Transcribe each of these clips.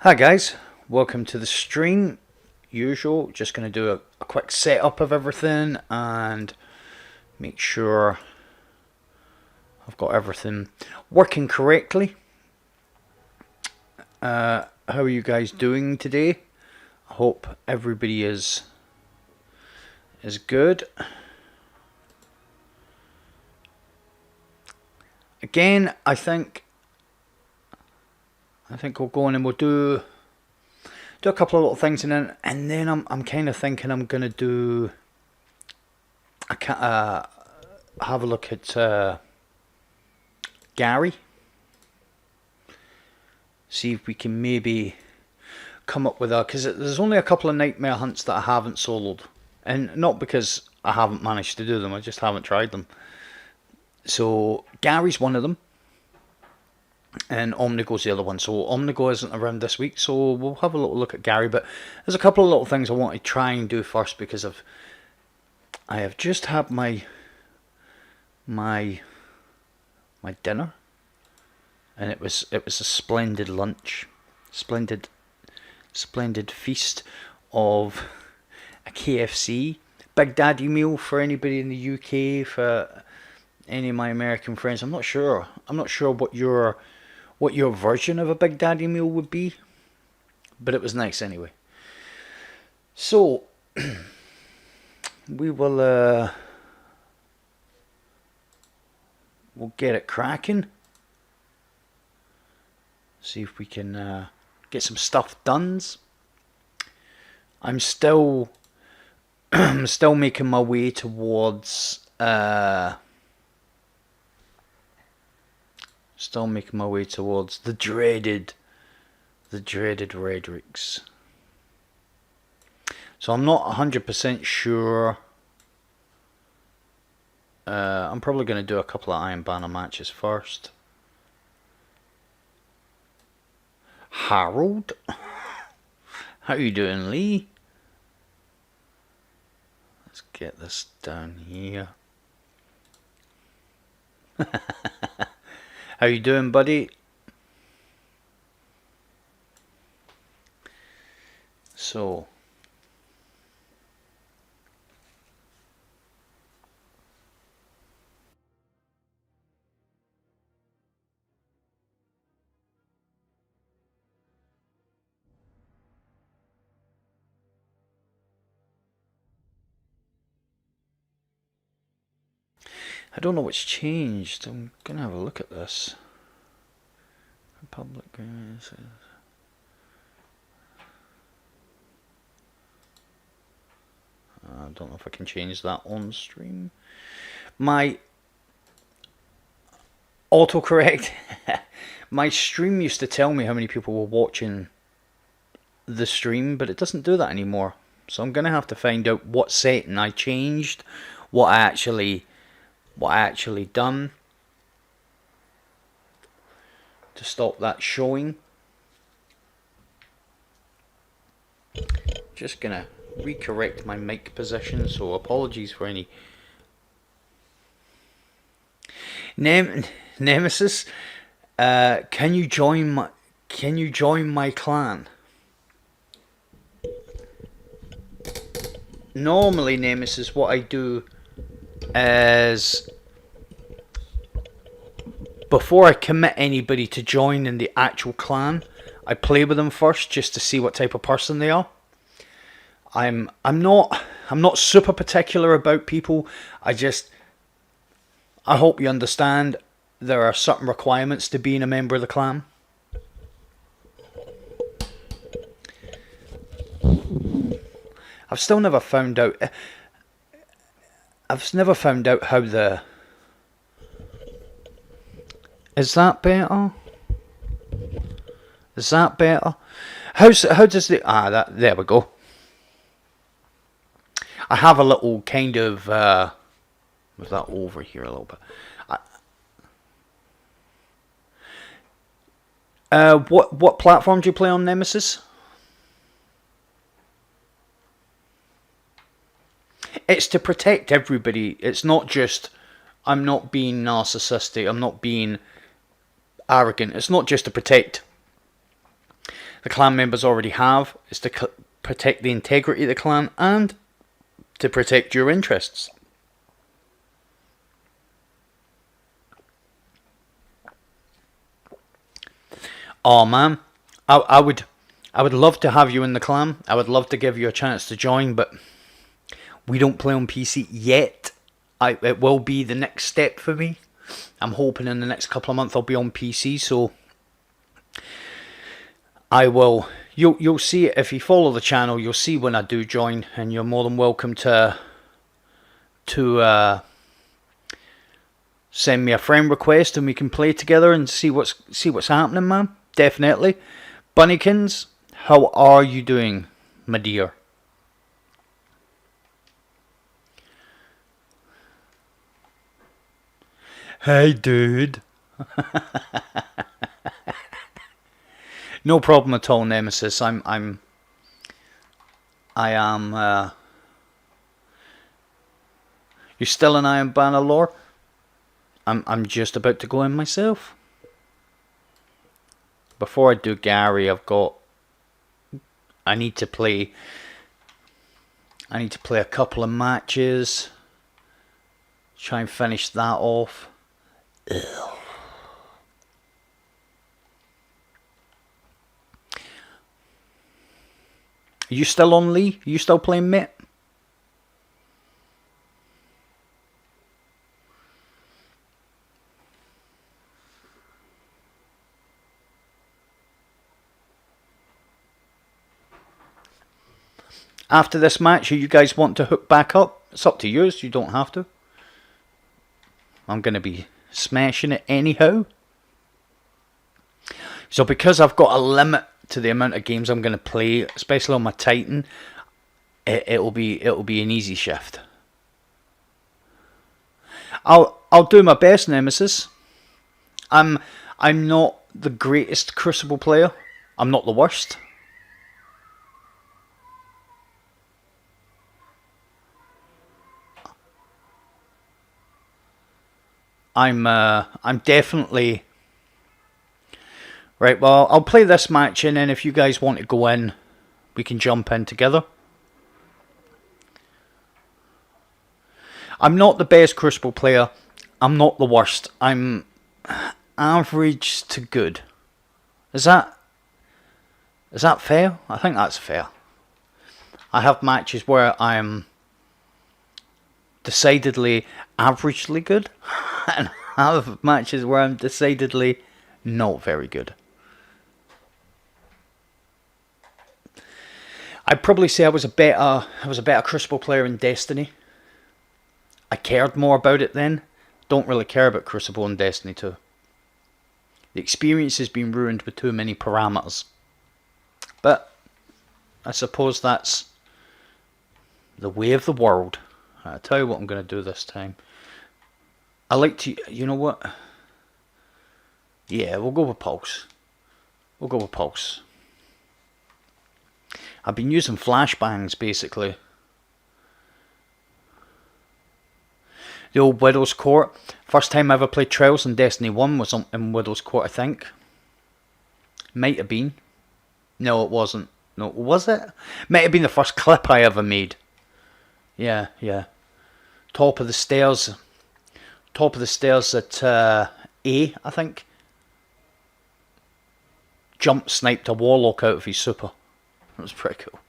Hi guys, welcome to the stream. Usual, just going to do a quick setup of everything and make sure I've got everything working correctly. How are you guys doing today? I hope everybody is good. Again, I think we'll go on and we'll do a couple of little things, and then I'm kind of thinking I'm gonna do have a look at Gary, see if we can maybe come up with because there's only a couple of nightmare hunts that I haven't soloed, and not because I haven't managed to do them, I just haven't tried them. So Gary's one of them, and Omnigo's the other one. So Omnigo isn't around this week, so we'll have a little look at Gary. But there's a couple of little things I want to try and do first, because I have just had my dinner, and it was a splendid lunch, splendid feast of a KFC Big Daddy meal for anybody in the UK, for any of my American friends. I'm not sure what your version of a Big Daddy meal would be, but it was nice anyway. So we will we'll get it cracking. See if we can get some stuff done. I'm still making my way towards the dreaded Redrix. So I'm not 100% sure. I'm probably going to do a couple of Iron Banner matches first. Harold, how you doing, Lee? Let's get this down here. How you doing, buddy? So I don't know what's changed. I'm gonna have a look at this. Public. I don't know if I can change that on stream. My autocorrect. My stream used to tell me how many people were watching the stream, but it doesn't do that anymore. So I'm gonna have to find out what setting I changed, what I actually done to stop that showing. Just gonna recorrect my mic position, so apologies for any Nemesis. Can you join my clan? Normally, Nemesis, what I do is, before I commit anybody to join in the actual clan, I play with them first just to see what type of person they are. I'm not super particular about people. I hope you understand there are certain requirements to being a member of the clan. I've still never found out. I've never found out how the. Is that better? Is that better? How does the that there we go. I have a little kind of move that over here a little bit. What platform do you play on, Nemesis? It's to protect everybody. It's not just, I'm not being narcissistic, I'm not being arrogant. It's not just to protect the clan members already have, is to protect the integrity of the clan and to protect your interests. Oh man, I would love to have you in the clan. I would love to give you a chance to join, but we don't play on PC yet. It will be the next step for me. I'm hoping in the next couple of months I'll be on PC, so I will. You'll see it if you follow the channel. You'll see when I do join, and you're more than welcome to send me a friend request, and we can play together and see what's happening, man. Definitely. Bunnykins, how are you doing, my dear? Hey, dude. No problem at all, Nemesis. I am. You're still an Iron Banner lore? I'm just about to go in myself. Before I do Gary, I need to play a couple of matches. Try and finish that off. Ugh. Are you still on, Lee? Are you still playing Mitt? After this match, you guys want to hook back up? It's up to you. You don't have to. I'm going to be smashing it anyhow. So because I've got a limit to the amount of games I'm going to play, especially on my Titan, it'll be an easy shift. I'll do my best, Nemesis. I'm not the greatest Crucible player. I'm not the worst. I'm definitely right. Well, I'll play this match, and then if you guys want to go in, we can jump in together. I'm not the best Crucible player. I'm not the worst. I'm average to good. Is that fair? I think that's fair. I have matches where I'm decidedly averagely good, and I have matches where I'm decidedly not very good. I'd probably say I was a better Crucible player in Destiny. I cared more about it then. Don't really care about Crucible and Destiny 2. The experience has been ruined with too many parameters. But I suppose that's the way of the world. I'll tell you what I'm going to do this time. I like to... You know what? Yeah, we'll go with Pulse. We'll go with Pulse. I've been using flashbangs, basically. The old Widow's Court. First time I ever played Trials in Destiny 1 was in Widow's Court, I think. Might have been. No, it wasn't. No, was it? Might have been the first clip I ever made. Yeah. Top of the stairs. Top of the stairs at A, I think. Jump sniped a Warlock out of his super. That was pretty cool.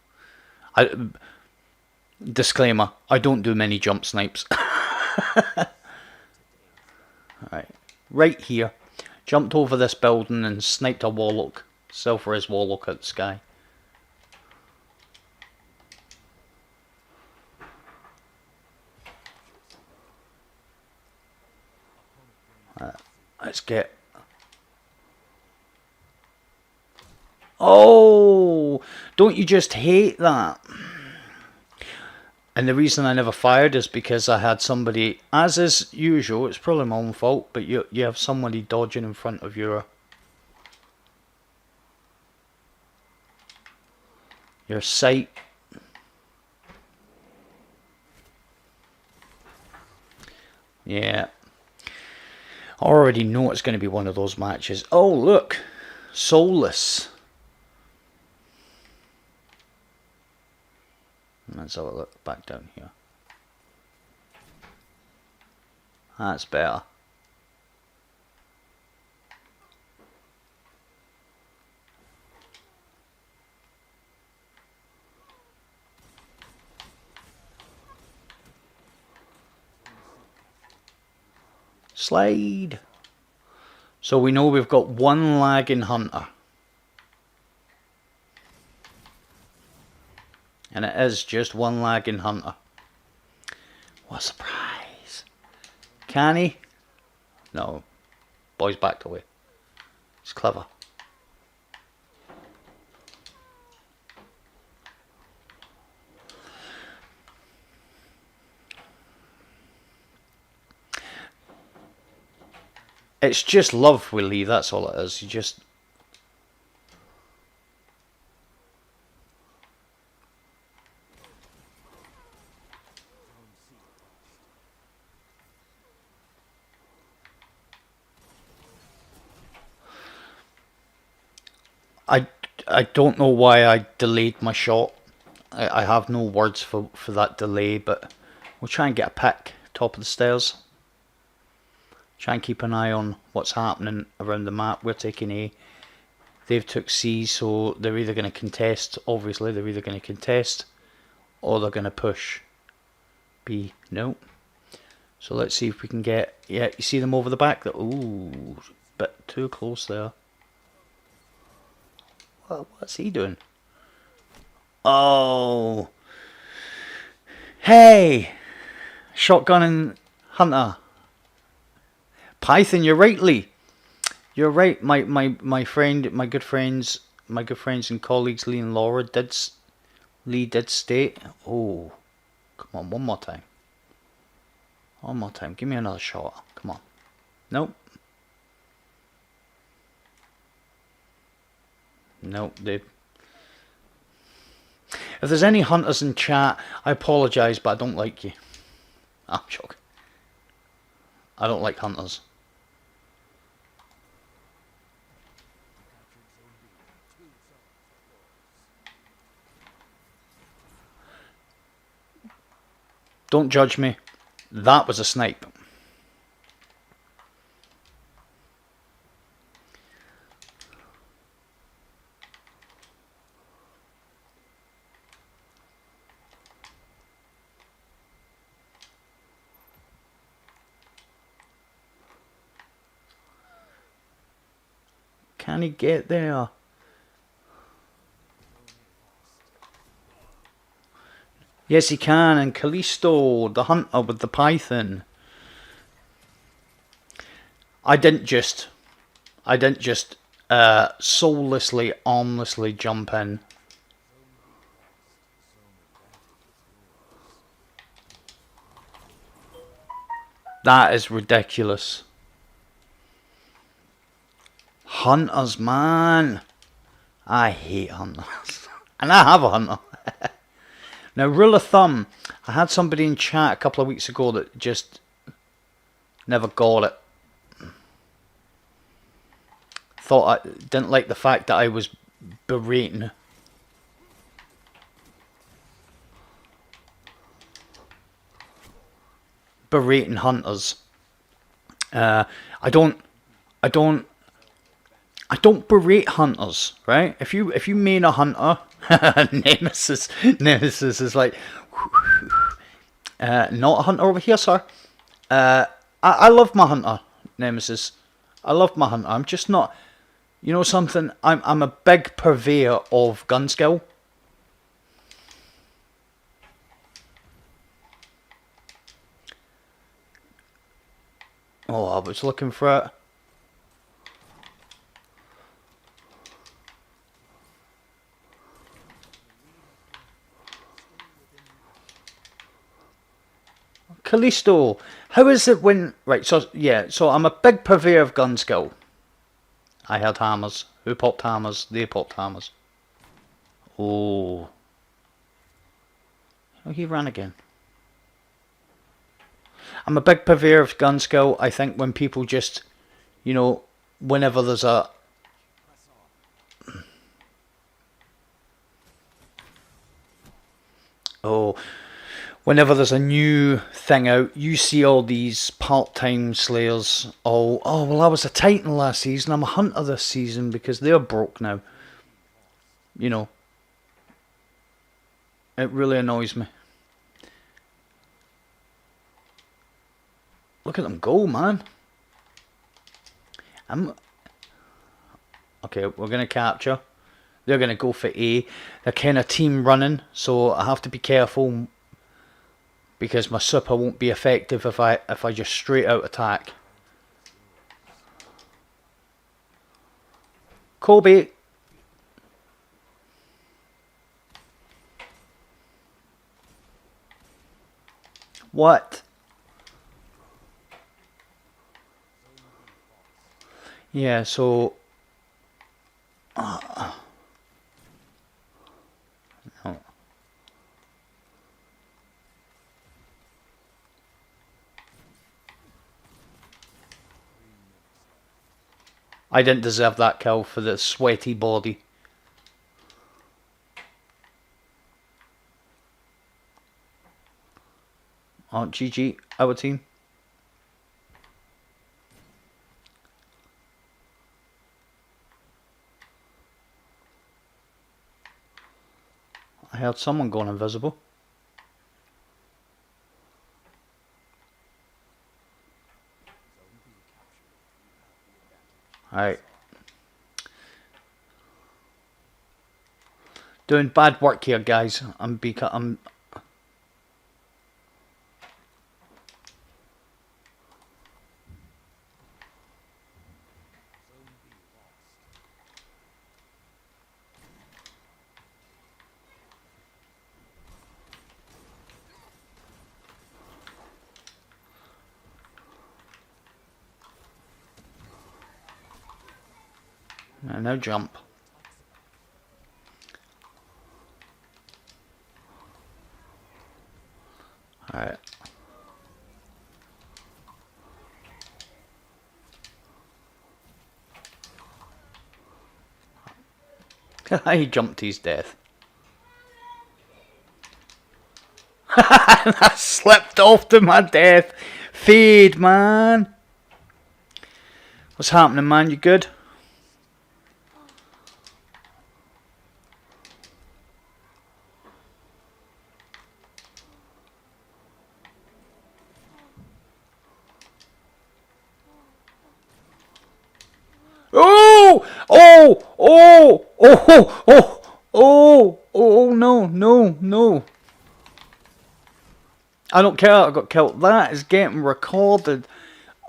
Disclaimer, I don't do many jump snipes. Alright. Right here. Jumped over this building and sniped a Warlock. Silver-Res Warlock out the sky. Let's get... Oh! Don't you just hate that? And the reason I never fired is because I had somebody, as is usual, it's probably my own fault, but you have somebody dodging in front of your sight. Yeah. I already know it's going to be one of those matches. Oh, look. Soulless. Let's have a look back down here. That's better. Slide. So we know we've got one lagging hunter. And it is just one lagging hunter. What a surprise. Can he? No. Boy's backed away. He's clever. It's just love with Lee, that's all it is. You just... I don't know why I delayed my shot. I have no words for that delay, but we'll try and get a pick top of the stairs. Try and keep an eye on what's happening around the map. We're taking A. They've took C, so they're either going to contest. Obviously, they're either going to contest or they're going to push B. No. So let's see if we can get... Yeah, you see them over the back? Ooh, bit too close there. What's he doing? Oh. Hey! Shotgun and Hunter. Python, you're right, Lee. You're right. My good friends and colleagues, Lee and Laura, Lee did state. Oh, come on, one more time. One more time. Give me another shot. Come on. Nope. Nope, dude. If there's any hunters in chat, I apologise, but I don't like you. I'm joking. I don't like hunters. Don't judge me. That was a snipe. Can he get there? Yes, he can. And Callisto, the hunter with the python. I didn't just soullessly, armlessly jump in. That is ridiculous. Hunters, man. I hate hunters. And I have a hunter. Now, rule of thumb, I had somebody in chat a couple of weeks ago that just never got it. Thought I didn't like the fact that I was berating hunters. I don't berate hunters, right? If you main a hunter, Nemesis is like, not a hunter over here, sir. I love my hunter, Nemesis. I love my hunter. I'm just not, you know something. I'm a big purveyor of gun skill. Oh, I was looking for it. Callisto, how is it when... Right, so, yeah, so I'm a big purveyor of gun skill. I had hammers. Who popped hammers? They popped hammers. Oh. Oh, he ran again. I'm a big purveyor of gun skill. I think when people just, you know, whenever there's a... Oh, whenever there's a new thing out, you see all these part-time slayers. Oh, well, I was a Titan last season. I'm a hunter this season because they're broke now. You know, it really annoys me. Look at them go, man. Okay, we're gonna capture. They're gonna go for A. They're kind of team running, so I have to be careful because my super won't be effective if I just straight out attack. Kobe. What? Yeah, so no. I didn't deserve that kill for the sweaty body. Oh, GG, our team. I heard someone going invisible. Alright. Doing bad work here, guys. I'm now jump. Alright. He jumped to his death. I slipped off to my death. Fade, man. What's happening, man? You good? Oh! Oh! Oh! Oh! Oh! Oh! Oh! No! No! No! I don't care. I got killed. That is getting recorded.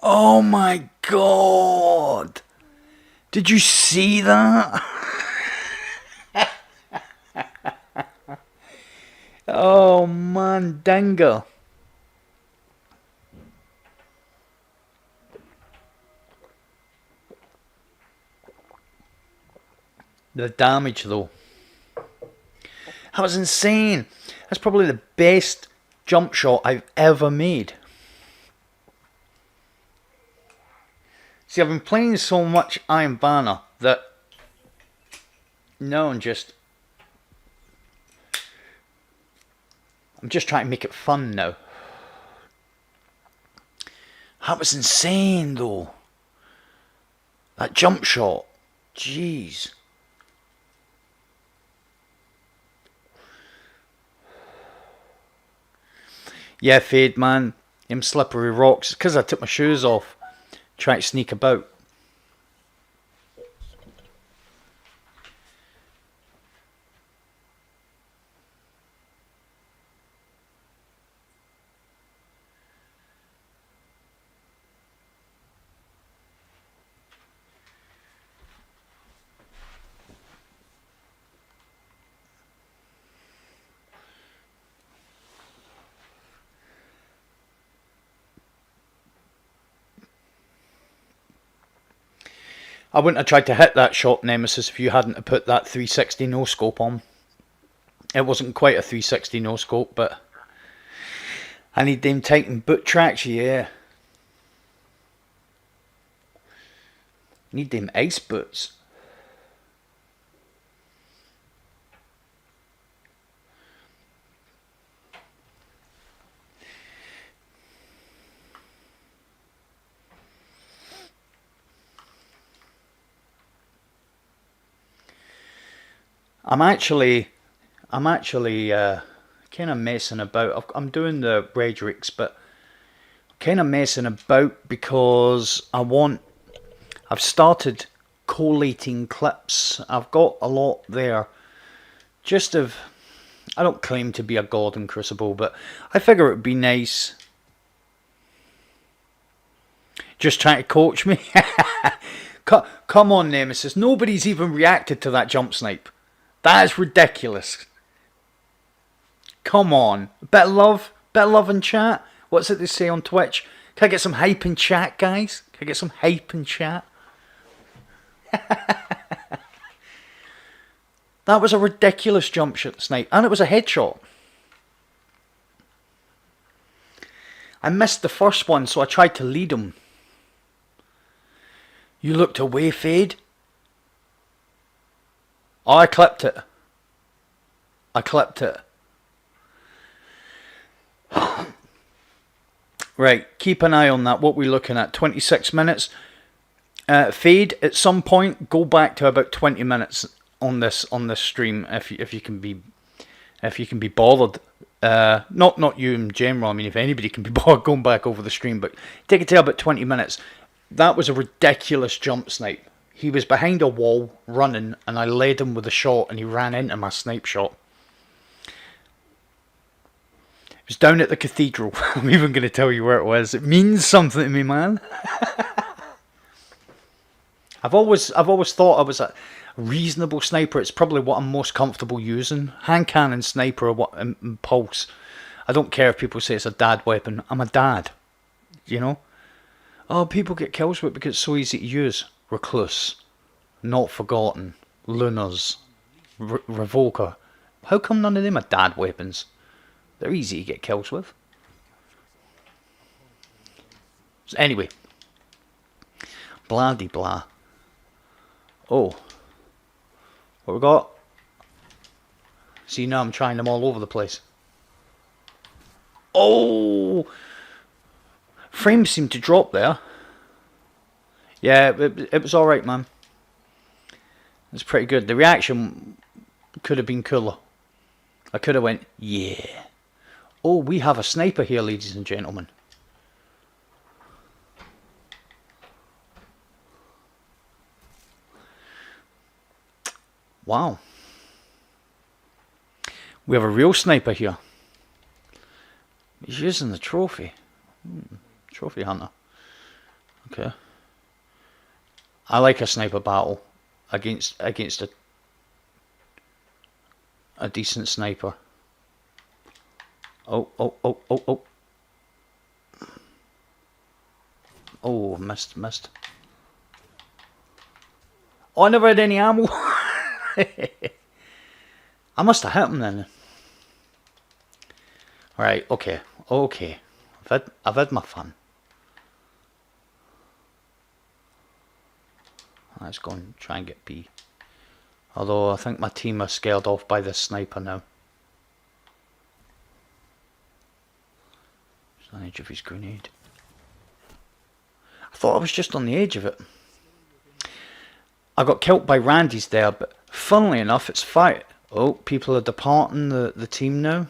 Oh my god! Did you see that? Oh man, Denga. The damage though. That was insane. That's probably the best jump shot I've ever made. See, I've been playing so much Iron Banner that no, I'm just trying to make it fun now. That was insane though. That jump shot. Jeez. Yeah, Fade, man. Them slippery rocks. It's because I took my shoes off. Trying to sneak about. I wouldn't have tried to hit that shot, Nemesis, if you hadn't put that 360 no scope on. It wasn't quite a 360 no scope, but I need them Titan boot tracks, yeah. Need them ice boots. I'm actually kind of messing about. I'm doing the Redrix, but kind of messing about because I've started collating clips. I've got a lot there. Just of, I don't claim to be a god in Crucible, but I figure it would be nice. Just trying to coach me. Come on, Nemesis. Nobody's even reacted to that jump snipe. That is ridiculous. Come on. Bit of love in chat. What's it they say on Twitch? Can I get some hype in chat, guys? Can I get some hype in chat? That was a ridiculous jump shot snipe, and it was a headshot. I missed the first one, so I tried to lead him. You looked away, Fade. Oh, I clipped it. Right, keep an eye on that. What we're looking at, 26 minutes. Fade, at some point, go back to about 20 minutes on this stream if you can be bothered. Not you in general. I mean, if anybody can be bothered going back over the stream, but take it to about 20 minutes. That was a ridiculous jump snipe. He was behind a wall running, and I led him with a shot, and he ran into my snipe shot. It was down at the cathedral. I'm even going to tell you where it was. It means something to me, man. I've always thought I was a reasonable sniper. It's probably what I'm most comfortable using. Hand cannon sniper or what, and pulse. I don't care if people say it's a dad weapon. I'm a dad. You know? Oh, people get kills with it because it's so easy to use. Recluse. Not Forgotten. Lunars. Revoker. How come none of them are dad weapons? They're easy to get kills with. So anyway. Blah de blah. Oh. What we got? See, now I'm trying them all over the place. Oh! Frames seem to drop there. Yeah, it was alright, man. It's pretty good. The reaction could have been cooler. I could have went, yeah. Oh, we have a sniper here, ladies and gentlemen. Wow. We have a real sniper here. He's using the trophy. Trophy hunter. Okay. I like a sniper battle against a decent sniper. Oh. Oh, missed. Oh, I never had any ammo. I must have hit him then. Right, okay. I've had my fun. Let's go and try and get B. Although I think my team are scared off by this sniper now. He's on the edge of his grenade. I thought I was just on the edge of it. I got killed by Randy's there, but funnily enough, it's fight. Oh, people are departing the team now.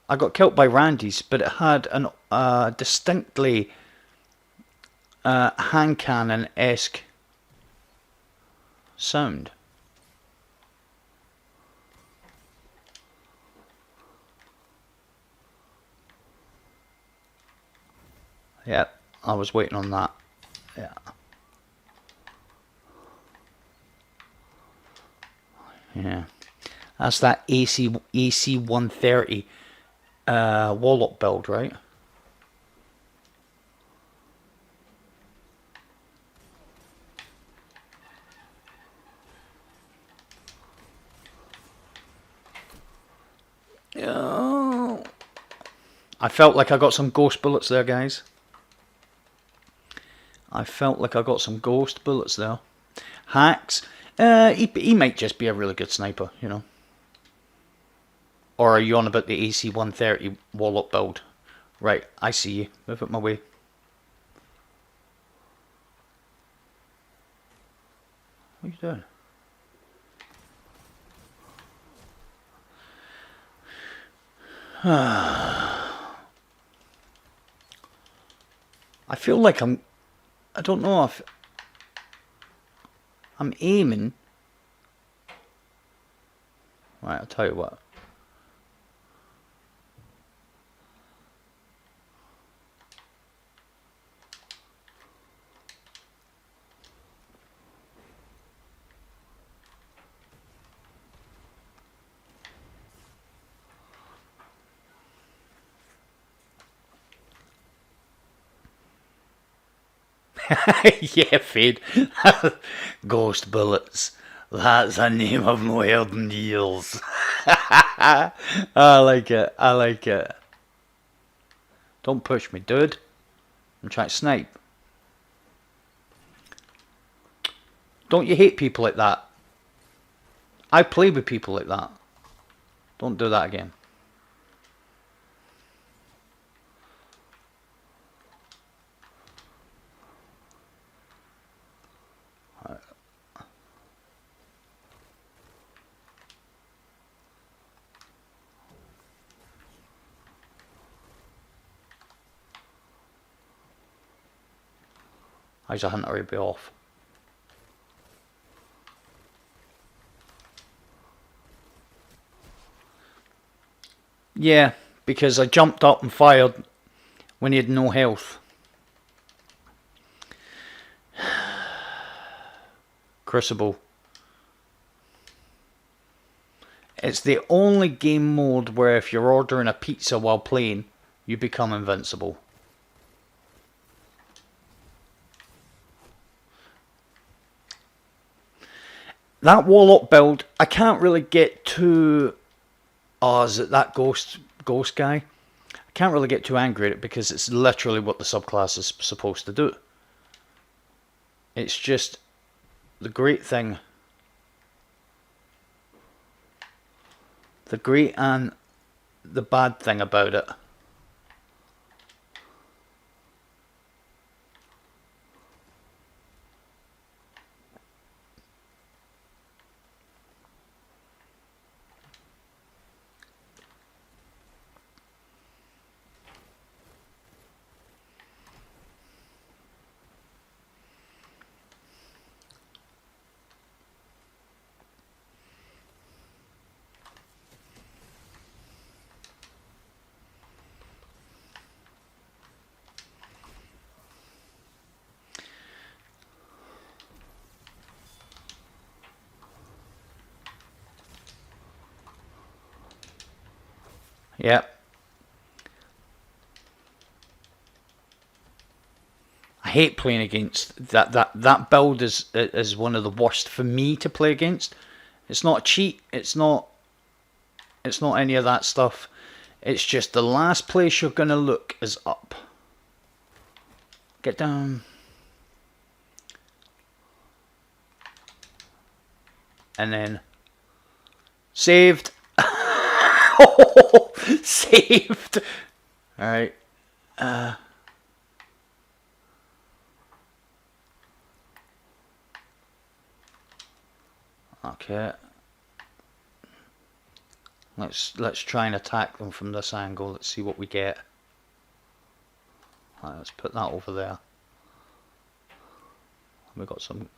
I got killed by Randy's, but it had an distinctly hand cannon-esque sound. Yeah, I was waiting on that. Yeah. Yeah. That's that AC 130 Warlock build, right? Oh. I felt like I got some ghost bullets there, guys. I felt like I got some ghost bullets there. Hacks. He might just be a really good sniper, you know. Or are you on about the AC 130 Warlock build? Right, I see you. Move it my way. What are you doing? I feel like I don't know if I'm aiming. Right, I'll tell you what. Yeah, Fade. Ghost bullets. That's a name I've not heard in years. I like it. I like it. Don't push me, dude. I'm trying to snipe. Don't you hate people like that? I play with people like that. Don't do that again. How's a hunter be off? Yeah, because I jumped up and fired when he had no health. Crucible. It's the only game mode where if you're ordering a pizza while playing, you become invincible. That Warlock build, I can't really get too... Oh, is it that ghost guy? I can't really get too angry at it because it's literally what the subclass is supposed to do. It's just the great thing. The great and the bad thing about it. Yep. I hate playing against that build is one of the worst for me to play against. It's not a cheat, it's not any of that stuff. It's just the last place you're gonna look is up. Get down. And then saved. Saved. Alright. Okay. Let's try and attack them from this angle. Let's see what we get. Right, let's put that over there. We got some.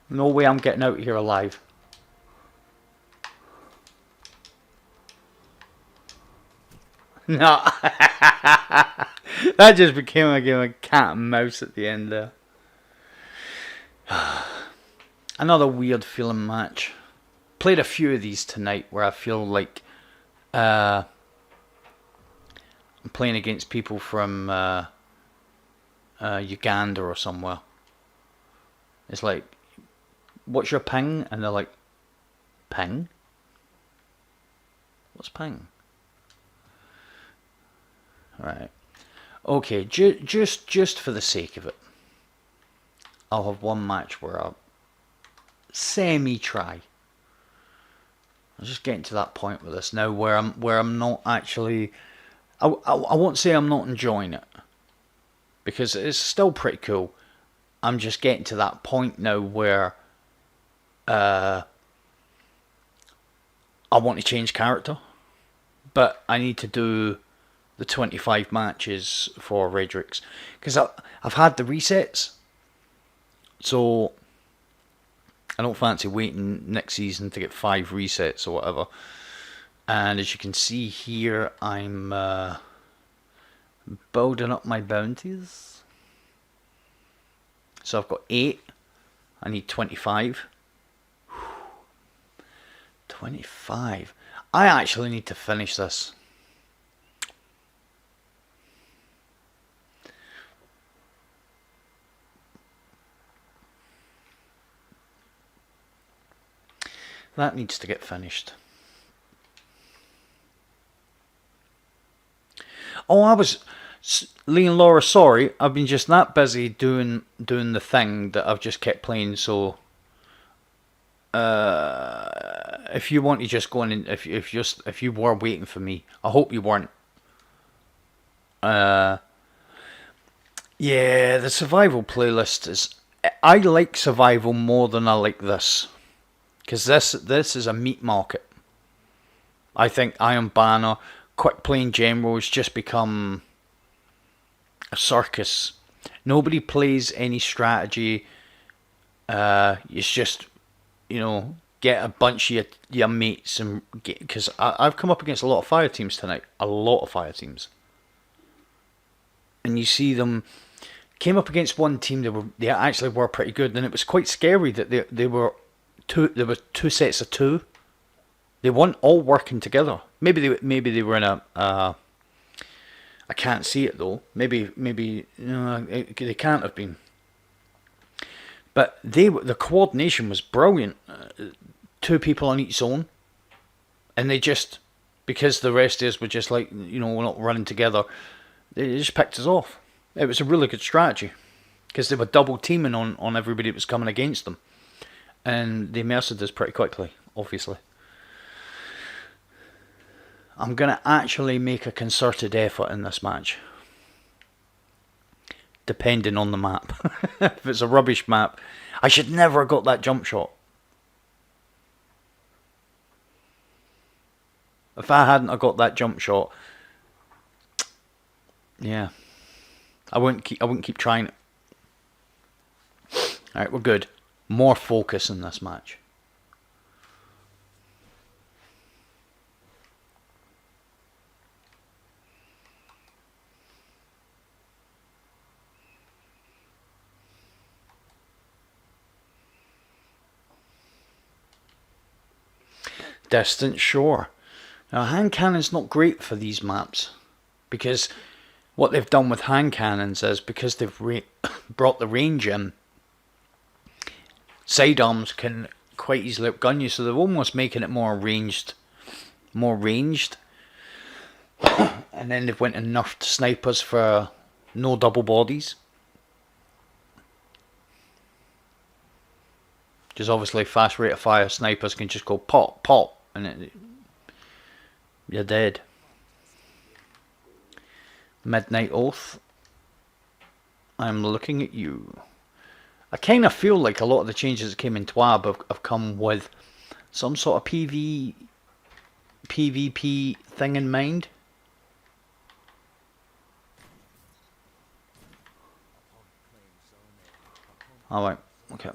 No way I'm getting out of here alive. No. That just became a game of cat and mouse at the end there. Another weird feeling match. Played a few of these tonight where I feel like I'm playing against people from Uganda or somewhere. It's like, what's your ping? And they're like, ping? What's ping? Right. Okay, just for the sake of it, I'll have one match where I'll semi-try. I'm just getting to that point with this now where I'm not actually. I won't say I'm not enjoying it, because it's still pretty cool. I'm just getting to that point now where I want to change character, but I need to do the 25 matches for Redrix, because I've had the resets, so I don't fancy waiting next season to get 5 resets or whatever. And as you can see here, I'm building up my bounties. So I've got 8. I need 25. 25. I actually need to finish this. That needs to get finished. Oh, Lee and Laura, sorry, I've been just that busy doing the thing that I've just kept playing. So, if you want to just go in, if you were waiting for me, I hope you weren't. Yeah, the survival playlist is. I like survival more than I like this, because this is a meat market. I think Iron Banner, quick play in general, has just become a circus. Nobody plays any strategy. It's just, get a bunch of your mates and get, because I've come up against a lot of fire teams tonight. A lot of fire teams. And you see them came up against one team. They actually were pretty good, and it was quite scary that they were two. There were 2 sets of 2. They weren't all working together. Maybe they were in a. I can't see it though. Maybe they can't have been. But the coordination was brilliant. 2 people on each zone, and they just, because the rest of us were just like, we're not running together, they just picked us off. It was a really good strategy, because they were double teaming on everybody that was coming against them, and they merced us pretty quickly, obviously. I'm going to actually make a concerted effort in this match, depending on the map. If it's a rubbish map, I should never have got that jump shot. If I hadn't have got that jump shot, yeah, I wouldn't keep trying it. Alright, we're good. More focus in this match. Distant Shore. Now, hand cannon's not great for these maps, because what they've done with hand cannons is, because they've brought the range in, sidearms can quite easily outgun you, so they're almost making it more ranged. And then they've went and nerfed snipers for no double bodies, because obviously fast rate of fire snipers can just go pop, pop, and you're dead. Midnight Oath, I'm looking at you. I kind of feel like a lot of the changes that came in TWAB have come with some sort of PvP thing in mind. Alright, okay.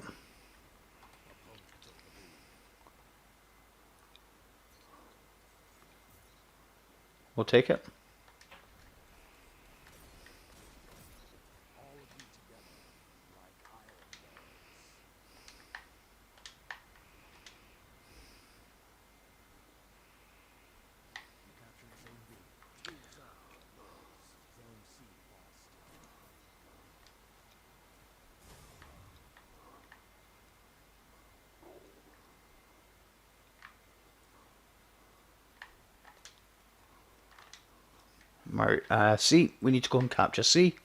We'll take it. C. We need to go and capture C.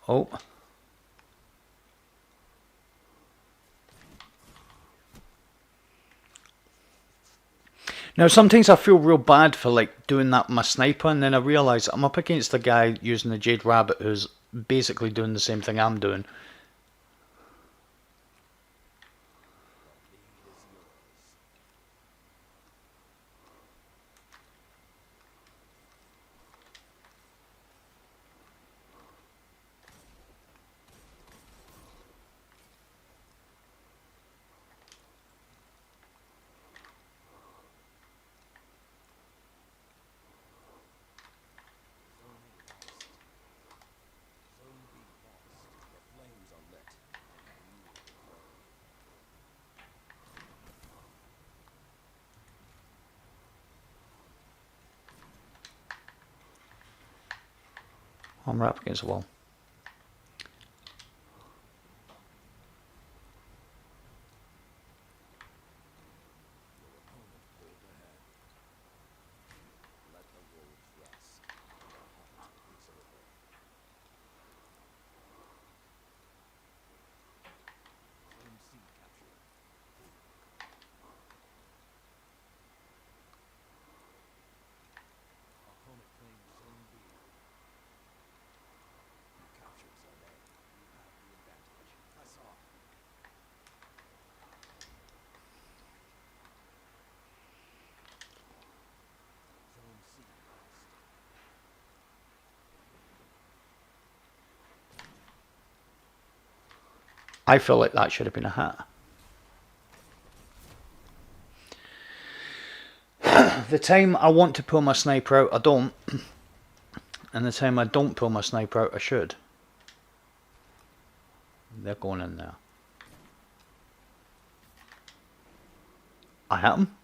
Oh. Now, sometimes I feel real bad for like doing that with my sniper, and then I realise I'm up against a guy using the Jade Rabbit who's basically doing the same thing I'm doing. I'm right up against the wall. I feel like that should have been a hat. The time I want to pull my sniper out, I don't. And the time I don't pull my sniper out, I should. They're going in there. I hit them.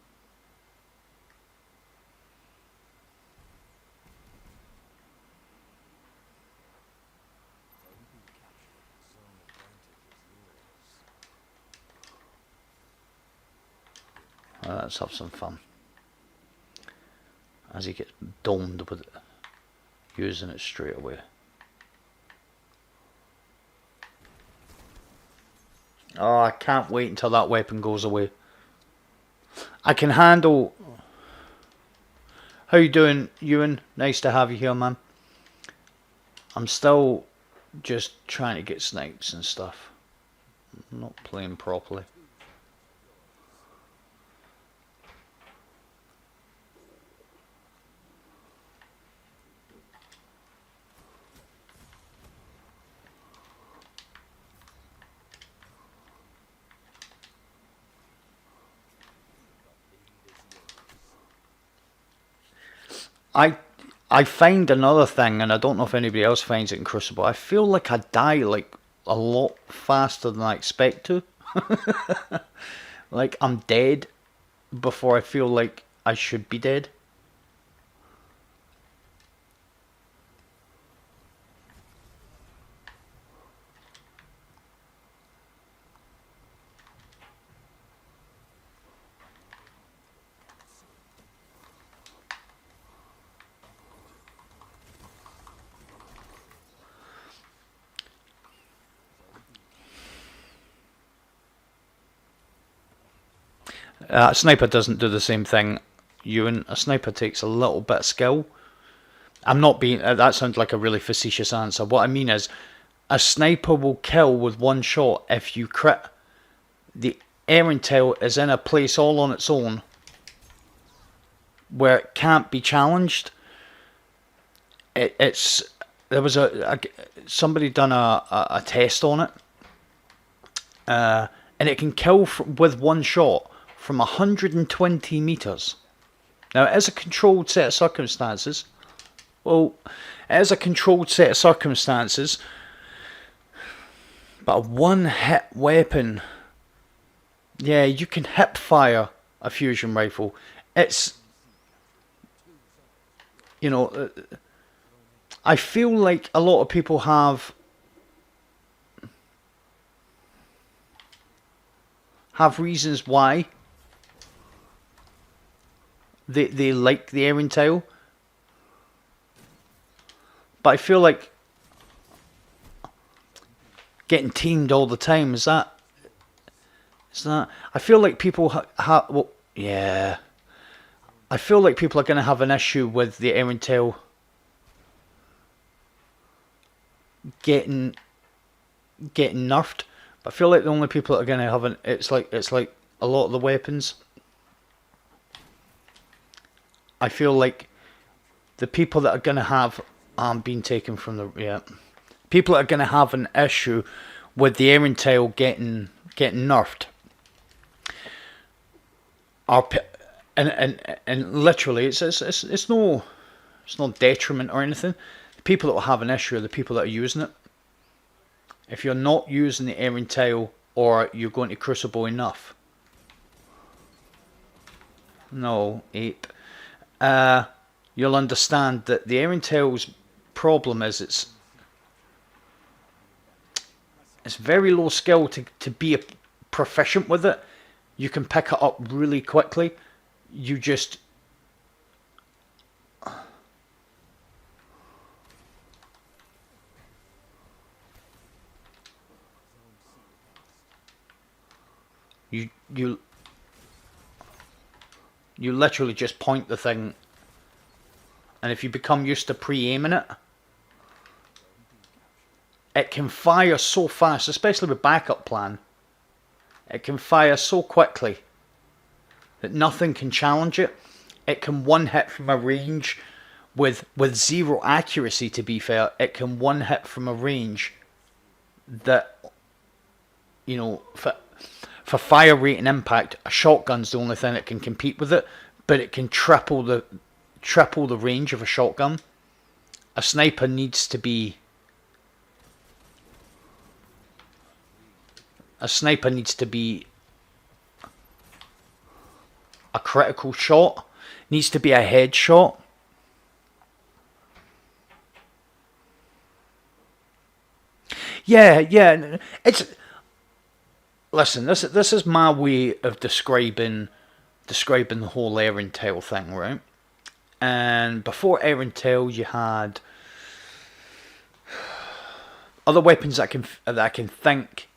Let's have some fun. As he gets domed with it, using it straight away. Oh, I can't wait until that weapon goes away. I can handle... How you doing, Ewan? Nice to have you here, man. I'm still just trying to get snipes and stuff. I'm not playing properly. I find another thing, and I don't know if anybody else finds it in Crucible. I feel like I die like a lot faster than I expect to. Like I'm dead before I feel like I should be dead. A sniper doesn't do the same thing, Ewan. A sniper takes a little bit of skill. I'm not being... that sounds like a really facetious answer. What I mean is, a sniper will kill with one shot if you crit. The Erentale is in a place all on its own where it can't be challenged. There was somebody done a test on it, and it can kill with one shot from 120 meters. Now it is a controlled set of circumstances. Well, it is a controlled set of circumstances, but a one-hit weapon. Yeah, you can hip fire a fusion rifle. It's, you know, I feel like a lot of people have reasons why they like the Erentale. But I feel like getting teamed all the time, is that... I feel like people well, yeah. I feel like people are going to have an issue with the Erentel getting nerfed. But I feel like the only people that are going to have it's like a lot of the weapons. I feel like the people that are going to have being taken from the people that are going to have an issue with the Erentel getting nerfed are and literally it's no detriment or anything. The people that will have an issue are the people that are using it. If you're not using the Erentel or you're going to Crucible enough, no ape, you'll understand that the Erentel's problem is it's very low skill to be proficient with it. You can pick it up really quickly. You just... You literally just point the thing, and if you become used to pre-aiming it, it can fire so fast, especially with backup plan. It can fire so quickly that nothing can challenge it. It can one hit from a range with zero accuracy, to be fair. It can one hit from a range that, you know, for fire rate and impact, a shotgun's the only thing that can compete with it, but it can triple the range of a shotgun. A sniper needs to be a critical shot, needs to be a headshot. Yeah, it's... Listen, this is my way of describing the whole Erentel thing, right? And before Erentel, you had other weapons that I can think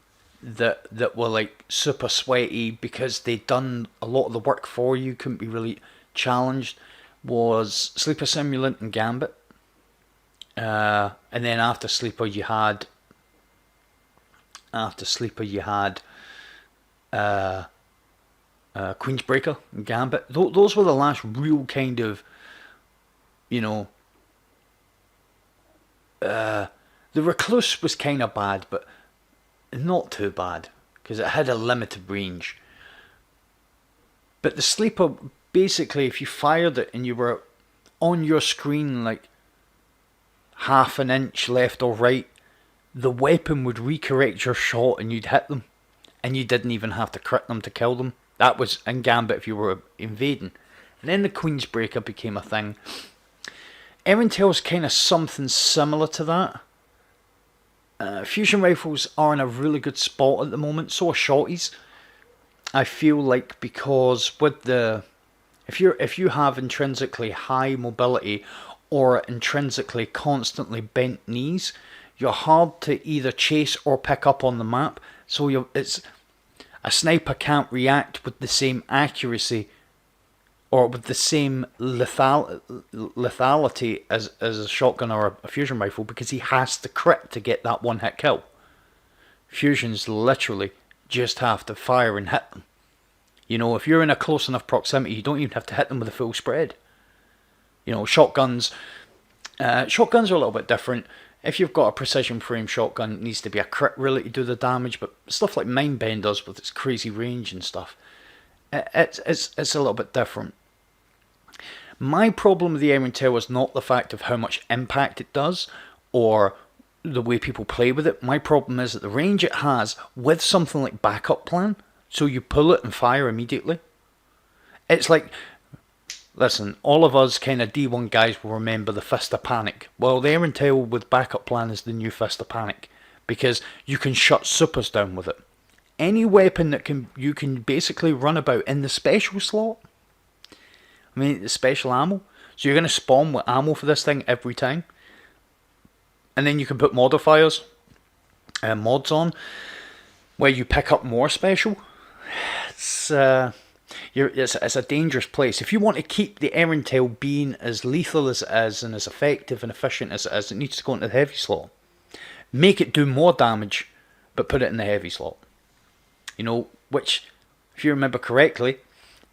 that were like super sweaty because they'd done a lot of the work for you, couldn't be really challenged. Was Sleeper Simulant and Gambit, and then after Sleeper you had Queensbreaker and Gambit. Those were the last real kind of, you know, the Recluse was kind of bad, but not too bad because it had a limited range. But the Sleeper, basically, if you fired it and you were on your screen like half an inch left or right, the weapon would recorrect your shot and you'd hit them, and you didn't even have to crit them to kill them. That was in Gambit if you were invading. And then the Queensbreaker became a thing. Erentel's kind of something similar to that. Fusion rifles are in a really good spot at the moment, so are shotties. I feel like, because with the... If you have intrinsically high mobility or intrinsically constantly bent knees, you're hard to either chase or pick up on the map. So a sniper can't react with the same accuracy or with the same lethality as a shotgun or a fusion rifle, because he has to crit to get that one hit kill. Fusions literally just have to fire and hit them. You know, if you're in a close enough proximity, you don't even have to hit them with a full spread. You know, shotguns are a little bit different. If you've got a precision frame shotgun, it needs to be a crit really to do the damage, but stuff like Mindbenders with its crazy range and stuff, it's a little bit different. My problem with the Erentel is not the fact of how much impact it does or the way people play with it. My problem is that the range it has with something like backup plan, so you pull it and fire immediately. It's like, listen, all of us kind of D1 guys will remember the Fist of Panic. Well, the Erentel with backup plan is the new Fist of Panic, because you can shut supers down with it. Any weapon that you can basically run about in the special slot. I mean, the special ammo. So you're going to spawn with ammo for this thing every time. And then you can put modifiers, mods on, where you pick up more special. It's it's a dangerous place. If you want to keep the Erentail being as lethal as it is and as effective and efficient as it is, it needs to go into the heavy slot. Make it do more damage, but put it in the heavy slot. You know, which, if you remember correctly,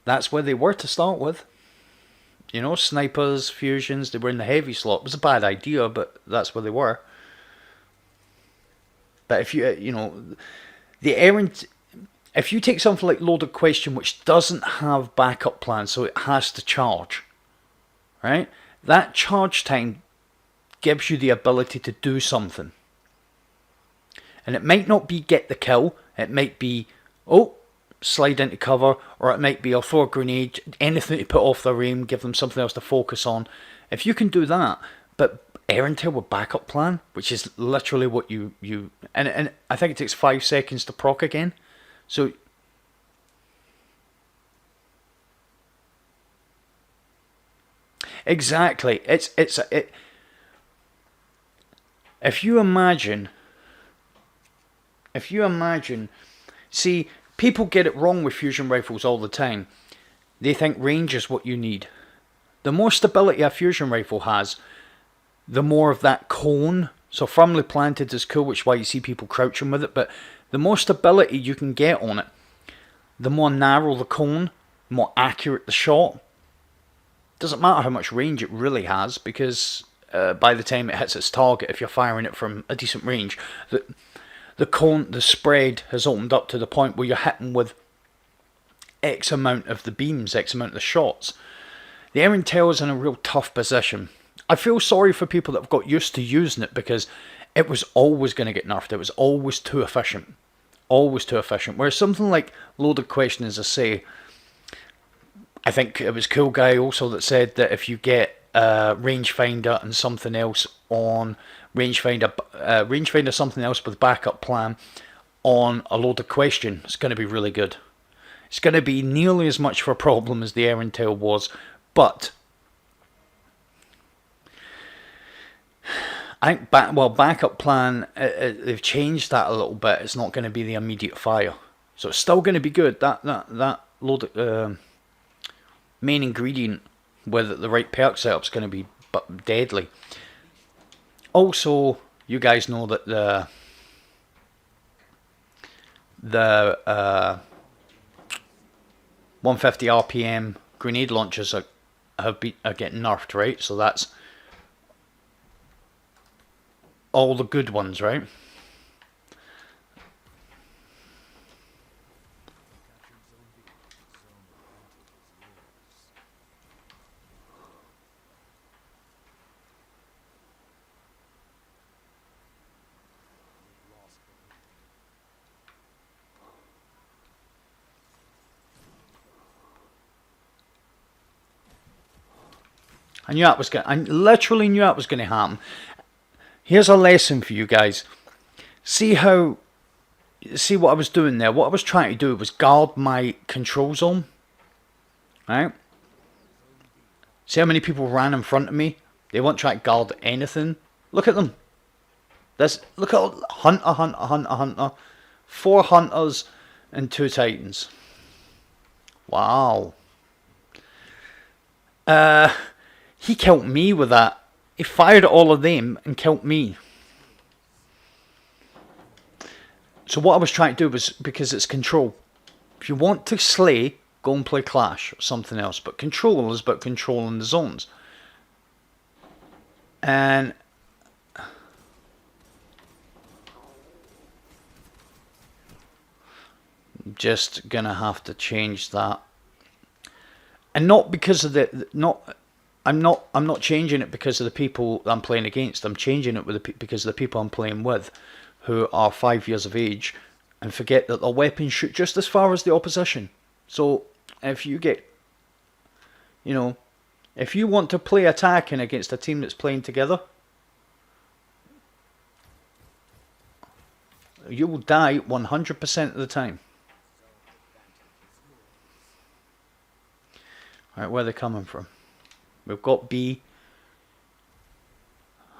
that's where they were to start with. You know, snipers, fusions, they were in the heavy slot. It was a bad idea, but that's where they were. But if you know, the errant, if you take something like Loaded Question, which doesn't have backup plans, so it has to charge, right? That charge time gives you the ability to do something. And it might not be get the kill, it might be, oh, slide into cover, or it might be I'll throw a grenade, anything to put off their aim, give them something else to focus on. If you can do that, but Erentail with backup plan, which is literally what you and I think it takes 5 seconds to proc again. So exactly, if you imagine, see, people get it wrong with fusion rifles all the time. They think range is what you need. The more stability a fusion rifle has, the more of that cone, so firmly planted is cool, which is why you see people crouching with it, but the more stability you can get on it, the more narrow the cone, the more accurate the shot. Doesn't matter how much range it really has, because by the time it hits its target, if you're firing it from a decent range, the cone, the spread has opened up to the point where you're hitting with X amount of the beams, X amount of the shots. The Erentail is in a real tough position. I feel sorry for people that have got used to using it, because it was always going to get nerfed. It was always too efficient. Always too efficient. Whereas something like Loaded Question, as I say, I think it was Cool Guy also that said that if you get rangefinder and something else on rangefinder something else with backup plan on a Loaded Question, it's going to be really good. It's going to be nearly as much of a problem as the Erentail was, but I think backup plan, they've changed that a little bit. It's not going to be the immediate fire, so it's still going to be good. That loaded main ingredient with the right perk setup is going to be deadly. Also, you guys know that the 150 RPM grenade launchers are getting nerfed, right? So that's all the good ones, right? I literally knew that was going to happen. Here's a lesson for you guys. See what I was doing there? What I was trying to do was guard my control zone. Right? See how many people ran in front of me? They won't try to guard anything. Look at them. Look at Hunter. 4 Hunters and 2 Titans. Wow. He killed me with that. He fired at all of them and killed me. So what I was trying to do was, because it's control. If you want to slay, go and play Clash or something else. But control is about controlling the zones. And I'm just gonna have to change that. And not because of I'm not changing it because of the people I'm playing against. I'm changing it because of the people I'm playing with, who are 5 years of age and forget that their weapons shoot just as far as the opposition. So if you get, if you want to play attacking against a team that's playing together, you will die 100% of the time. Alright, where are they coming from? We've got B.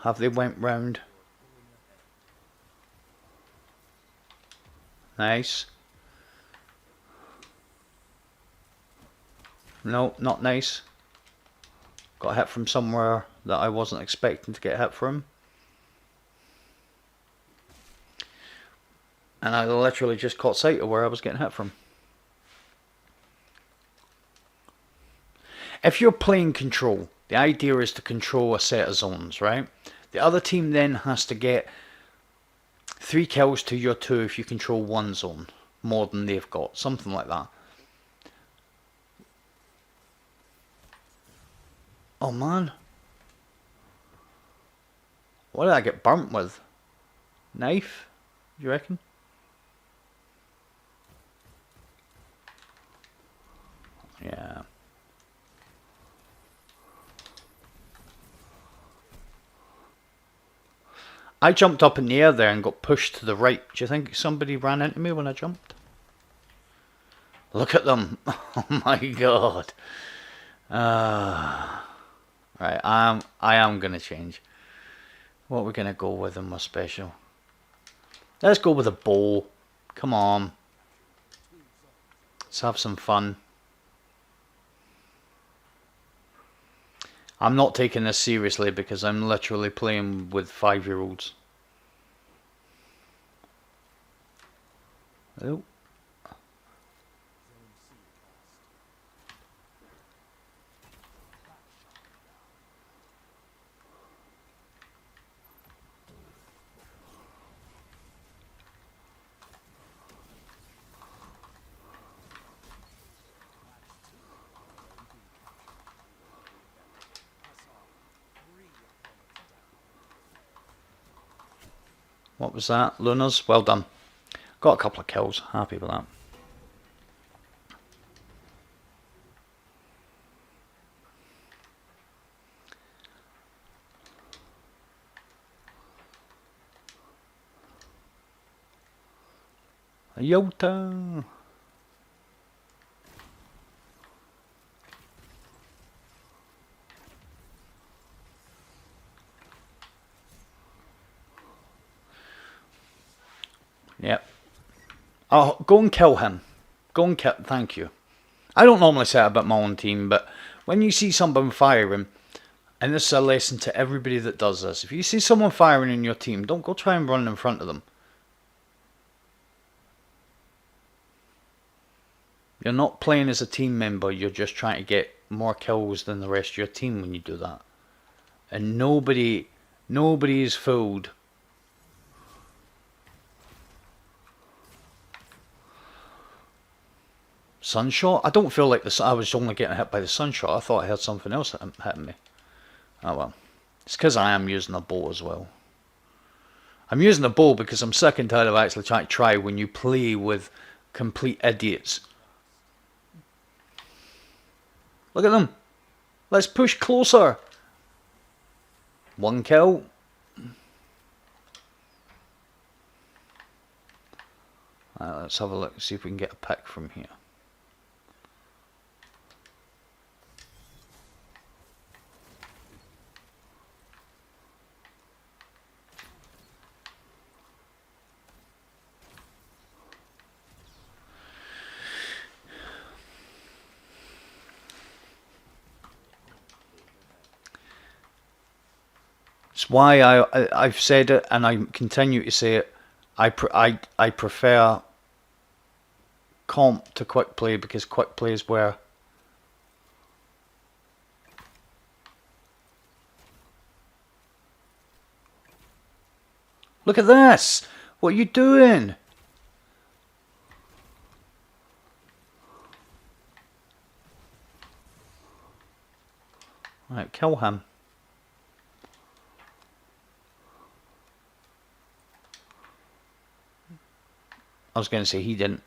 Have they went round? Nice. No, not nice. Got hit from somewhere that I wasn't expecting to get hit from. And I literally just caught sight of where I was getting hit from. If you're playing control, the idea is to control a set of zones, right? The other team then has to get 3 kills to your 2 if you control one zone more than they've got. Something like that. Oh man. What did I get burnt with? Knife? You reckon? Yeah. I jumped up in the air there and got pushed to the right. Do you think somebody ran into me when I jumped? Look at them. Oh my god. Right, I am going to change. What are we going to go with in my special? Let's go with a bow. Come on. Let's have some fun. I'm not taking this seriously because I'm literally playing with 5-year-olds. Oh. What was that? Lunas? Well done. Got a couple of kills. Happy with that. Yota. Yep. Oh, go and kill him. Go and kill. Thank you. I don't normally say it about my own team, but when you see someone firing, and this is a lesson to everybody that does this, if you see someone firing in your team, don't go try and run in front of them. You're not playing as a team member, you're just trying to get more kills than the rest of your team when you do that. And nobody is fooled. Sunshot? I don't feel like I was only getting hit by the sunshot. I thought I had something else hitting me. Oh well. It's because I am using a bow as well. I'm using a bow because I'm sick and tired of actually trying to try when you play with complete idiots. Look at them. Let's push closer. 1 kill. Let's have a look and see if we can get a pick from here. It's why I've said it and I continue to say it. I prefer comp to quick play because quick play is where look at this. What are you doing? Right, kill him. I was going to say he didn't.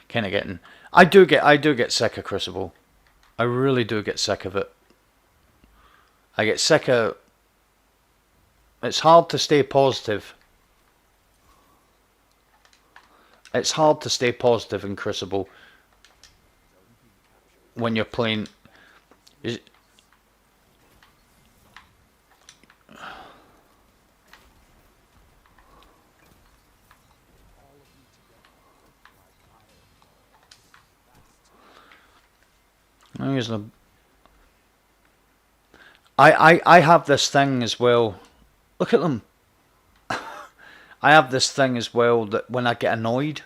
Kind of getting. I do get sick of Crucible. I really do get sick of it. I get sick of. It's hard to stay positive. It's hard to stay positive in Crucible when you're playing Is, there's a, I have this thing as well. Look at them. I have this thing as well that when I get annoyed,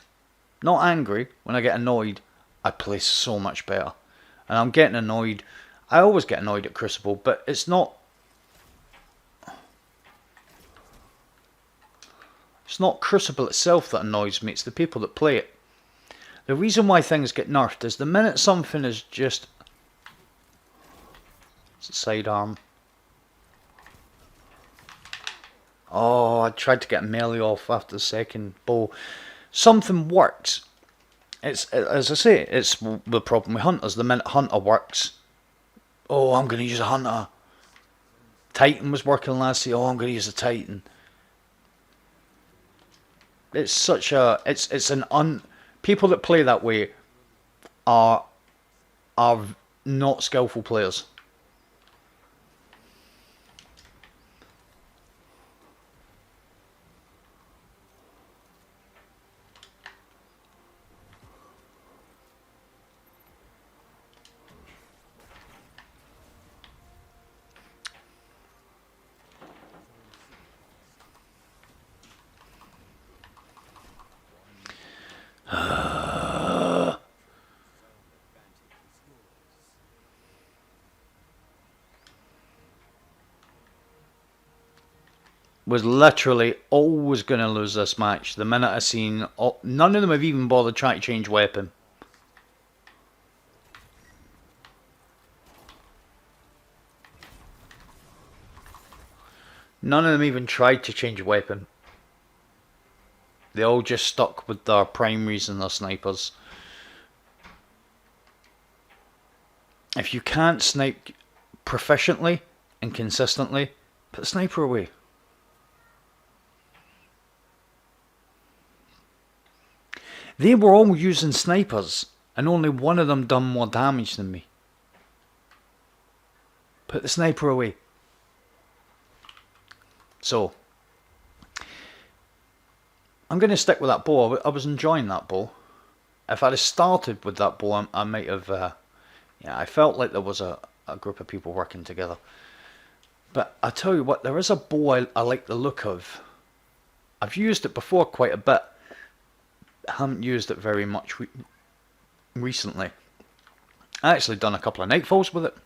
not angry, when I get annoyed, I play so much better. And I'm getting annoyed. I always get annoyed at Crucible, but it's not Crucible itself that annoys me, it's the people that play it. The reason why things get nerfed is the minute something is just... It's a sidearm. Oh, I tried to get a melee off after the second bow. Something works. It's, as I say, it's the problem with hunters. The minute hunter works, oh, I'm going to use a hunter. Titan was working last year. Oh, I'm going to use a Titan. It's such a, it's an people that play that way are not skillful players. Was literally always going to lose this match the minute I seen... none of them have even bothered trying to change weapon. None of them even tried to change weapon. They all just stuck with their primaries and their snipers. If you can't snipe proficiently and consistently, put the sniper away. They were all using snipers, and only one of them done more damage than me. Put the sniper away. So, I'm going to stick with that bow. I was enjoying that bow. If I'd have started with that bow, I might have... yeah, I felt like there was a group of people working together. But I tell you what, there is a bow I like the look of. I've used it before quite a bit. I haven't used it very much recently. I actually done a couple of Nightfalls with it.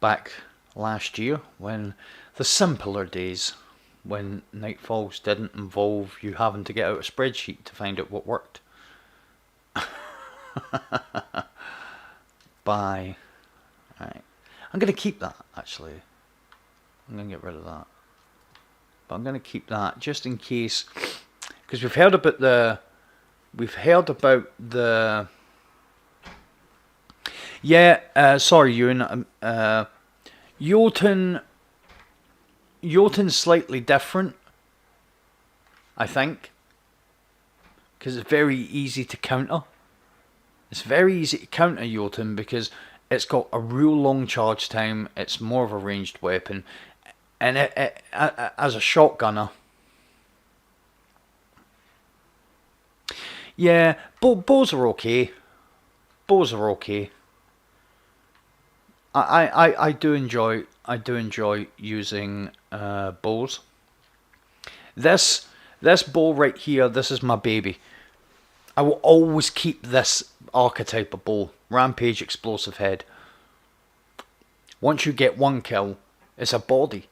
Back last year, when the simpler days, when Nightfalls didn't involve you having to get out a spreadsheet to find out what worked. Bye. Alright. I'm going to keep that, actually. I'm going to get rid of that. But I'm going to keep that just in case... Because we've heard about the... Yeah, sorry, Ewan. Jotun's slightly different, I think. Because it's very easy to counter. It's very easy to counter Jotun because it's got a real long charge time. It's more of a ranged weapon. And as a shotgunner... Yeah, bows are okay. Bows are okay. I do enjoy using bows. This bow right here, this is my baby. I will always keep this archetype of bow. Rampage, explosive head. Once you get one kill, it's a body.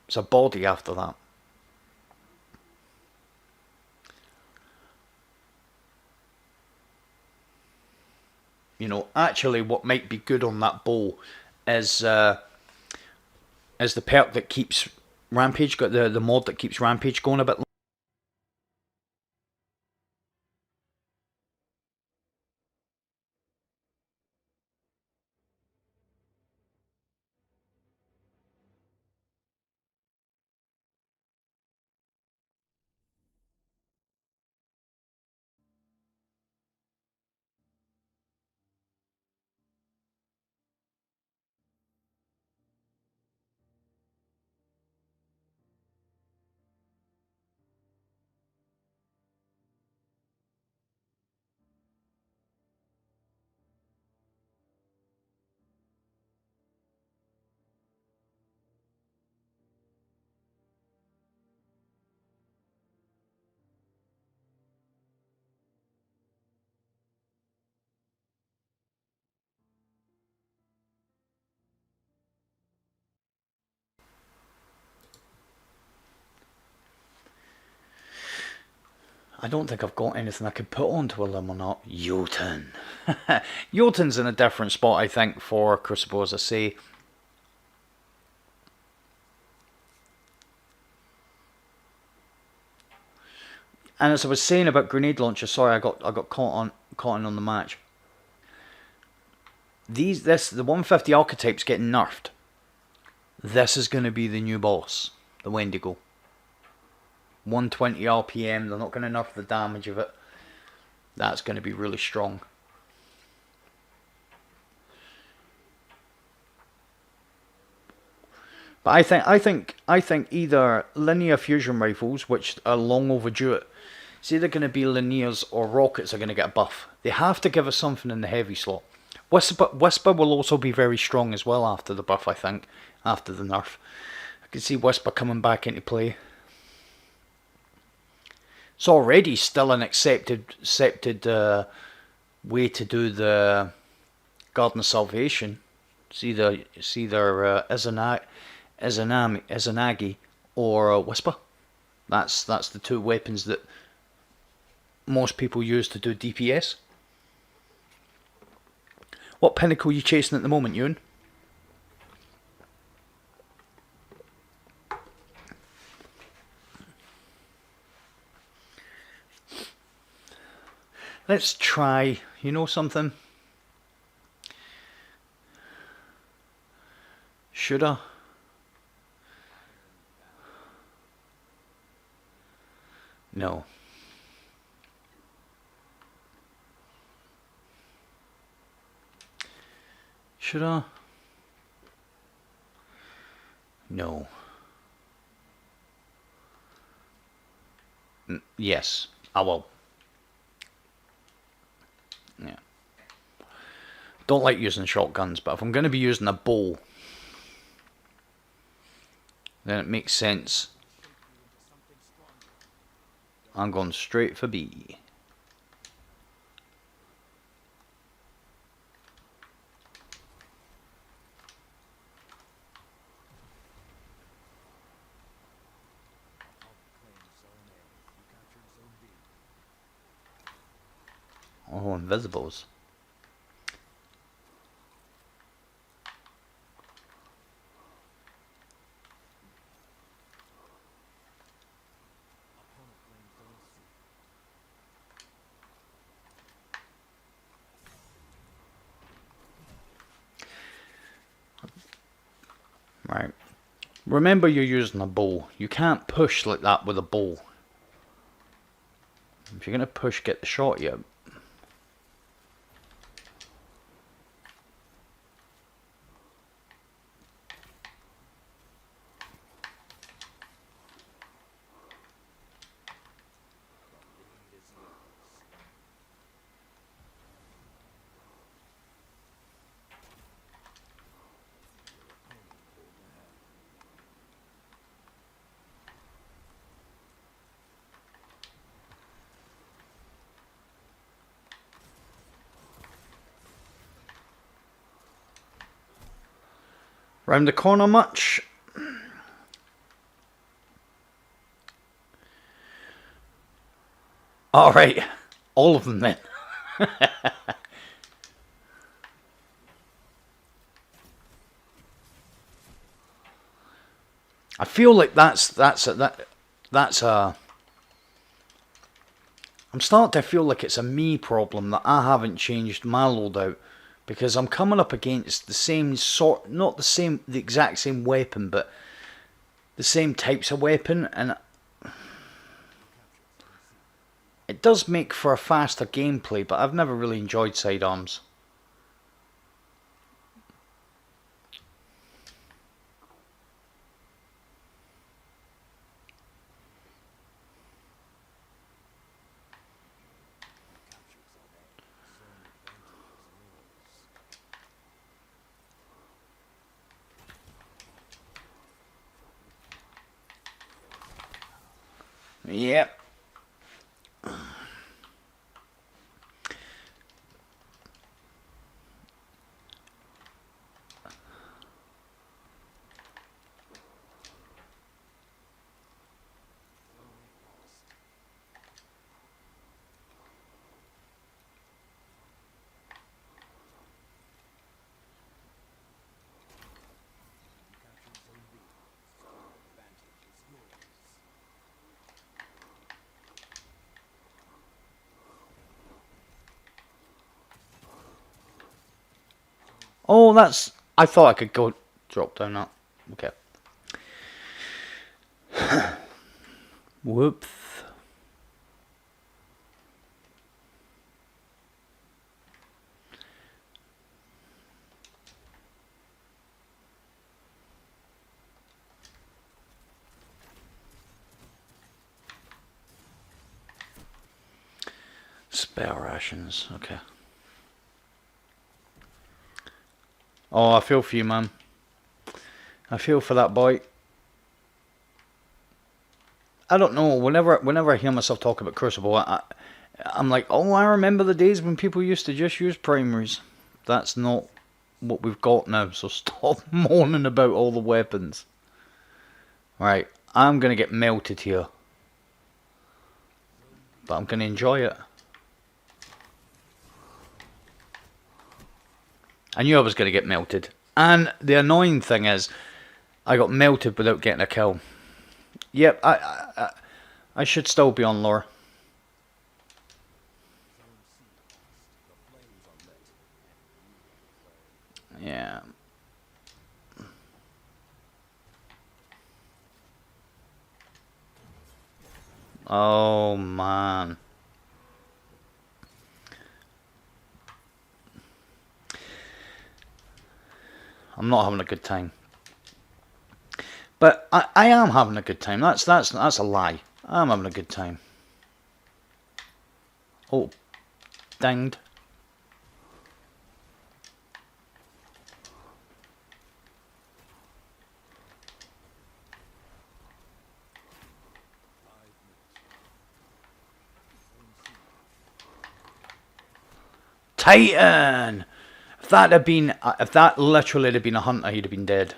It's a body after that. You know, actually what might be good on that bow is the perk that keeps Rampage, got the mod that keeps Rampage going a bit I don't think I've got anything I could put onto a limb or not. Jotun. Jotun's in a different spot, I think, for Crucible, as I say. And as I was saying about grenade launcher, sorry, I got caught on the match. The 150 archetype's getting nerfed. This is going to be the new boss, the Wendigo. 120 RPM. They're not going to nerf the damage of it. That's going to be really strong. But I think either linear fusion rifles, which are long overdue, it's either going to be linears or rockets are going to get a buff. They have to give us something in the heavy slot. Whisper will also be very strong as well after the buff, I think, after the nerf. I can see Whisper coming back into play. It's already still an accepted way to do the Garden of Salvation. It's either Izanagi or Whisper. That's the two weapons that most people use to do DPS. What pinnacle are you chasing at the moment, Ewan? Let's try, you know something? Should I? No. Should I? No. Yes, I will. Yeah. Don't like using shotguns, but if I'm going to be using a bow, then it makes sense. I'm going straight for B. Oh, invisibles. Right. Remember, you're using a bow. You can't push like that with a bow. If you're going to push, get the shot yet. Round the corner much? Alright, all of them then. I feel like that's a I'm starting to feel like it's a me problem that I haven't changed my loadout, because I'm coming up against the same sort, not the exact same weapon, but the same types of weapon, and it does make for a faster gameplay, but I've never really enjoyed sidearms. Yep. Oh, that's... I thought I could go drop down that. Okay. Whoops. Spare rations. Okay. Oh, I feel for you, man. I feel for that boy. I don't know. Whenever I hear myself talk about Crucible, I'm like, oh, I remember the days when people used to just use primaries. That's not what we've got now. So stop moaning about all the weapons. Right, I'm gonna get melted here, but I'm gonna enjoy it. I knew I was gonna get melted, and the annoying thing is, I got melted without getting a kill. Yep, I should still be on lore. Yeah. Oh man. I'm not having a good time. But I am having a good time. That's a lie. I'm having a good time. Oh, dinged. Titan! If that literally had been a hunter, he'd have been dead.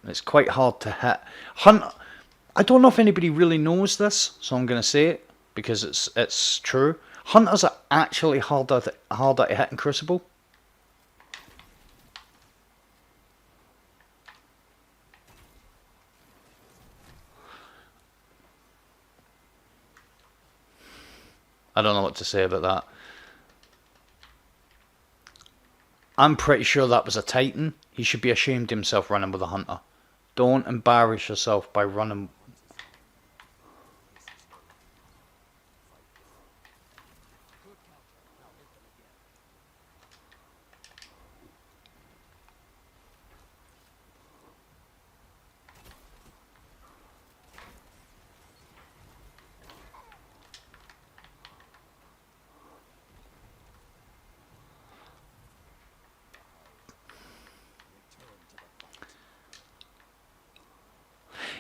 It's quite hard to hit. I don't know if anybody really knows this, so I'm going to say it because it's true. Hunters are actually harder to hit in Crucible. I don't know what to say about that. I'm pretty sure that was a Titan. He should be ashamed of himself running with a Hunter. Don't embarrass yourself by running.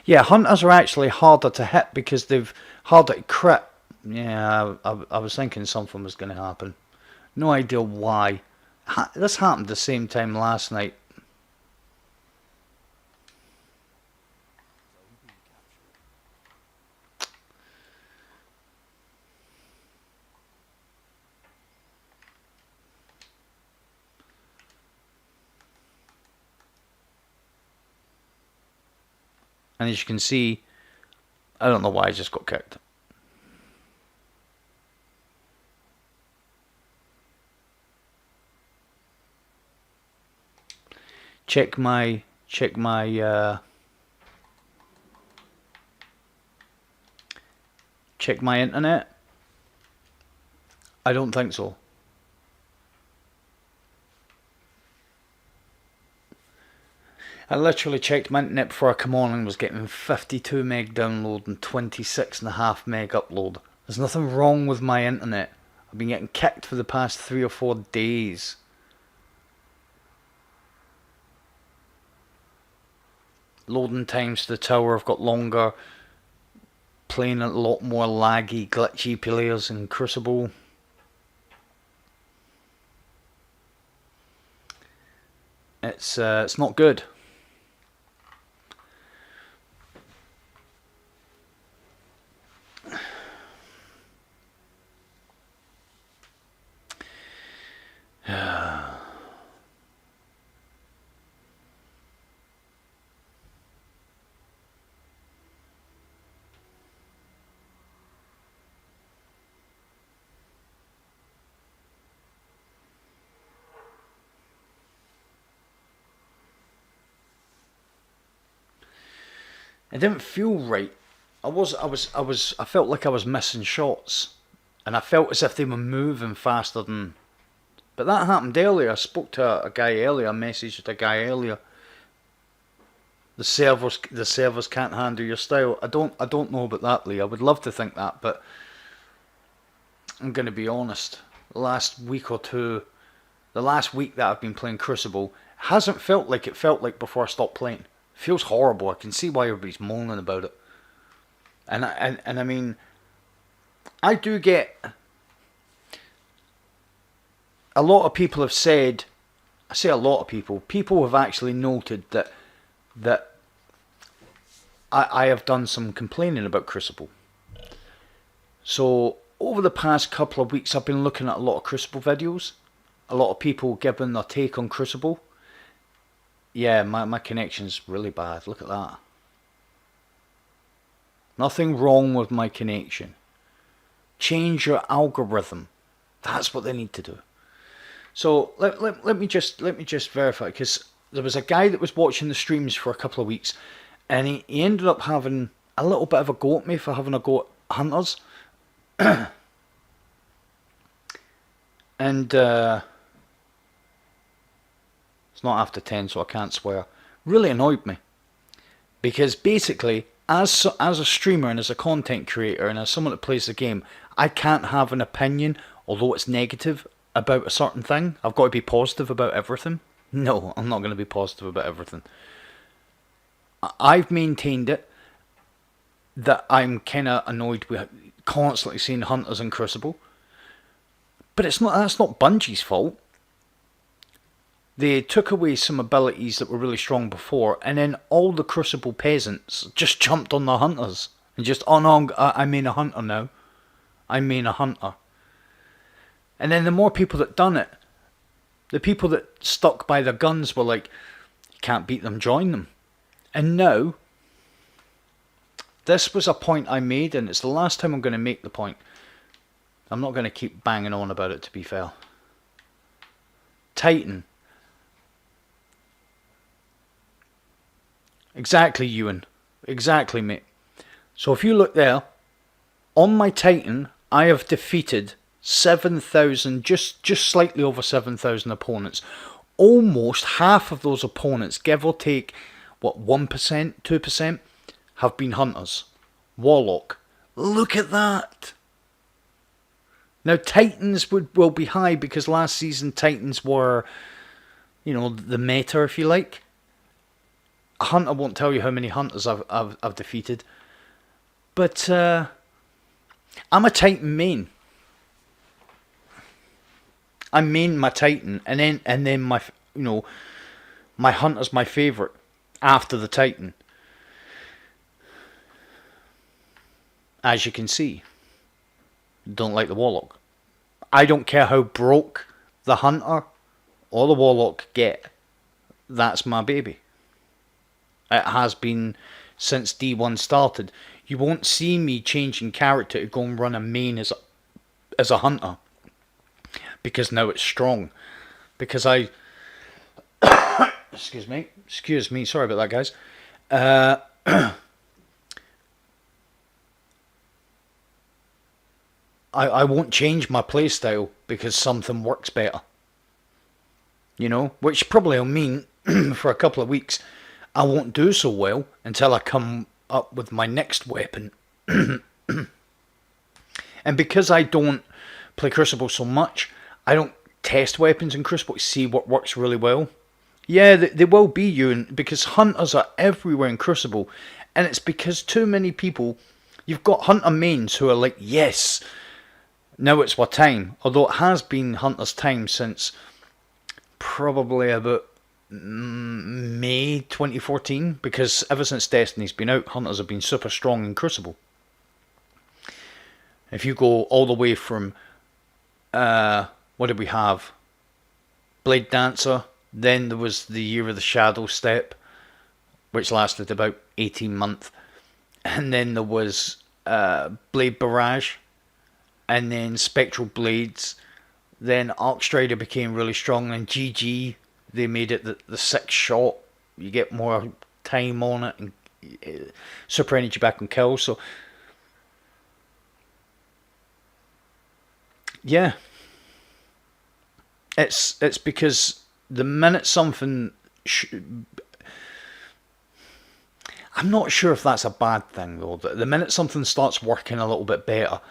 Yeah, Hunters are actually harder to hit because they've harder to crit. Yeah, I was thinking something was going to happen. No idea why. This happened the same time last night. And as you can see, I don't know why I just got kicked. Check my internet. I don't think so. I literally checked my internet before I come on and was getting 52 meg download and 26.5 meg upload. There's nothing wrong with my internet. I've been getting kicked for the past 3 or 4 days. Loading times to the tower have got longer. Playing a lot more laggy, glitchy players in Crucible. It's not good. It didn't feel right. I felt like I was missing shots, and I felt as if they were moving faster than. But that happened earlier. I spoke to a guy earlier. I messaged a guy earlier. The servers can't handle your style. I don't know about that, Lee. I would love to think that, but I'm going to be honest. The last week or two, the last week that I've been playing Crucible hasn't felt like it felt like before I stopped playing. It feels horrible. I can see why everybody's moaning about it. And I mean, I do get. A lot of people have said. I say a lot of people. People have actually noted that I have done some complaining about Crucible. So over the past couple of weeks, I've been looking at a lot of Crucible videos. A lot of people giving their take on Crucible. Yeah, my connection's really bad. Look at that. Nothing wrong with my connection. Change your algorithm. That's what they need to do. So let me just verify, because there was a guy that was watching the streams for a couple of weeks, and he ended up having a little bit of a go at me for having a go at Hunters. And it's not after 10, so I can't swear. Really annoyed me, because basically, as a streamer and as a content creator and as someone that plays the game, I can't have an opinion, although it's negative, about a certain thing. I've got to be positive about everything. No, I'm not going to be positive about everything. I've maintained it that I'm kind of annoyed with constantly seeing Hunters in Crucible, but that's not Bungie's fault. They took away some abilities that were really strong before, and then all the Crucible peasants just jumped on the Hunters and just, oh no, I mean a Hunter now. I mean a Hunter. And then the more people that done it, the people that stuck by their guns were like, you can't beat them, join them. And now, this was a point I made, and it's the last time I'm going to make the point. I'm not going to keep banging on about it, to be fair. Titan. Exactly, Ewan. Exactly, mate. So if you look there, on my Titan, I have defeated 7,000, just slightly over 7,000 opponents. Almost half of those opponents, give or take, 1%, 2%, have been Hunters. Warlock. Look at that. Now, Titans will be high, because last season Titans were, the meta, if you like. A Hunter won't tell you how many Hunters I've defeated. But I'm a Titan main. I main my Titan, and then my my Hunter's my favourite after the Titan. As you can see, don't like the Warlock. I don't care how broke the Hunter or the Warlock get. That's my baby. It has been since D1 started. You won't see me changing character to go and run a main as a Hunter, because now it's strong. Because I excuse me, sorry about that, guys. I won't change my playstyle because something works better. Which probably will mean for a couple of weeks I won't do so well until I come up with my next weapon. And because I don't play Crucible so much, I don't test weapons in Crucible to see what works really well. Yeah, they will be, Ewan, because Hunters are everywhere in Crucible, and it's because too many people, you've got Hunter mains who are like, yes, now it's our time. Although it has been Hunter's time since probably about May 2014, because ever since Destiny's been out, Hunters have been super strong in Crucible. If you go all the way from what did we have? Blade Dancer, then there was the Year of the Shadow Step, which lasted about 18 months, and then there was Blade Barrage, and then Spectral Blades, then Arcstrider became really strong, and GG, they made it the 6th shot. You get more time on it, and super energy back on kills. So yeah, it's because the minute something, I'm not sure if that's a bad thing though. The minute something starts working a little bit better,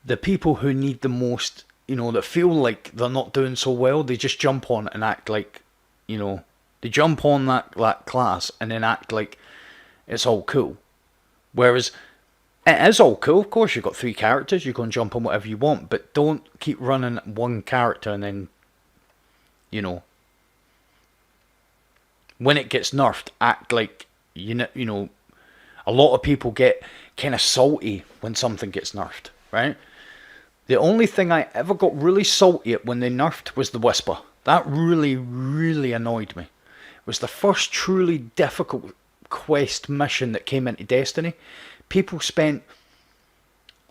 the people who need the most, that feel like they're not doing so well, they just jump on it and act like, they jump on that class and then act like it's all cool. Whereas it is all cool. Of course, you've got 3 characters. You can jump on whatever you want, but don't keep running one character and then, when it gets nerfed, act like a lot of people get kind of salty when something gets nerfed, right? The only thing I ever got really salty at when they nerfed was the Whisper. That really, really annoyed me. It was the first truly difficult quest mission that came into Destiny. People spent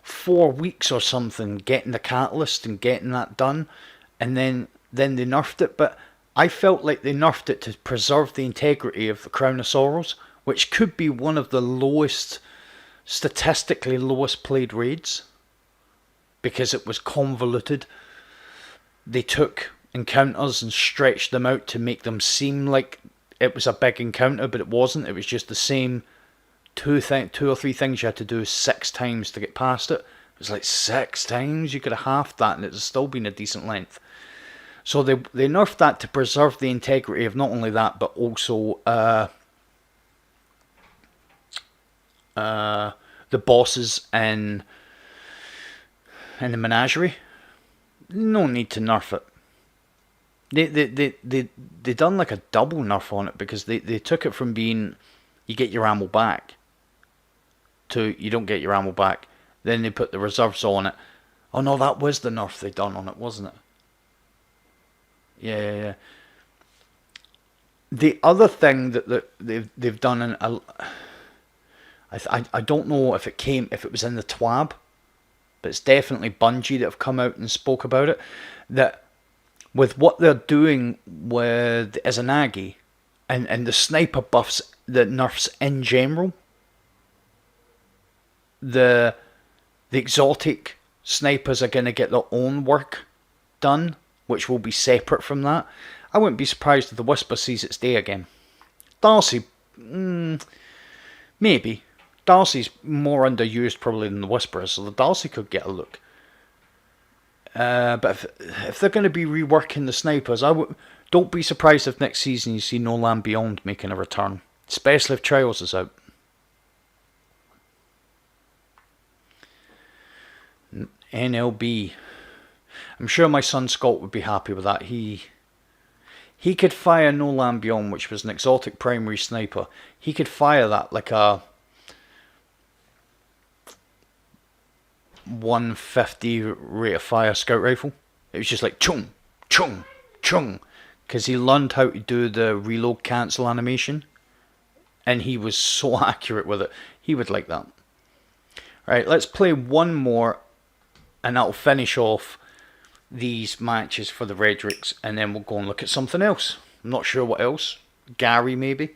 4 weeks or something getting the catalyst and getting that done, and then they nerfed it. But I felt like they nerfed it to preserve the integrity of the Crown of Sorrows, which could be one of the statistically lowest played raids, because it was convoluted. They took encounters and stretched them out to make them seem like it was a big encounter, but it wasn't. It was just the same two or three things you had to do 6 times to get past it. It was like 6 times. You could have halved that and it's still been a decent length. So they nerfed that to preserve the integrity of not only that, but also the bosses in the menagerie. No need to nerf it. They done like a double nerf on it, because they took it from being you get your ammo back to you don't get your ammo back. Then they put the reserves on it. Oh no, that was the nerf they done on it, wasn't it? Yeah. The other thing that they've done, and I don't know if it was in the TWAB, but it's definitely Bungie that have come out and spoke about it, that with what they're doing with Izanagi and the sniper buffs, the nerfs in general, the exotic snipers are going to get their own work done, which will be separate from that. I wouldn't be surprised if the Whisper sees its day again. Darcy, maybe. Darcy's more underused probably than the Whisper is, so the Darcy could get a look. But if they're going to be reworking the snipers, don't be surprised if next season you see No Land Beyond making a return, especially if Trials is out. NLB. I'm sure my son Scott would be happy with that. He could fire No Land Beyond, which was an exotic primary sniper. He could fire that like a 150 rate of fire scout rifle. It was just like chung, chung, chung, because he learned how to do the reload cancel animation, and he was so accurate with it. He would like that. Right, let's play one more, and that'll finish off these matches for the Redrix, and then we'll go and look at something else. I'm not sure what else. Gary maybe.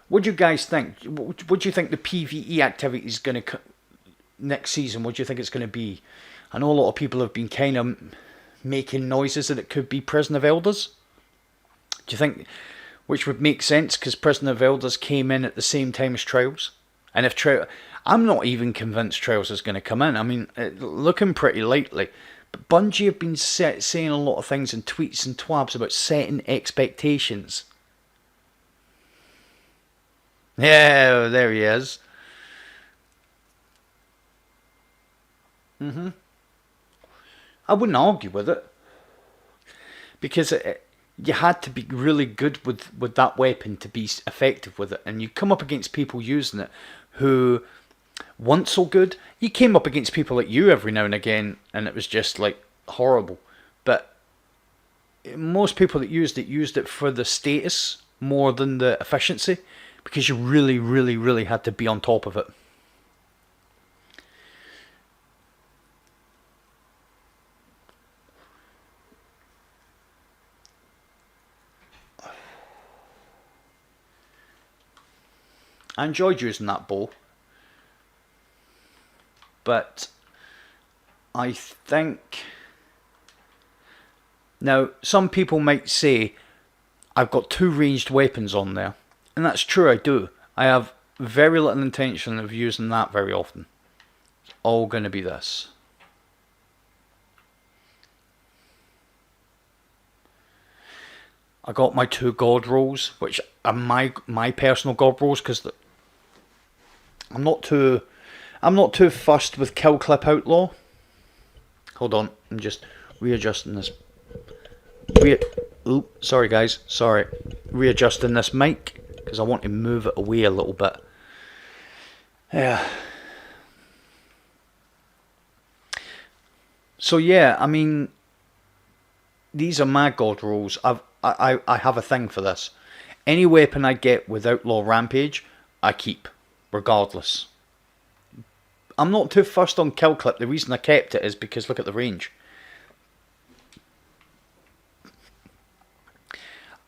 What do you guys think? What do you think the PvE activity is going to next season? What do you think it's going to be? I know a lot of people have been kind of making noises that it could be Prison of Elders. Do you think, which would make sense, because Prison of Elders came in at the same time as Trials? And if I'm not even convinced Trials is going to come in. I mean, looking pretty likely. But Bungie have been saying a lot of things in tweets and twabs about setting expectations. Yeah, there he is. I wouldn't argue with it, because you had to be really good with that weapon to be effective with it, and you come up against people using it who weren't so good. You came up against people like you every now and again, and it was just like horrible. But most people that used it for the status more than the efficiency, because you really, really, really had to be on top of it. I enjoyed using that bow. But I think... Now, some people might say I've got 2 ranged weapons on there. And that's true, I do. I have very little intention of using that very often. It's all going to be this. I got my 2 god rolls, which are my personal god rolls, because I'm not too fussed with Kill Clip Outlaw. Hold on, I'm just readjusting this. Sorry guys, sorry. Readjusting this mic because I want to move it away a little bit. Yeah. So yeah, I mean, these are my god rolls. I have a thing for this. Any weapon I get with Outlaw Rampage, I keep, regardless. I'm not too fussed on Kill Clip. The reason I kept it is because look at the range.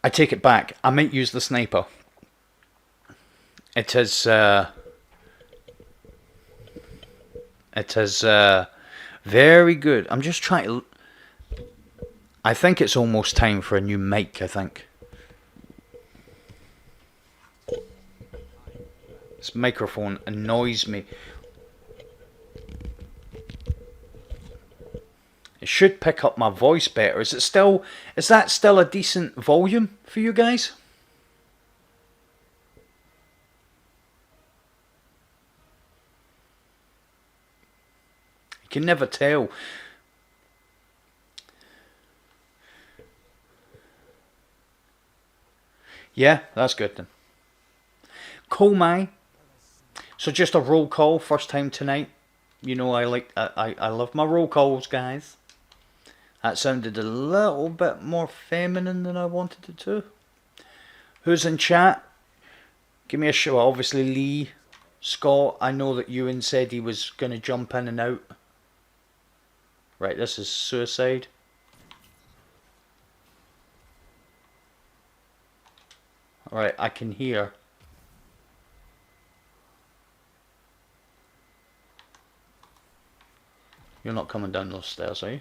I take it back. I might use the sniper. It is very good. I'm just trying to... I think it's almost time for a new mic, I think. This microphone annoys me. It should pick up my voice better. Is that still a decent volume for you guys? You can never tell. Yeah, that's good then. Komai. So just a roll call, first time tonight. You know I love my roll calls, guys. That sounded a little bit more feminine than I wanted it to. Who's in chat? Give me a show. Obviously Lee, Scott. I know that Ewan said he was going to jump in and out. Right, this is suicide. Alright, I can hear. You're not coming down those stairs, are you?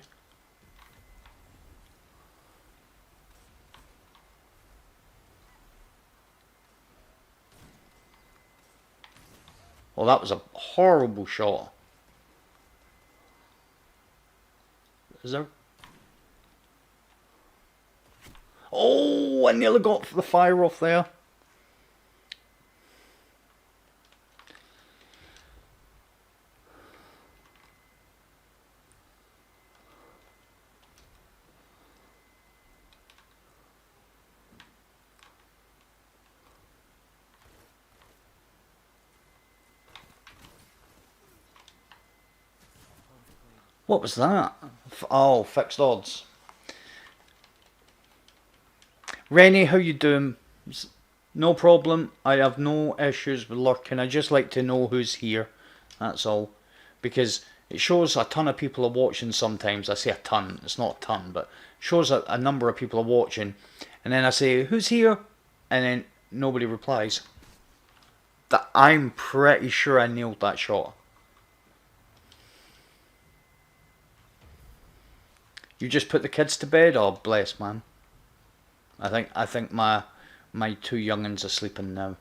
Well, that was a horrible shot. Is there... Oh, I nearly got the fire off there. What was that? Oh, fixed odds. Rennie, how you doing? No problem. I have no issues with lurking. I just like to know who's here. That's all. Because it shows a ton of people are watching sometimes. I say a ton. It's not a ton, but it shows a number of people are watching. And then I say, who's here? And then nobody replies. I'm pretty sure I nailed that shot. You just put the kids to bed? Oh, bless, man. I think my 2 young'uns are sleeping now.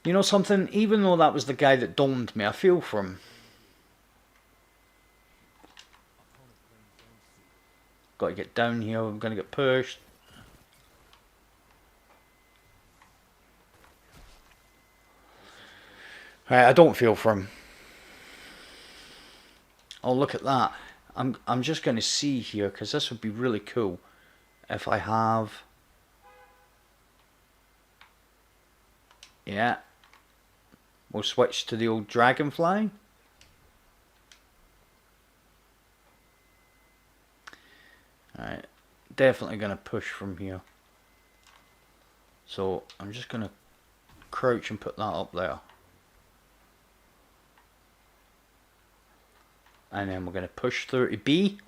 You know something? Even though that was the guy that domed me, I feel for him. Got to get down here. I'm going to get pushed. Right, I don't feel for him. Oh, look at that. I'm just going to see here, because this would be really cool if I have... Yeah. We'll switch to the old dragonfly. Alright, definitely going to push from here. So I'm just going to crouch and put that up there. And then we're going to push through to B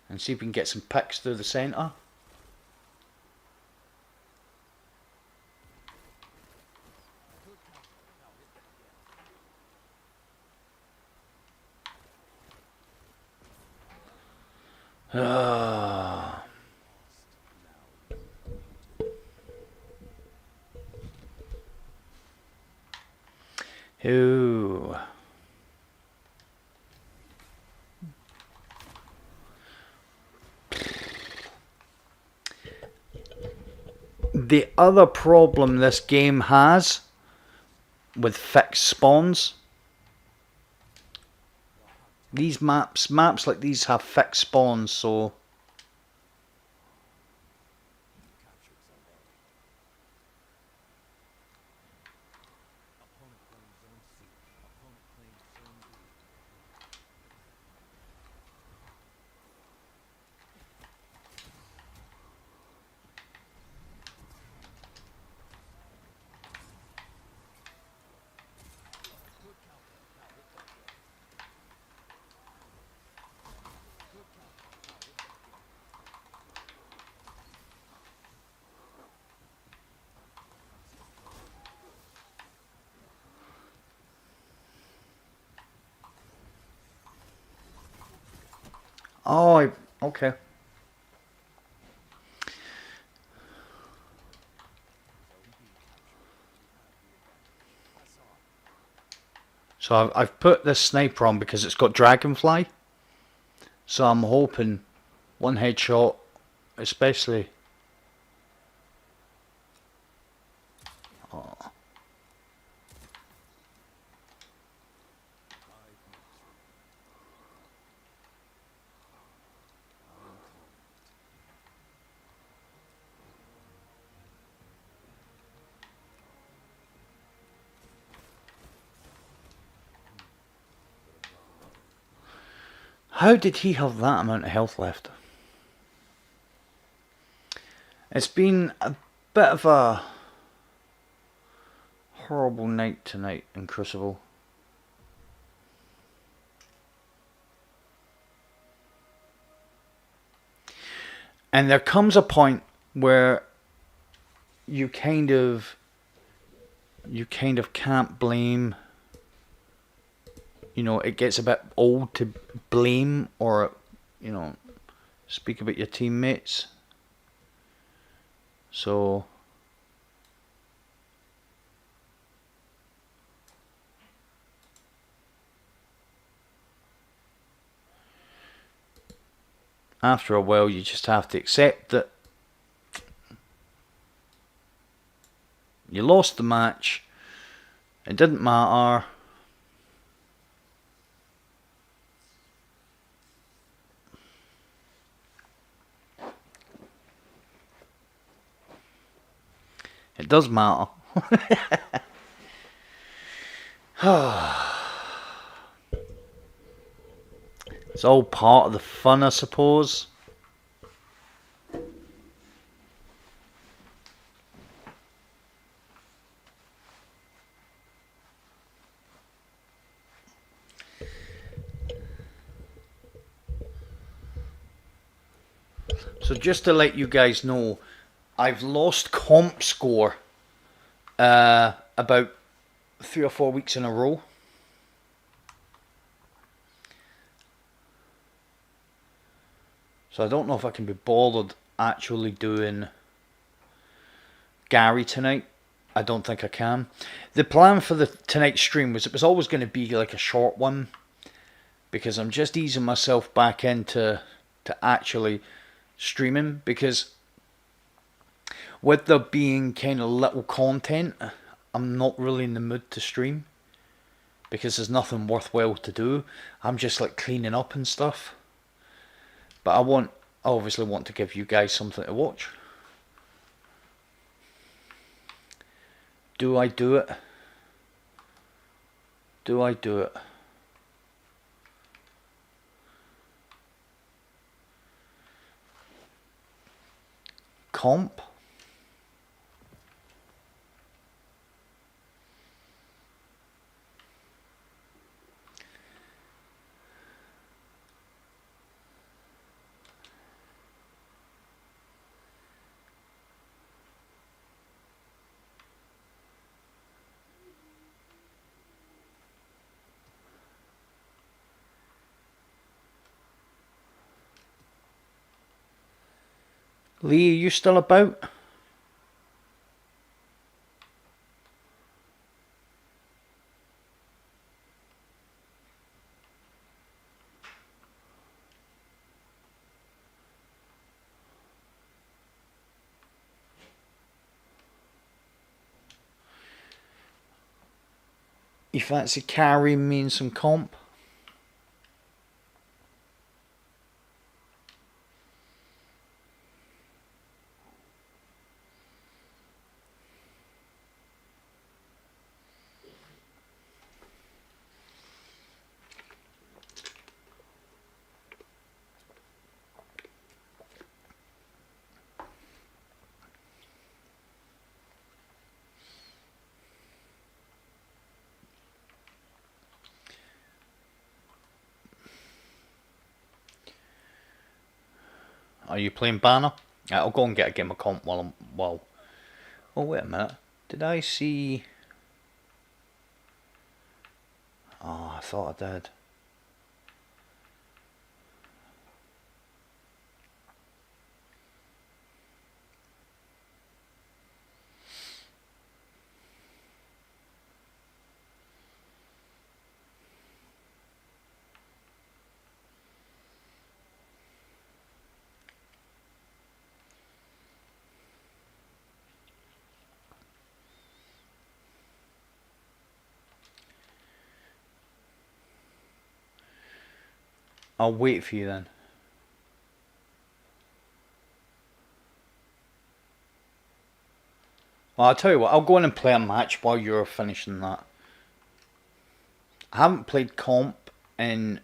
and see if we can get some picks through the centre. Ooh. The other problem this game has with fixed spawns, these maps like these have fixed spawns, so oh, okay. So I've put this sniper on because it's got dragonfly. So I'm hoping one headshot, especially. Oh. How did he have that amount of health left? It's been a bit of a horrible night tonight in Crucible. And there comes a point where you kind of can't blame. You know, it gets a bit old to blame or, you know, speak about your teammates. So after a while you just have to accept that you lost the match. It didn't matter. It does matter. It's all part of the fun, I suppose. So just to let you guys know, I've lost comp score about 3 or 4 weeks in a row. So I don't know if I can be bothered actually doing Gary tonight. I don't think I can. The plan for the tonight's stream was it was always going to be like a short one, because I'm just easing myself back into actually streaming, because with there being kind of little content, I'm not really in the mood to stream because there's nothing worthwhile to do. I'm just like cleaning up and stuff. But I obviously want to give you guys something to watch. Do I do it? Do I do it? Comp? Lee, are you still about? You fancy carrying me in some comp? Are you playing Banner? I'll go and get a game of comp while I'm... Oh, wait a minute. Did I see... Oh, I thought I did. I'll wait for you then. Well, I'll tell you what, I'll go in and play a match while you're finishing that. I haven't played comp in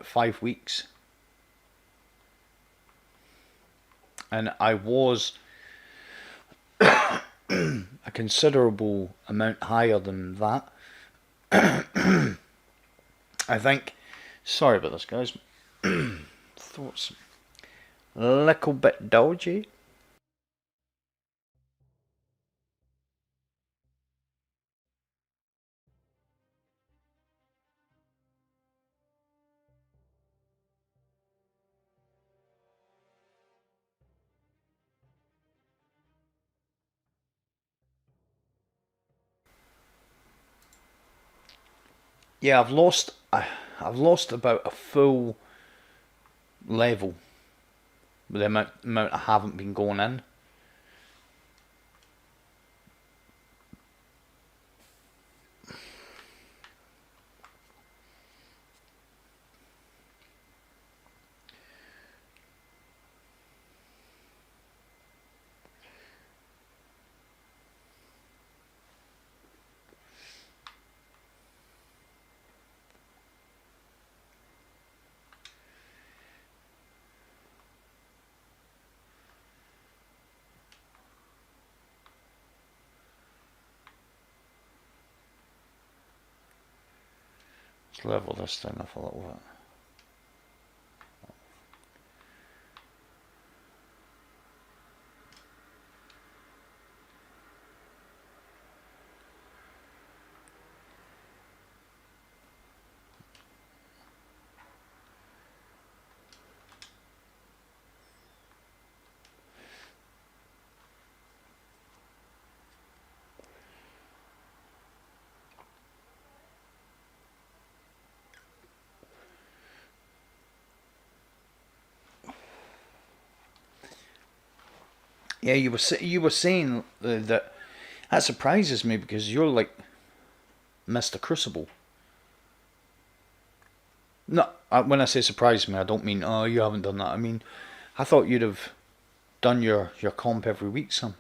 5 weeks. And I was a considerable amount higher than that. I think... Sorry about this, guys. Thoughts a little bit dodgy. Yeah, I've lost about a full level with the amount I haven't been going in. Let's level this thing off a little bit. Yeah, you were saying that surprises me because you're like Mr. Crucible. No, when I say surprise me, I don't mean oh you haven't done that. I mean, I thought you'd have done your comp every week, son.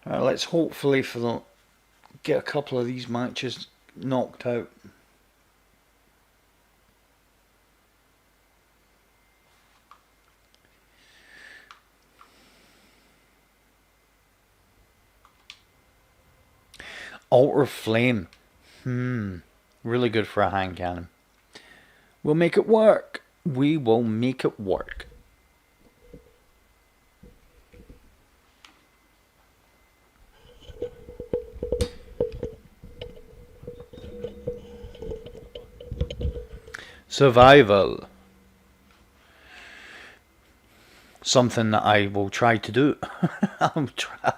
Let's hopefully get a couple of these matches knocked out. Altar Flame. Really good for a hand cannon. We'll make it work. We will make it work. Survival. Something that I will try to do. I'll try.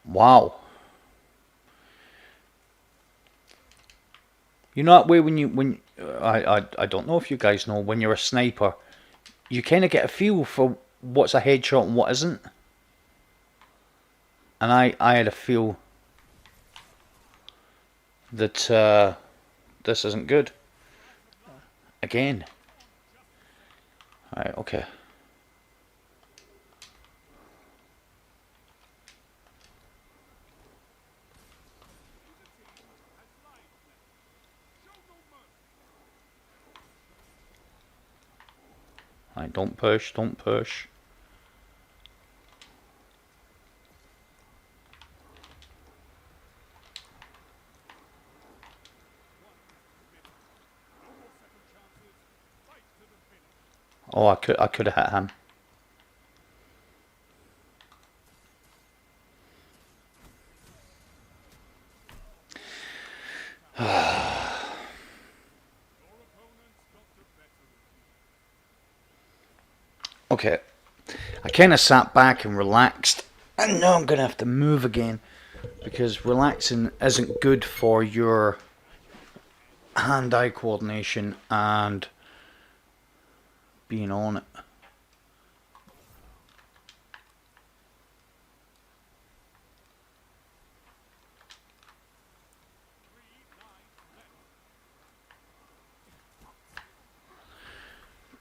Wow. You know that way when I don't know if you guys know, when you're a sniper, you kind of get a feel for what's a headshot and what isn't. And I had a feel that this isn't good. Again. Right, okay. Right, don't push, don't push. Oh, I could have hit him. Okay, I kind of sat back and relaxed, and now I'm gonna have to move again because relaxing isn't good for your hand-eye coordination and being on it.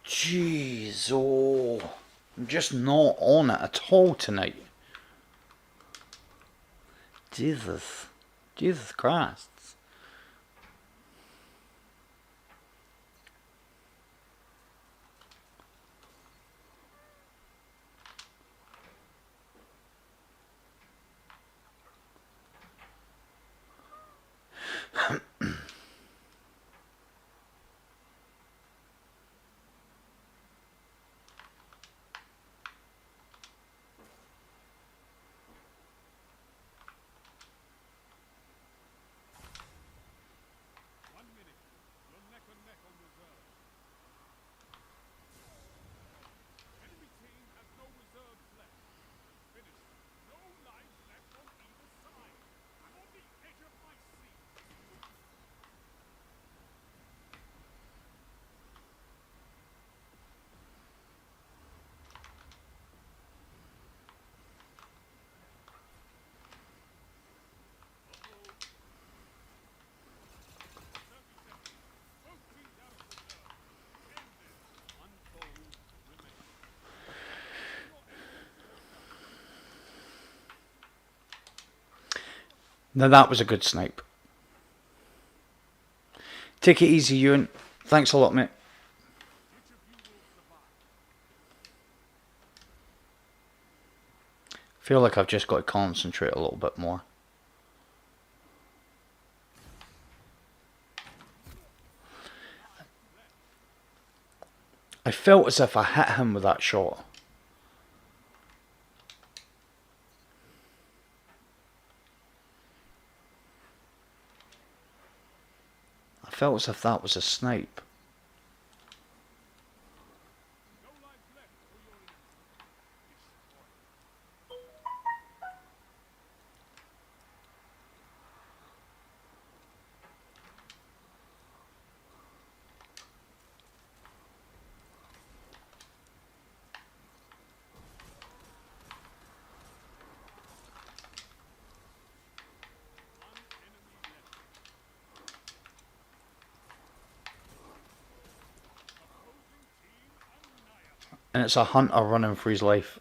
Jeez, oh, I'm just not on it at all tonight. Jesus Christ. Now that was a good snipe. Take it easy, Ewan. Thanks a lot, mate. Feel like I've just got to concentrate a little bit more. I felt as if I hit him with that shot. I felt as if that was a snipe. And it's a hunter running for his life.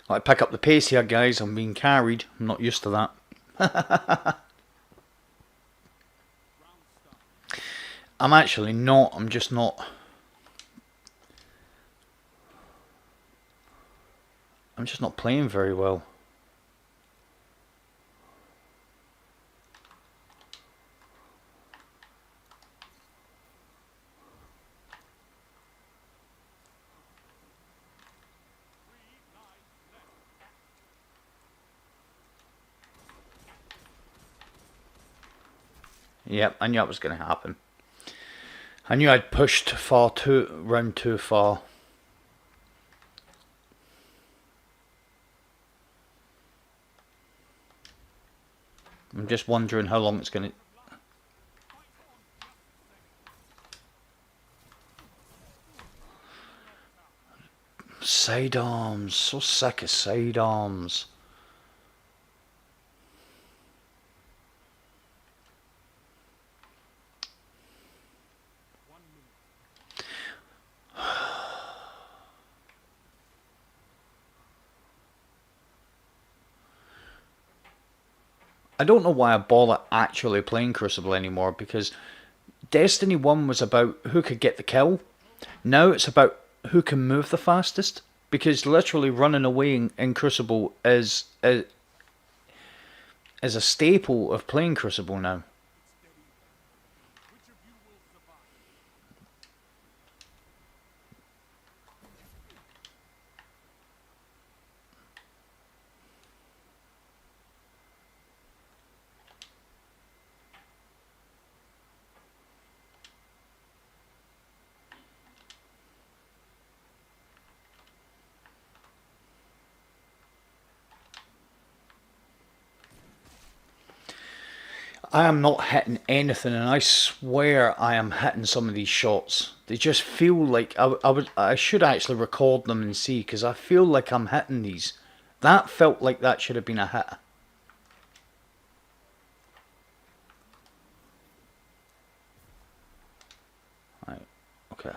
I pick up the pace here, guys. I'm being carried. I'm not used to that. I'm actually not. I'm just not. I'm just not playing very well. Yep, I knew that was going to happen. I knew I'd pushed round too far. I'm just wondering how long it's going to... Sidearms. So sick of sidearms. I don't know why I bother actually playing Crucible anymore, because Destiny 1 was about who could get the kill. Now it's about who can move the fastest, because literally running away in Crucible is a staple of playing Crucible now. I am not hitting anything, and I swear I am hitting some of these shots. They just feel like I should actually record them and see, because I feel like I'm hitting these. That felt like that should have been a hit. Right, okay.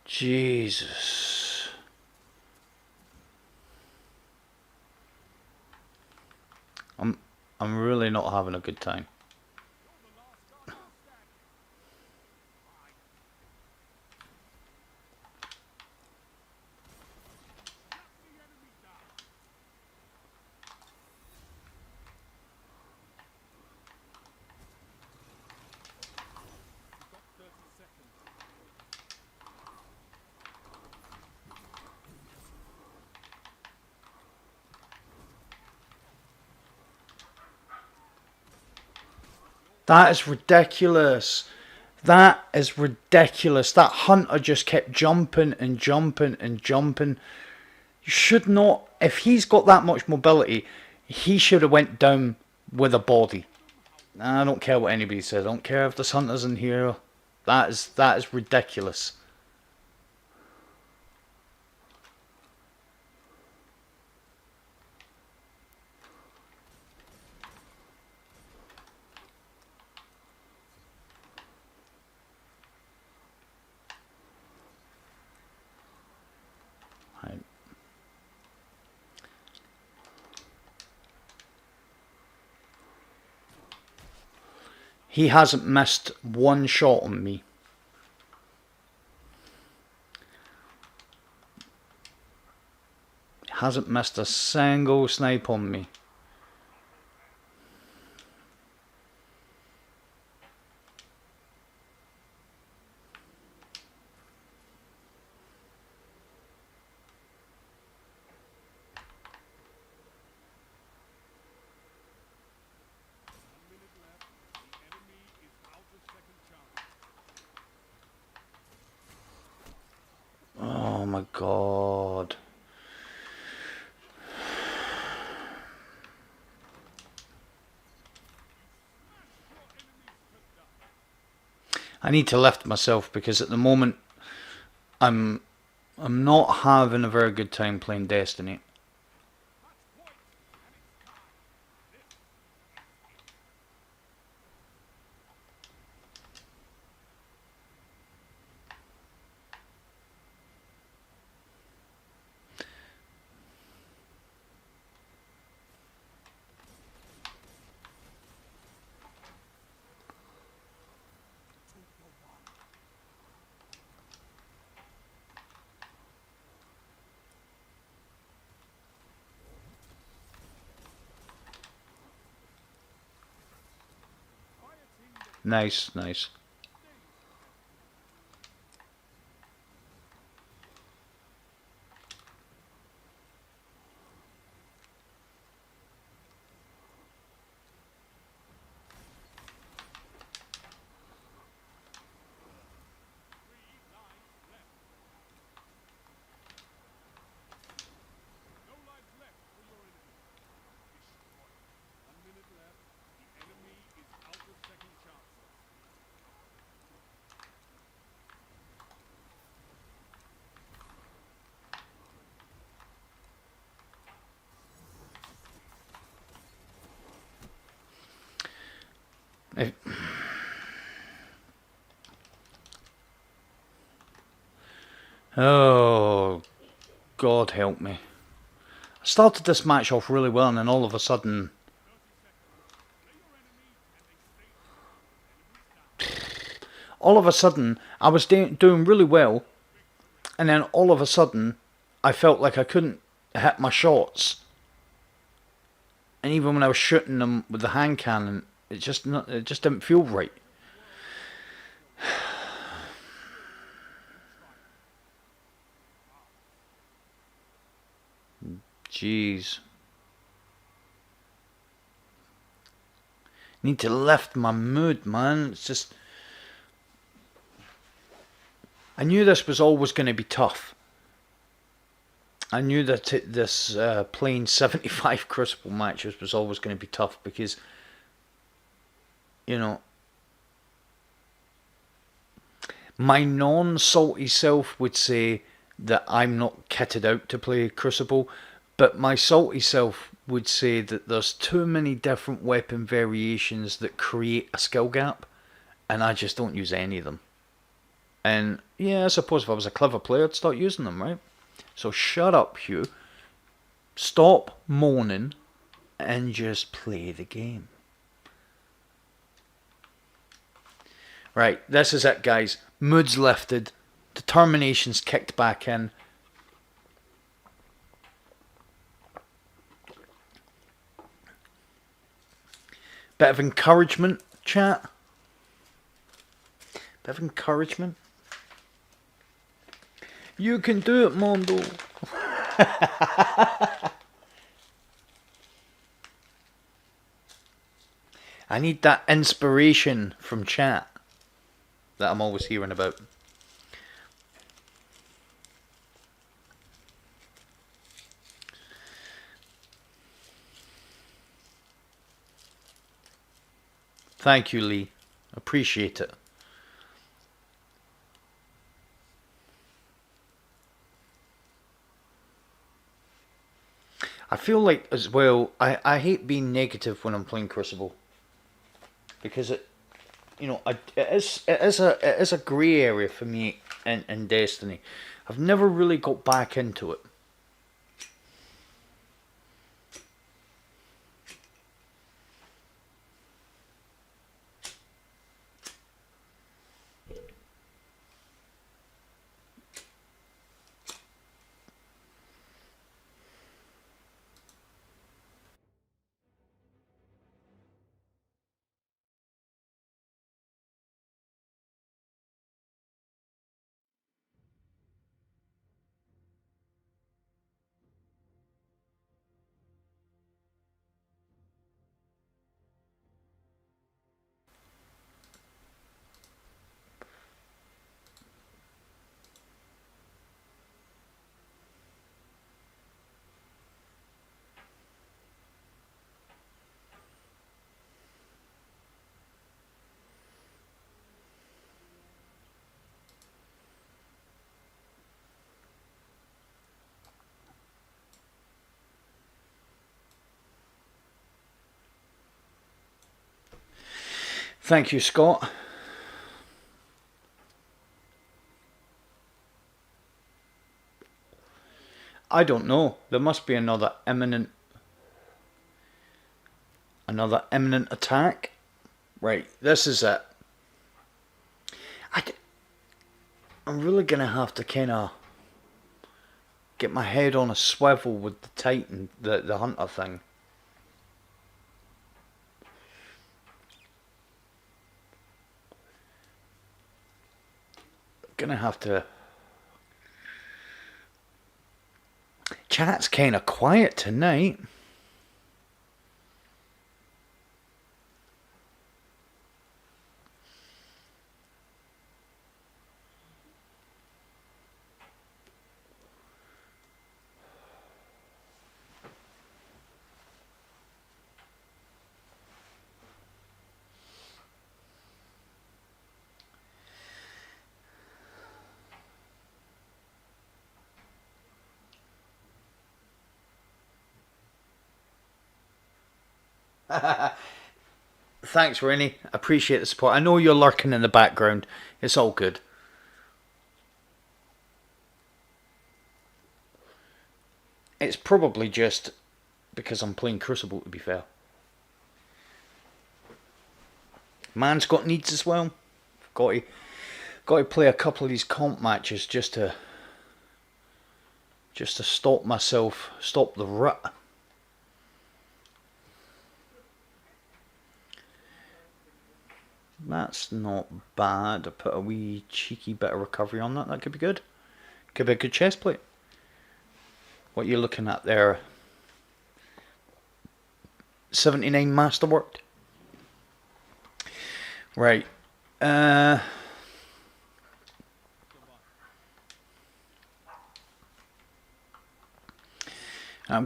Jesus. I'm really not having a good time. That is ridiculous. That is ridiculous. That hunter just kept jumping and jumping and jumping. You should not. If he's got that much mobility, he should have went down with a body. I don't care what anybody says. I don't care if there's hunters in here. That is ridiculous. Right. He hasn't missed one shot on me. Hasn't missed a single snipe on me. Oh my god. I need to lift myself, because at the moment I'm not having a very good time playing Destiny. Nice, nice. If, oh, God help me. I started this match off really well, and then all of a sudden, I was doing really well, and then all of a sudden, I felt like I couldn't hit my shots. And even when I was shooting them with the hand cannon, it just didn't feel right. Jeez. Need to lift my mood, man. It's just, I knew this was always going to be tough. I knew that this plain 75 Crucible matches was always going to be tough because, you know, my non-salty self would say that I'm not kitted out to play Crucible, but my salty self would say that there's too many different weapon variations that create a skill gap, and I just don't use any of them. And yeah, I suppose if I was a clever player, I'd start using them, right? So shut up, Hugh. Stop moaning and just play the game. Right, this is it, guys. Mood's lifted. Determination's kicked back in. Bit of encouragement, chat. Bit of encouragement. You can do it, Mondo. I need that inspiration from chat that I'm always hearing about. Thank you, Lee. Appreciate it. I feel like as well, I hate being negative when I'm playing Crucible. Because it, you know, it is a grey area for me in Destiny. I've never really got back into it. Thank you, Scott. I don't know. There must be another imminent attack. Right, this is it. I'm really gonna have to kind of get my head on a swivel with the Titan, the Hunter thing. Gonna have to... Chat's kind of quiet tonight. Thanks, Rennie. Appreciate the support. I know you're lurking in the background. It's all good. It's probably just because I'm playing Crucible, to be fair. Man's got needs as well. Got to play a couple of these comp matches just to stop myself, stop the rut. That's not bad. I put a wee cheeky bit of recovery on that. That could be good. Could be a good chest plate. What you're looking at there? 79 masterwork. Right. I'm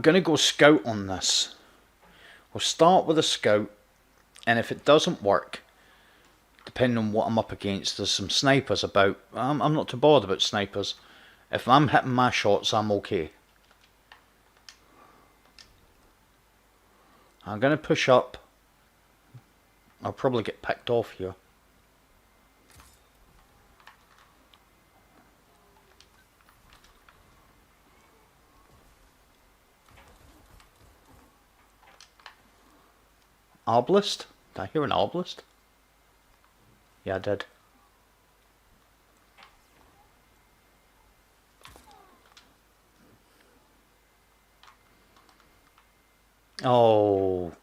going to go scout on this. We'll start with a scout, and if it doesn't work, depending on what I'm up against, there's some snipers about. I'm not too bothered about snipers. If I'm hitting my shots, I'm okay. I'm going to push up. I'll probably get picked off here. Arbalist? Did I hear an arbalist? Yeah, I did. Oh.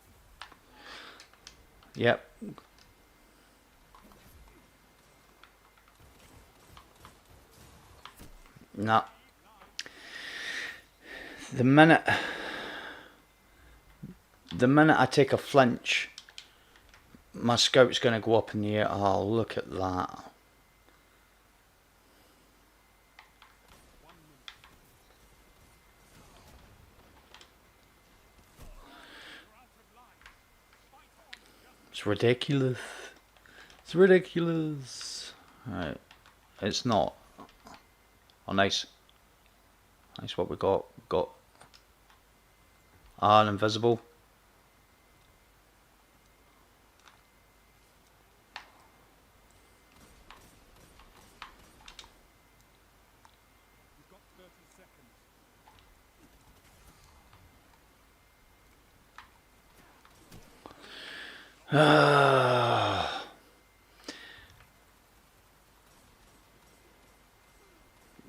Yep. Nah. The minute I take a flinch, my scout's going to go up in the air. Oh, look at that. It's ridiculous. It's ridiculous. Right. It's not. Oh, nice. Nice what we got. Got an invisible.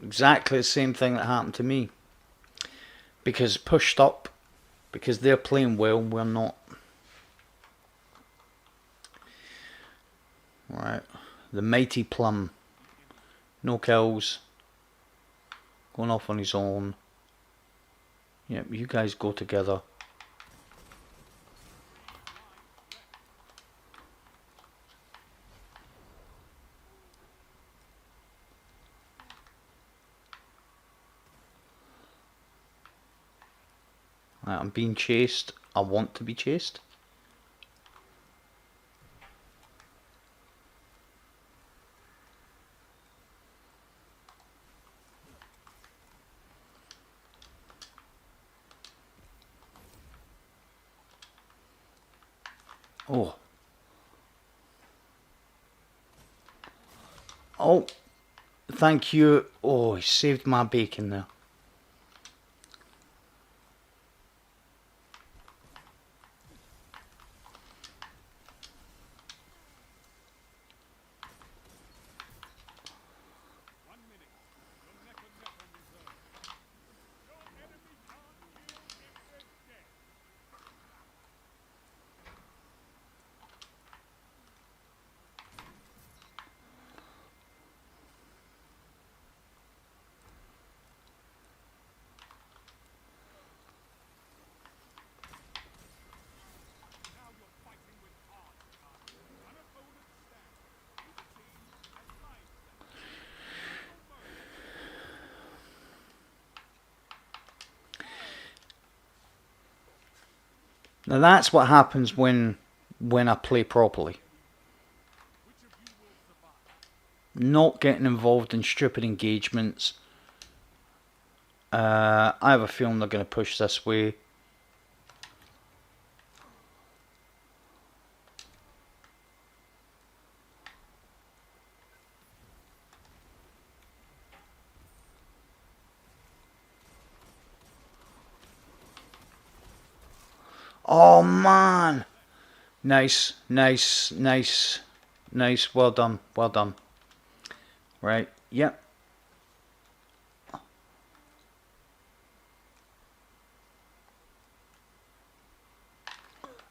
Exactly the same thing that happened to me. Because pushed up, because they're playing well, we're not. Right, the mighty Plum. No kills. Going off on his own. Yep, you guys go together. Right, I'm being chased. I want to be chased. Oh. Oh. Thank you. Oh, he saved my bacon there. Now that's what happens when I play properly. Not getting involved in stupid engagements. I have a feeling they're going to push this way. Oh man! Nice, nice, nice, nice. Well done, well done. Right, yep.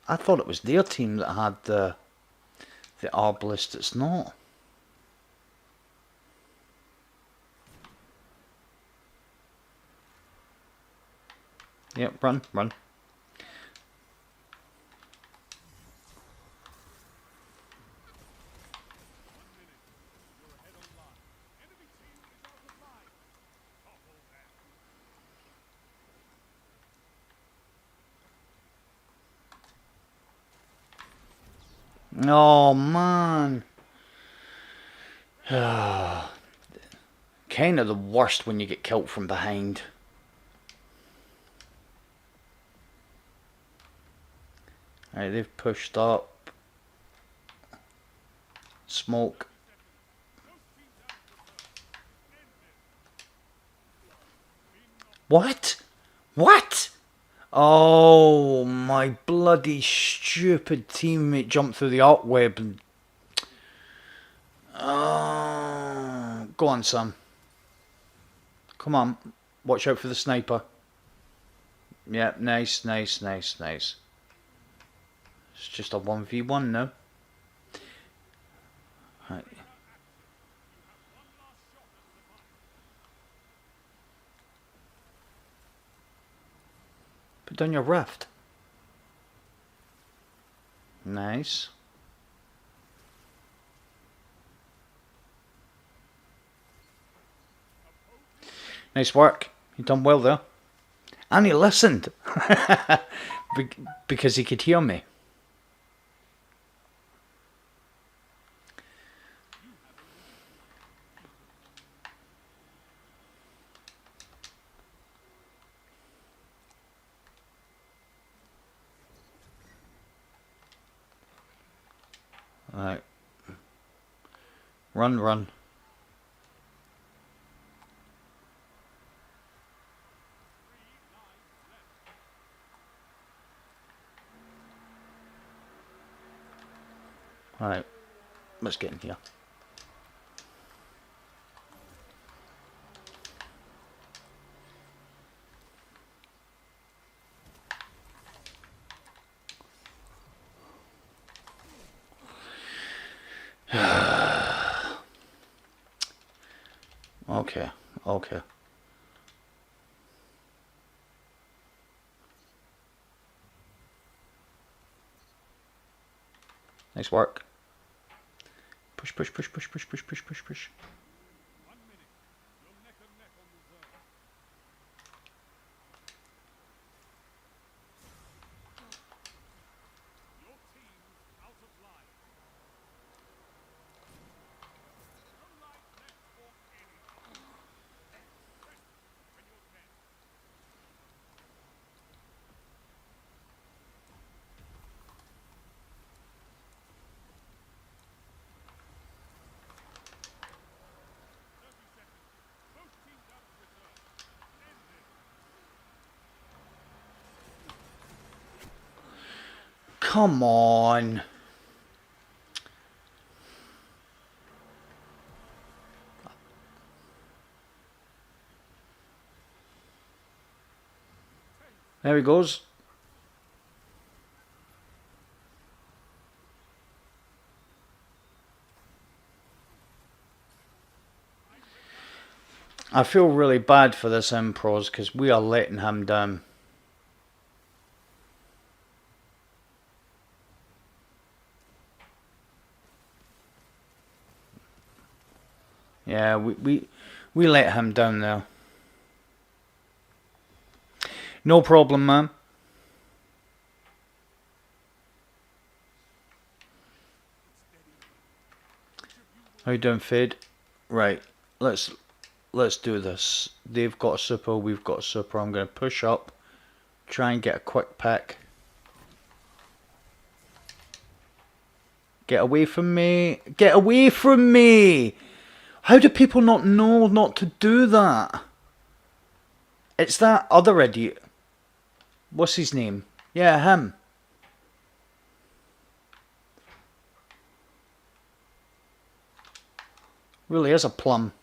I thought it was their team that had the Arbalest. It's not. Yep, run, run. Oh man. Kind of the worst when you get killed from behind. Alright, they've pushed up. Smoke. What? What? Oh, my bloody stupid teammate jumped through the arc web and... Oh, go on, Sam. Come on. Watch out for the sniper. Yeah, nice, nice, nice, nice. It's just a 1v1 now. Right. Put down your rift. Nice. Nice work. You done well there. And he listened. Because he could hear me. Alright. Run, run. Alright. Let's get in here. Okay, okay. Nice work. Push, push, push, push, push, push, push, push, push. Come on. There he goes. I feel really bad for this Impros because we are letting him down. Yeah, we let him down there. No problem, man. How you doing, Fade? Right, let's do this. They've got a super, we've got a super. I'm going to push up, try and get a quick pick. Get away from me! Get away from me! How do people not know not to do that? It's that other idiot. What's his name? Yeah, him. Really is a plum.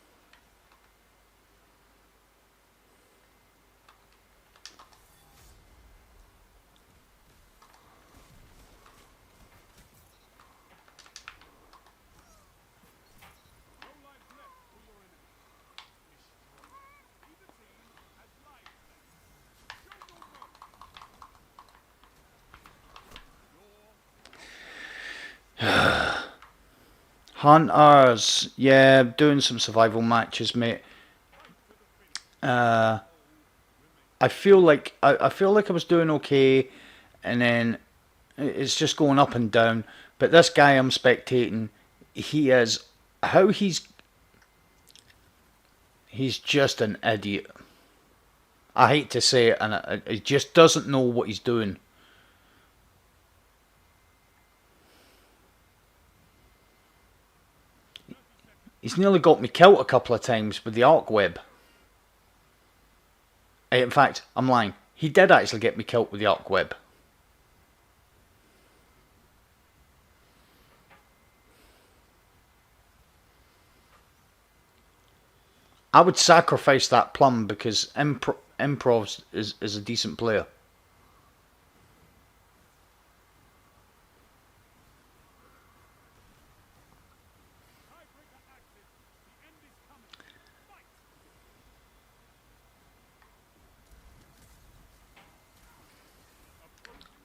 Hunters, yeah, doing some survival matches, mate. I feel like I feel like I was doing okay, and then it's just going up and down. But this guy I'm spectating, he is how he's just an idiot. I hate to say it, and he just doesn't know what he's doing. He's nearly got me killed a couple of times with the arc web. In fact, I'm lying. He did actually get me killed with the arc web. I would sacrifice that plum because Improv is a decent player.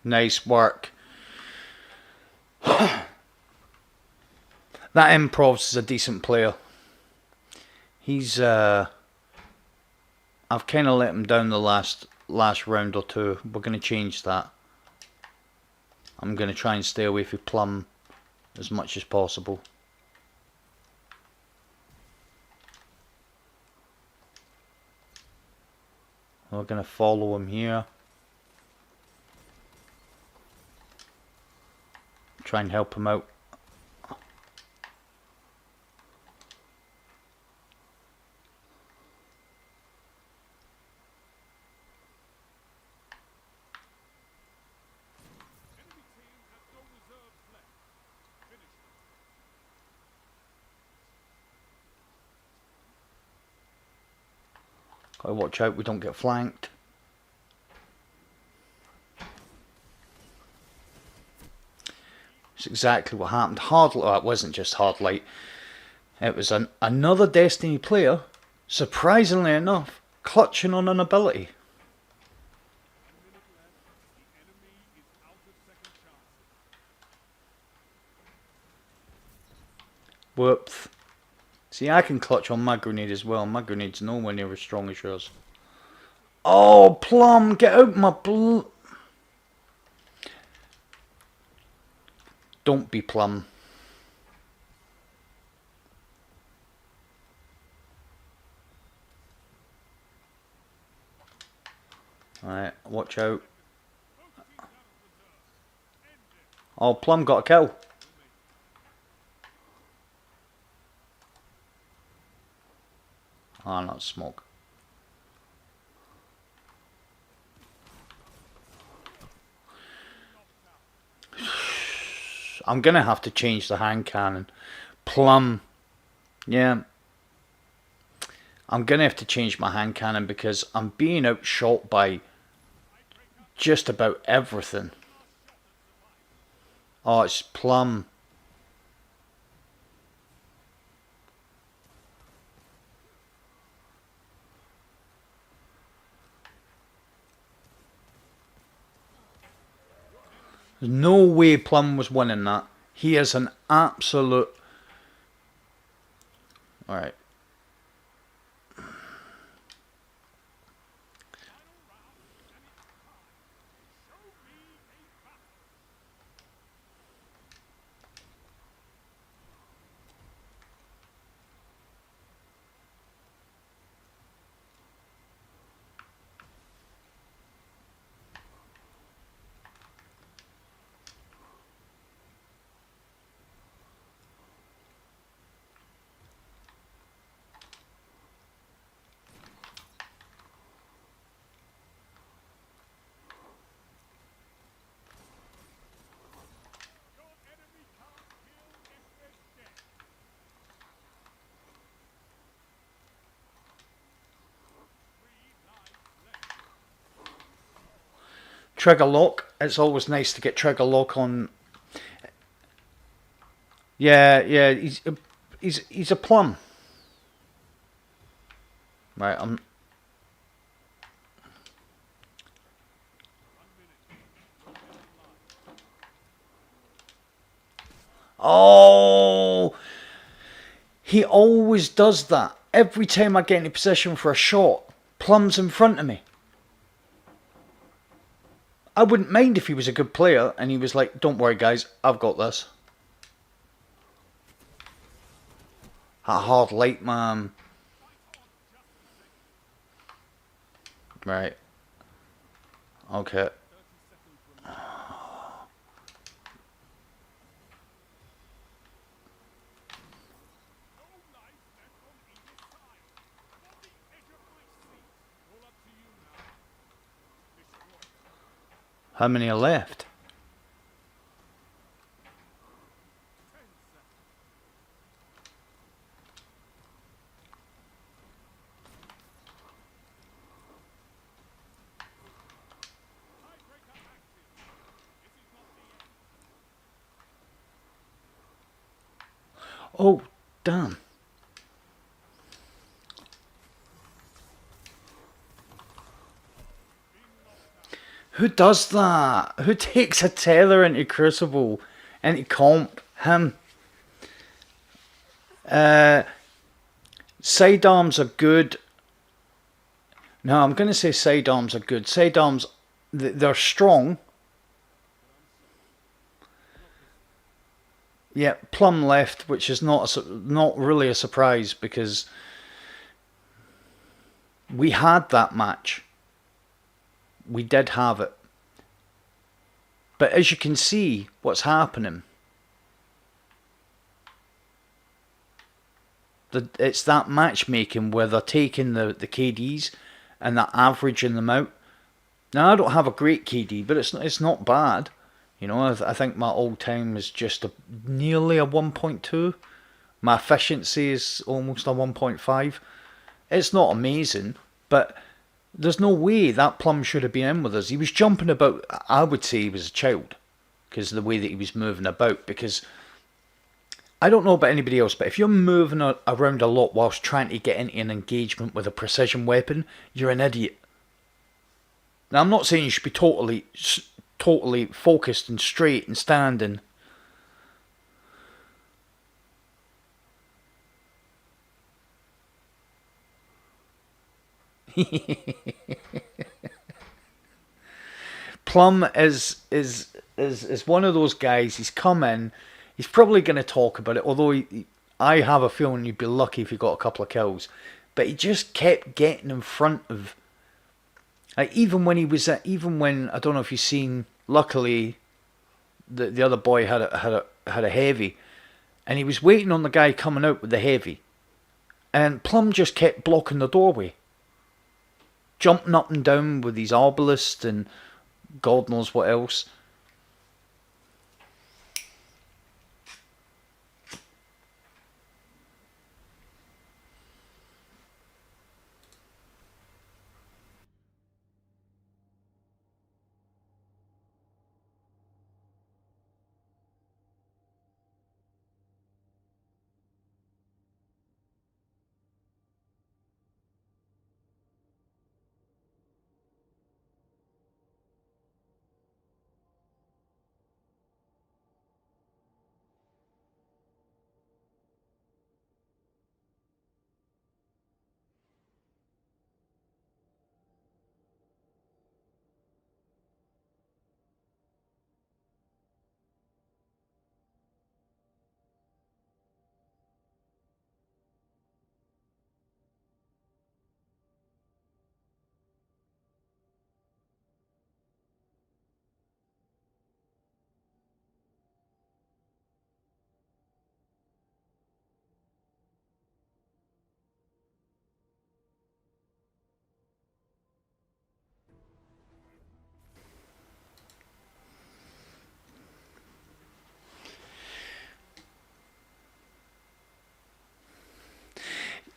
Nice work. That Improvs is a decent player. He's I've kind of let him down the last round or two. We're going to change that. I'm going to try and stay away from Plum as much as possible. We're going to follow him here. Try and help him out. Gotta watch out we don't get flanked. It's exactly what happened. Oh, it wasn't just Hardlight. It was another Destiny player, surprisingly enough, clutching on an ability. Whoops. See, I can clutch on my grenade as well. My grenade's nowhere near as strong as yours. Oh, Plum, get out my Don't be Plum. Alright, watch out. Oh, Plum got a kill. Ah, not smoke. I'm gonna have to change the hand cannon. Plum. Yeah. I'm gonna have to change my hand cannon because I'm being outshot by just about everything. Oh, it's Plum. There's no way Plum was winning that. He is an absolute... Alright. trigger lock. It's always nice to get trigger lock on. Yeah, yeah. He's a plum. Right, I'm. Oh, he always does that. Every time I get into position for a shot, Plum's in front of me. I wouldn't mind if he was a good player and he was like, don't worry guys, I've got this. A hard light, man. Right. Okay. How many are left? Oh, damn. Who does that? Who takes a tether into Crucible, into comp? Him. Sidearms are good. No, I'm going to say sidearms are good. Sidearms, they're strong. Yeah, Plum left, which is not really a surprise because we had that match. We did have it. But as you can see, what's happening, it's that matchmaking where they're taking the KDs and they're averaging them out. Now, I don't have a great KD, but it's not bad. You know, I think my all-time is just nearly a 1.2. My efficiency is almost a 1.5. It's not amazing, but there's no way that Plum should have been in with us. He was jumping about. I would say he was a child because of the way that he was moving about. Because I don't know about anybody else, but if you're moving around a lot whilst trying to get into an engagement with a precision weapon, you're an idiot. Now, I'm not saying you should be totally focused and straight and standing. Plum is one of those guys. He's come in. He's probably going to talk about it. Although I have a feeling you'd be lucky if you got a couple of kills. But he just kept getting in front of. Like even when I don't know if you've seen. Luckily, the other boy had a heavy, and he was waiting on the guy coming out with the heavy, and Plum just kept blocking the doorway, jumping up and down with his arbalist and God knows what else.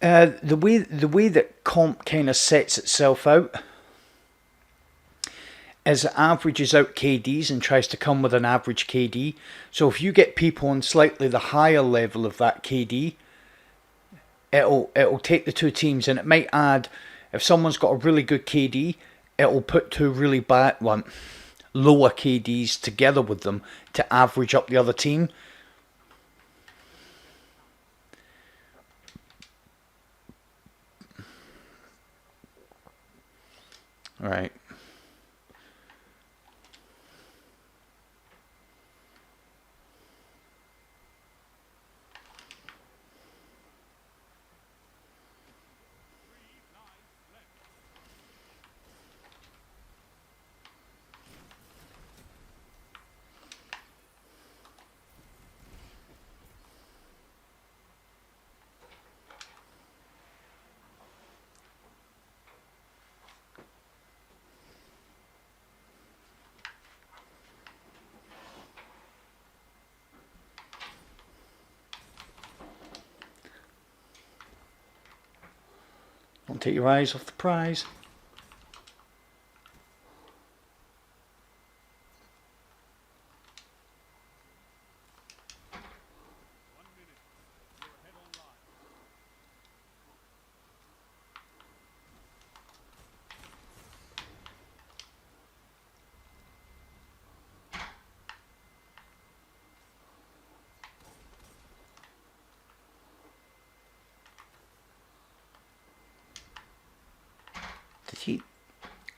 The way that comp kind of sets itself out is it averages out KDs and tries to come with an average KD. So if you get people on slightly the higher level of that KD, it'll take the two teams, and it might add, if someone's got a really good KD, it'll put two really bad lower KDs together with them to average up the other team. Right. Don't take your eyes off the prize.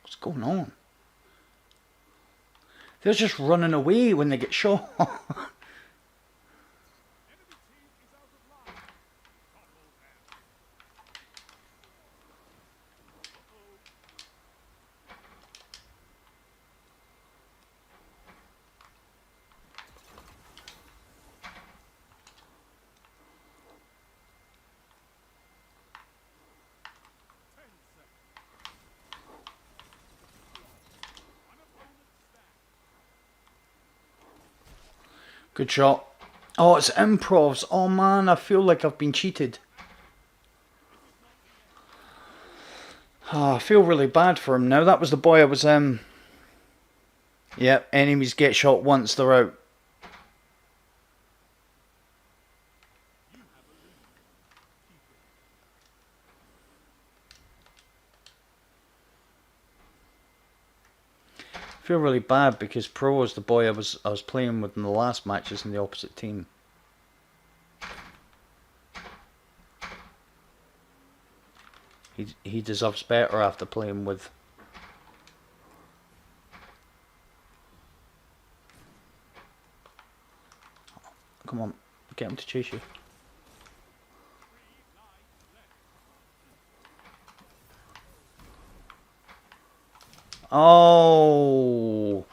What's going on? They're just running away when they get shot. Good shot. Oh, it's improvs. Oh man, I feel like I've been cheated. Oh, I feel really bad for him now. That was the boy I was Yep, enemies get shot once, they're out. I feel really bad because Pro is the boy I was playing with in the last matches in the opposite team. He deserves better after playing with. Come on, get him to chase you. Oh.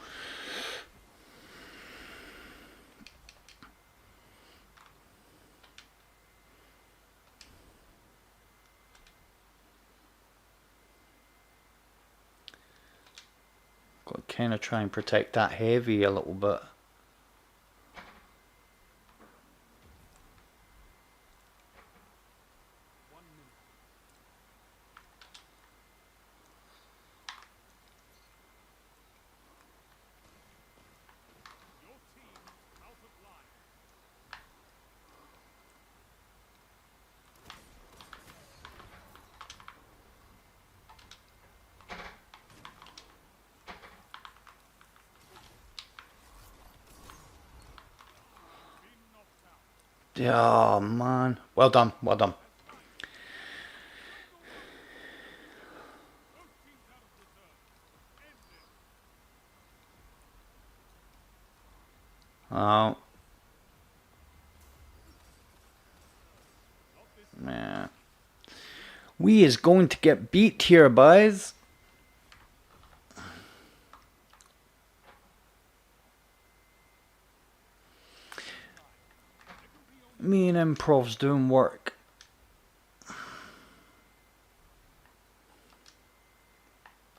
Got to kind of try and protect that heavy a little bit. Oh man, well done, well done. Oh. Man. We is going to get beat here, boys. Me and Improv's doing work.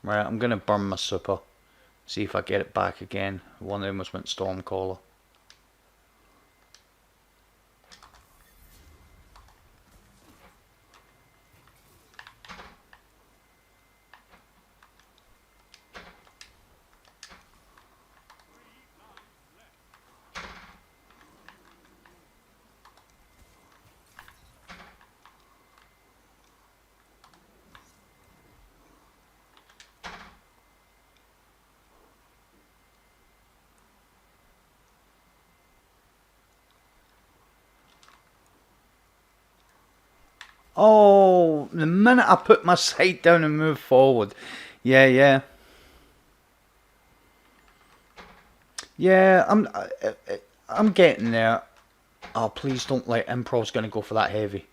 Right, I'm gonna burn my super. See if I get it back again. One of them almost went Stormcaller. Oh, the minute I put my sight down and move forward. Yeah, yeah. Yeah, I'm getting there. Oh, please don't let Improv's going to go for that heavy.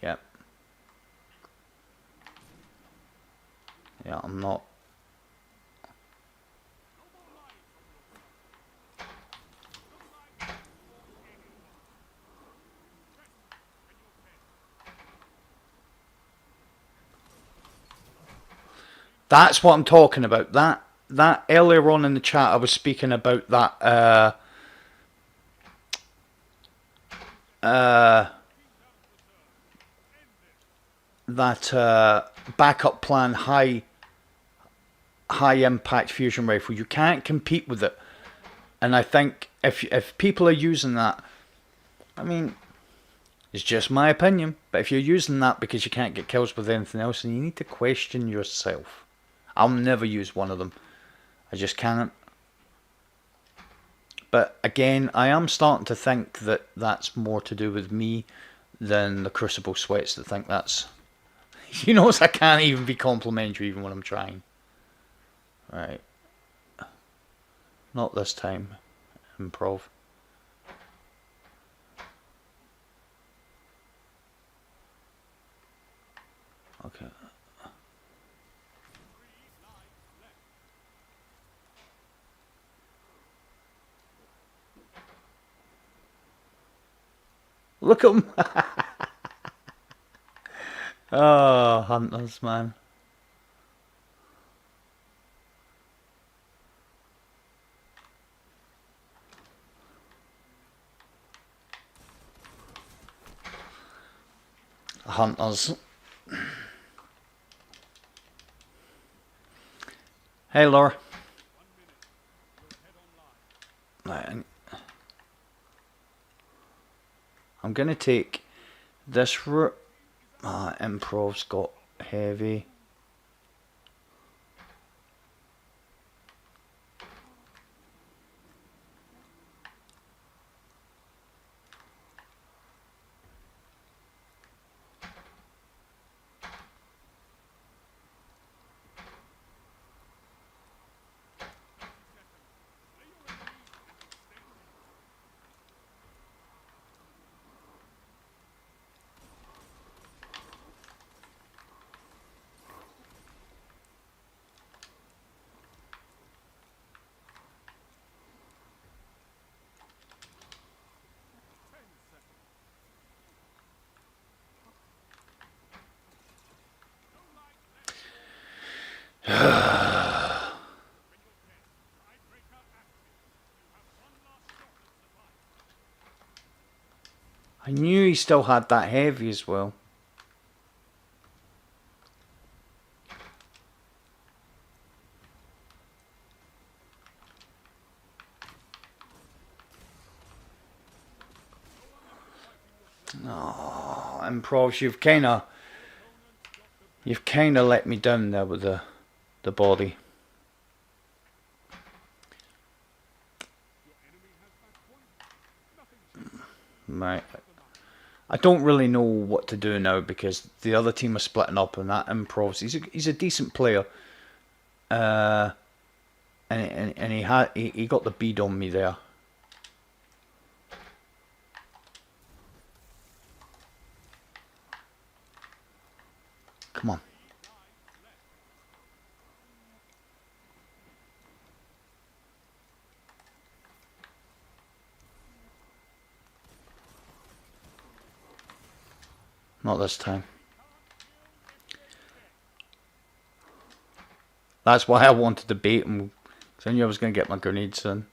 Yep. Yeah, I'm not. That's what I'm talking about. That earlier on in the chat, I was speaking about that backup plan, high impact fusion rifle. You can't compete with it, and I think if people are using that, I mean, it's just my opinion, but if you're using that because you can't get kills with anything else, then you need to question yourself. I'll never use one of them. I just can't. But again, I am starting to think that that's more to do with me than the Crucible Sweats that think that's... You notice I can't even be complimentary even when I'm trying. Right. Not this time. Improv. Okay. Look at him. Oh, Hunters, man. Hunters. Hey, Laura. Right. I'm gonna take this route. Improv's got heavy. I knew he still had that heavy as well. Oh, Improvs, you've kinda let me down there with the body. Right. I don't really know what to do now because the other team are splitting up and that Improvs. He's a decent player. And he got the bead on me there. Come on. Not this time. That's why I wanted to bait him, because I knew I was going to get my grenades in.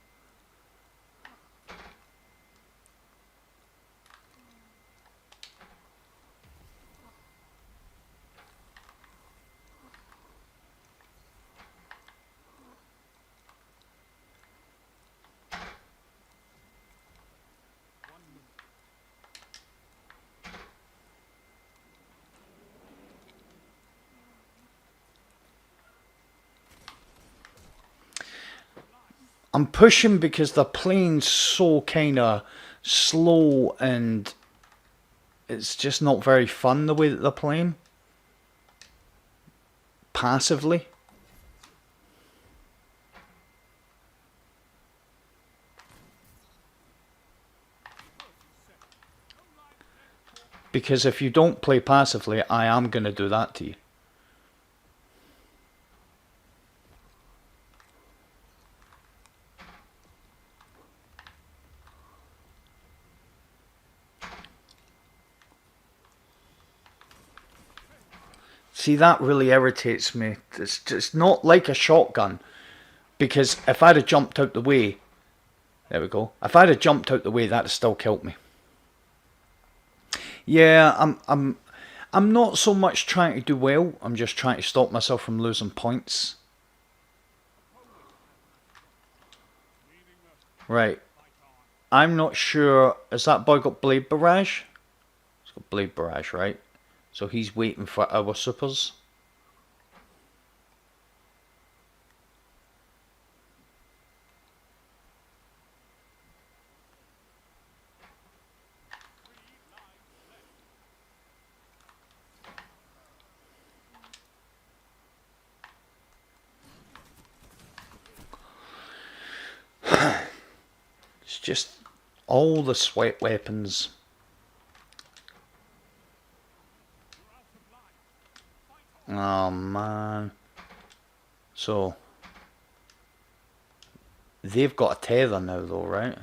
I'm pushing because they're playing so kind of slow and it's just not very fun the way that they're playing. Passively. Because if you don't play passively, I am going to do that to you. See, that really irritates me. It's just not like a shotgun. Because if I'd have jumped out the way, there we go. If I'd have jumped out the way, that'd have still killed me. Yeah, I'm not so much trying to do well. I'm just trying to stop myself from losing points. Right. I'm not sure. Has that boy got Blade Barrage? He's got Blade Barrage, right? So he's waiting for our supers. It's just all the sweat weapons. Oh man. So they've got a tether now though, right?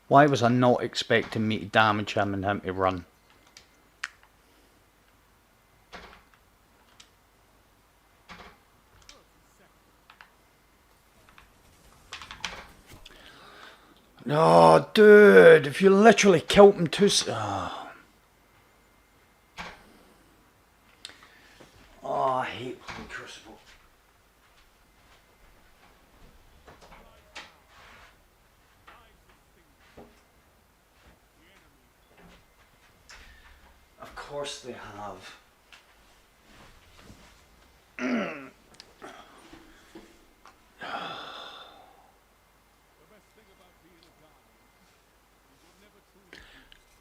Why was I not expecting me to damage him and him to run? Oh, dude, if you literally killed him too... Oh, I hate playing Crucible. Of course they have.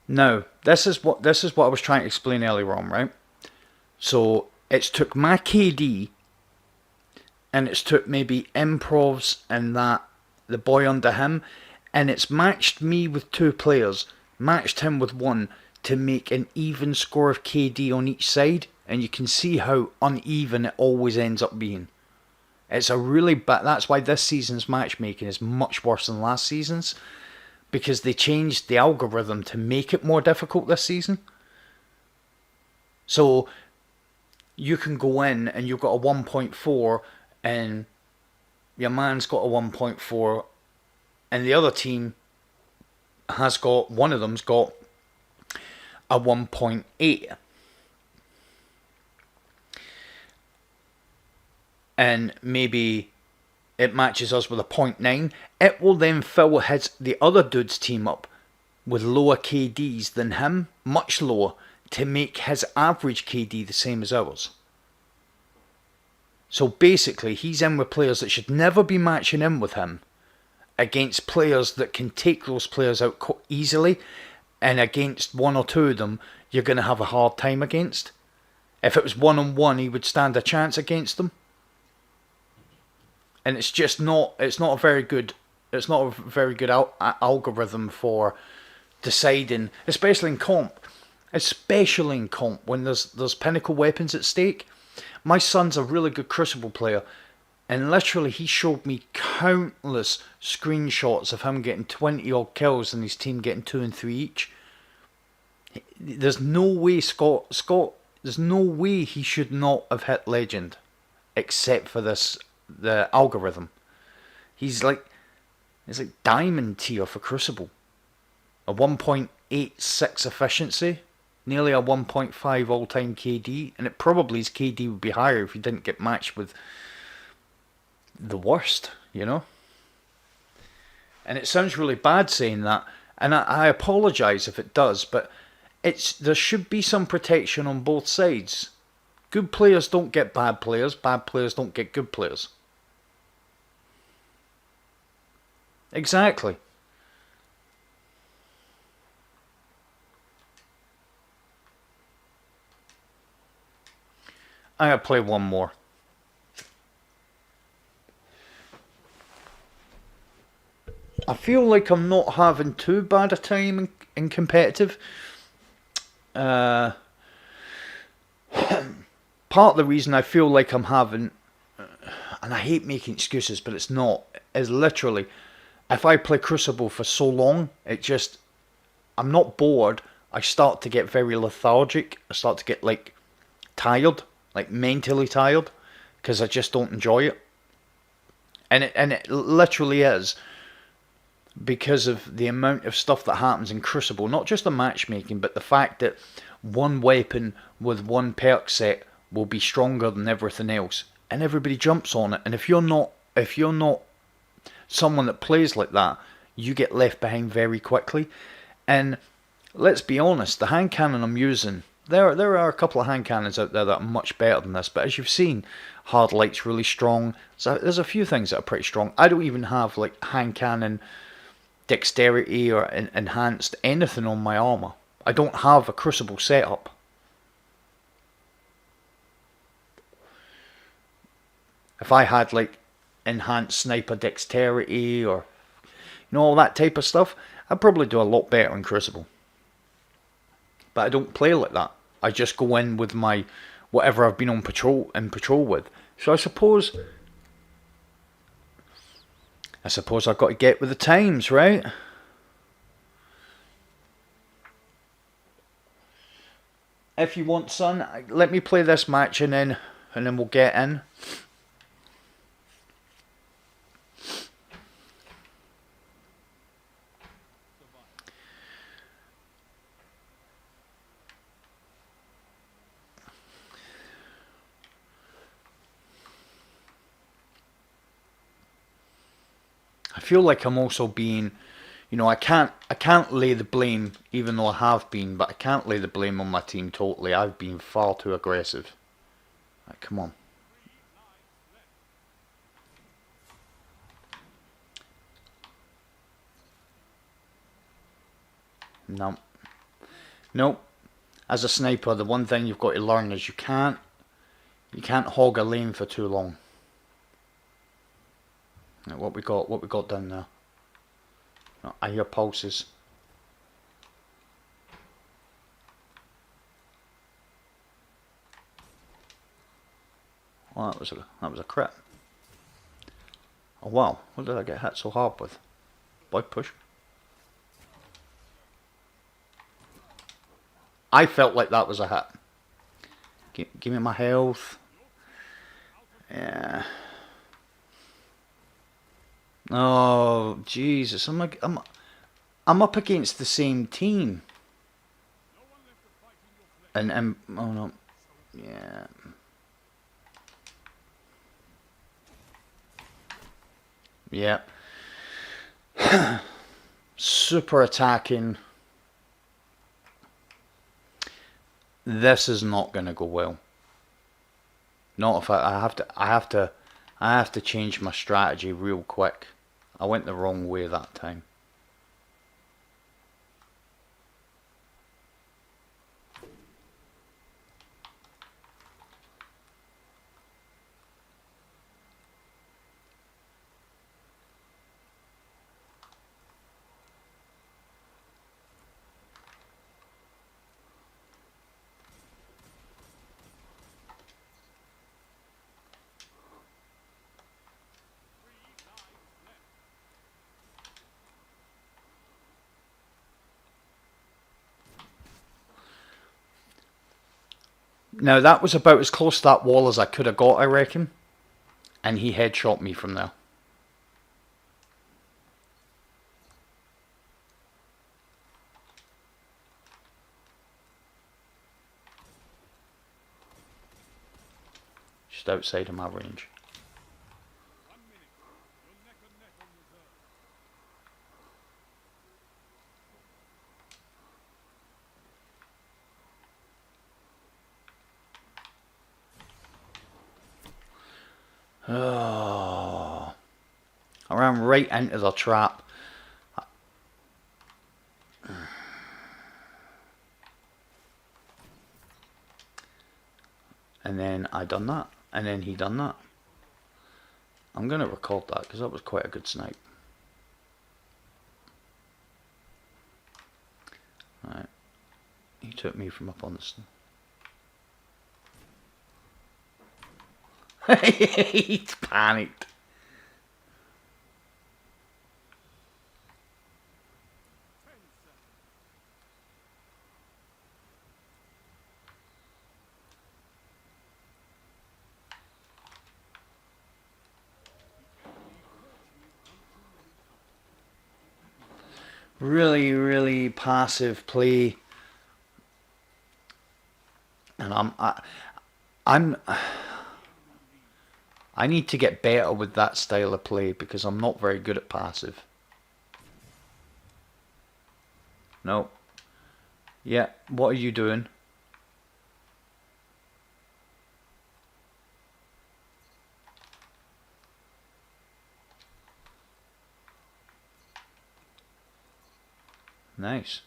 Now, this is what I was trying to explain earlier on, right? So it's took my KD, and it's took maybe improvs and that the boy under him, and it's matched me with two players, matched him with one to make an even score of KD on each side, and you can see how uneven it always ends up being. It's a really bad. That's why this season's matchmaking is much worse than last season's, because they changed the algorithm to make it more difficult this season. So you can go in and you've got a 1.4 and your man's got a 1.4 and the other team has got, one of them's got a 1.8. And maybe it matches us with a 0.9, it will then fill the other dude's team up with lower KDs than him, much lower, to make his average KD the same as ours. So basically, he's in with players that should never be matching in with him, against players that can take those players out easily, and against one or two of them, you're going to have a hard time against. If it was one-on-one, he would stand a chance against them. And it's just not. It's not a very good. It's not a very good algorithm for deciding, especially in comp. Especially in comp when there's pinnacle weapons at stake. My son's a really good Crucible player, and literally he showed me countless screenshots of him getting 20 odd kills and his team getting 2 and 3 each. There's no way Scott. There's no way he should not have hit legend, except for the algorithm. He's like, It's like diamond tier for Crucible. A 1.86 efficiency, nearly a 1.5 all-time KD, and it probably his KD would be higher if he didn't get matched with the worst, you know? And it sounds really bad saying that, and I apologise if it does, but there should be some protection on both sides. Good players don't get bad players don't get good players. Exactly. I'm going to play one more. I feel like I'm not having too bad a time in competitive. Part of the reason I feel like I'm having, and I hate making excuses, but it's not, is literally, if I play Crucible for so long, I'm not bored. I start to get very lethargic. I start to get like tired, like mentally tired, because I just don't enjoy it. And it literally is because of the amount of stuff that happens in Crucible, not just the matchmaking, but the fact that one weapon with one perk set will be stronger than everything else, and everybody jumps on it. And if you're not someone that plays like that, you get left behind very quickly. And let's be honest, the hand cannon I'm using, there are a couple of hand cannons out there that are much better than this, but as you've seen, Hard Light's really strong. So there's a few things that are pretty strong. I don't even have like hand cannon dexterity or enhanced anything on my armor. I don't have a Crucible setup. If I had like enhanced sniper dexterity or all that type of stuff, I'd probably do a lot better in Crucible. But I don't play like that. I just go in with my whatever I've been on patrol with. So I suppose I've got to get with the times, right? If you want, son, let me play this match and then we'll get in. I feel like I'm also being, I can't lay the blame, even though I have been, but I can't lay the blame on my team totally. I've been far too aggressive. Right, come on. No. Nope. As a sniper, the one thing you've got to learn is you can't hog a lane for too long. Right, what we got down there? Oh, I hear pulses. Oh, that was a crit. Oh wow, what did I get hit so hard with? Boy, push. I felt like that was a hit. Give me my health. Yeah. Oh Jesus! I'm up against the same team. And oh no, yeah. Yeah. Super attacking. This is not going to go well. Not if I have to change my strategy real quick. I went the wrong way that time. Now that was about as close to that wall as I could have got, I reckon. And he headshot me from there. just outside of my range. Oh, I ran right into the trap. And then I done that. And then he done that. I'm going to record that because that was quite a good snipe. Right. He took me from up on the... He's panicked. Really, really passive play. And I need to get better with that style of play because I'm not very good at passive. No. Yeah, what are you doing? Nice.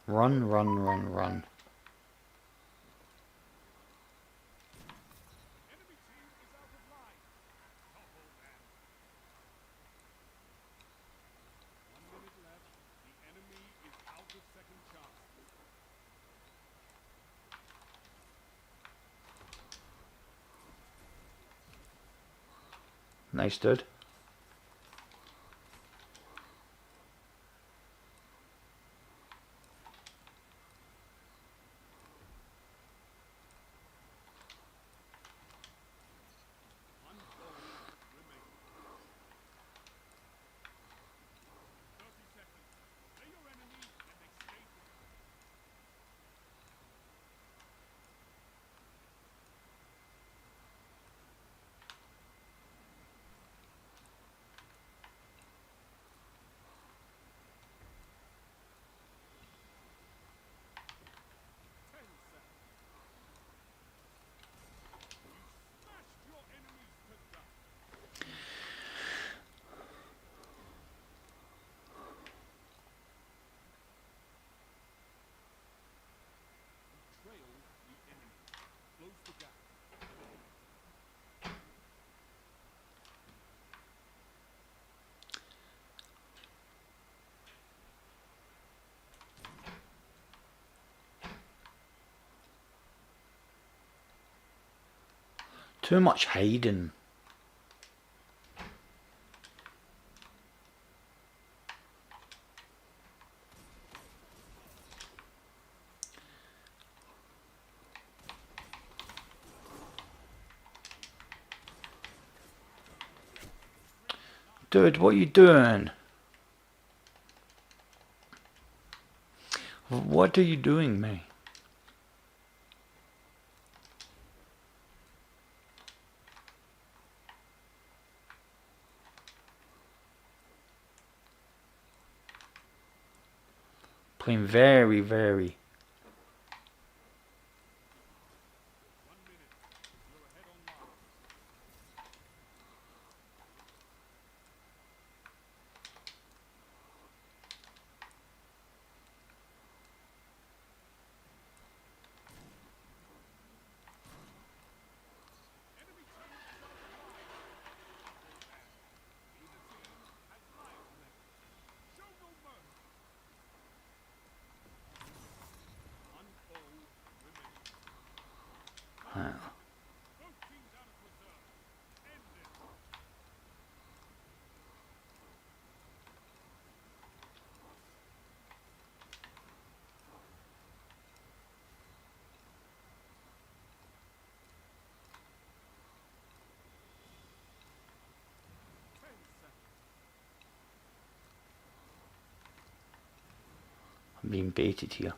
Run, run, run, run. Nice, dude. Too much hiding. Dude, what are you doing? What are you doing, mate? Playing very, very... being baited here.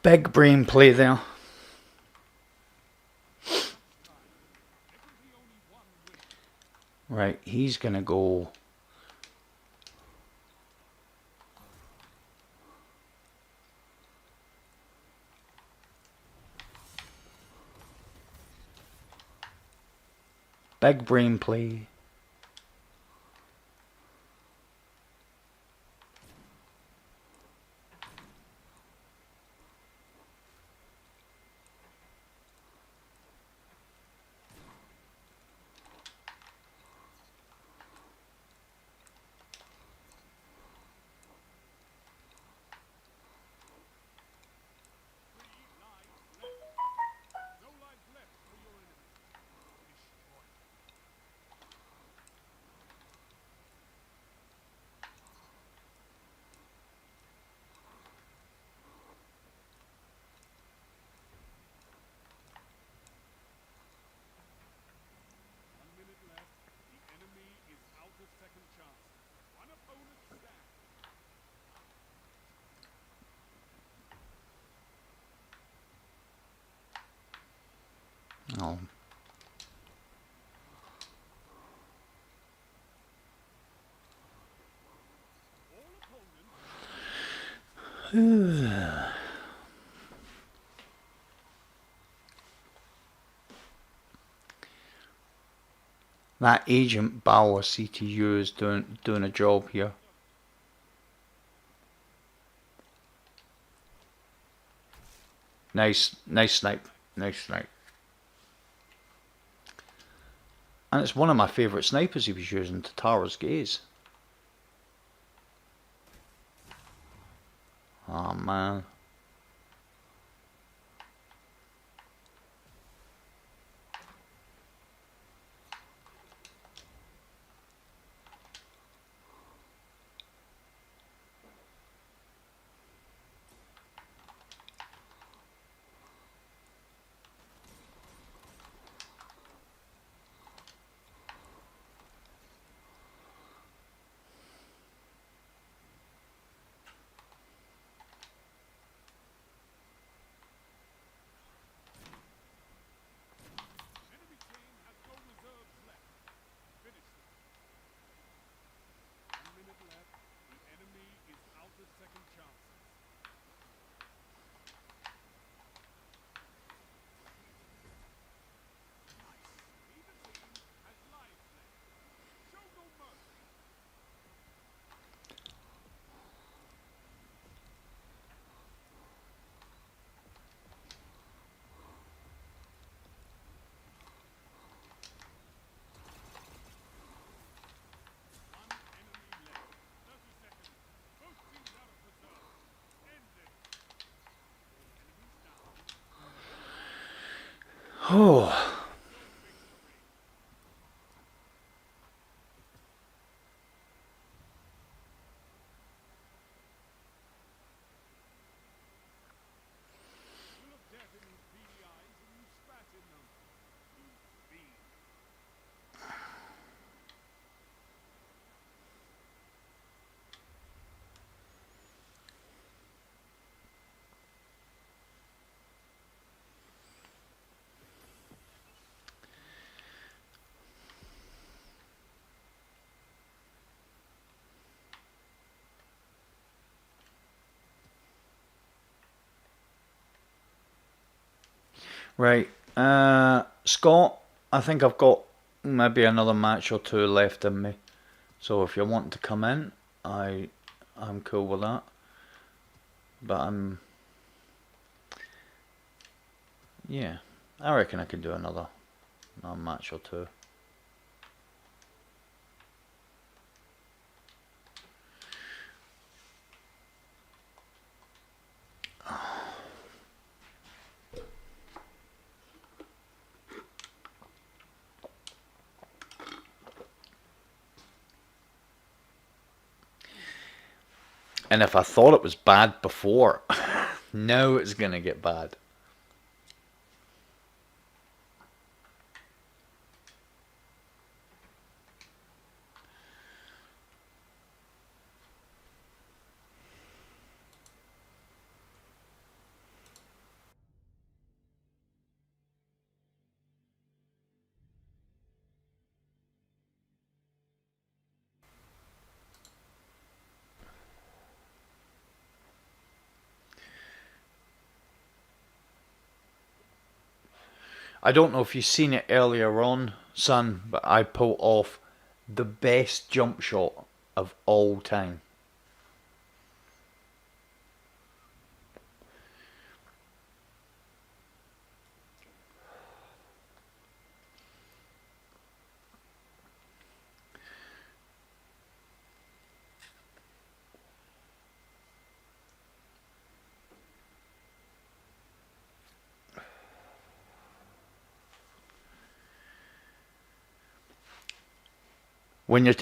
Big brain play there. Right, he's gonna go. Big brain play. Oh. That Agent Bauer CTU is doing a job here. Nice snipe. Nice snipe. And it's one of my favourite snipers he was using, Tatara's Gaze. Oh man. Oh. Right, Scott, I think I've got maybe another match or two left in me. So if you want to come in, I'm cool with that. But yeah, I reckon I could do another match or two. And if I thought it was bad before, now it's gonna get bad. I don't know if you've seen it earlier on, son, but I pulled off the best jump shot of all time.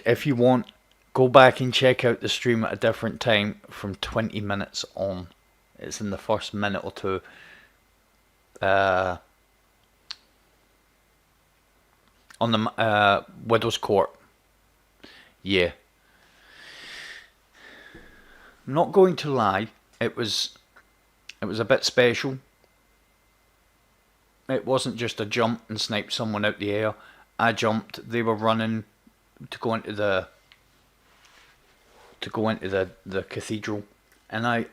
If you want, go back and check out the stream at a different time from 20 minutes on. It's in the first minute or two. On the Widow's Court. Yeah. I'm not going to lie, it was a bit special. It wasn't just a jump and snipe someone out the air. I jumped, they were running to go into the the cathedral, and I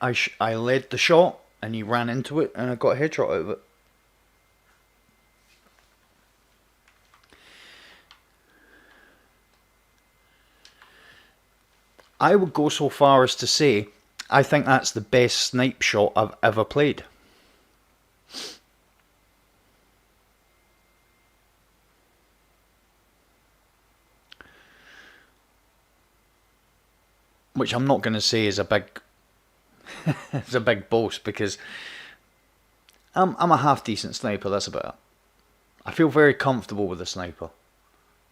led the shot, and he ran into it, and I got a headshot out of it. I would go so far as to say I think that's the best snipe shot I've ever played. Which I'm not going to say is a big it's a big boast, because I'm a half decent sniper, that's about it. I feel very comfortable with a sniper.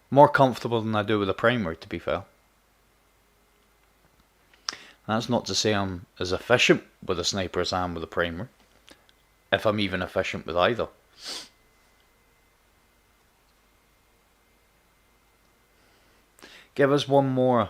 More comfortable than I do with a primer, to be fair. That's not to say I'm as efficient with a sniper as I am with a primer, if I'm even efficient with either. Give us one more.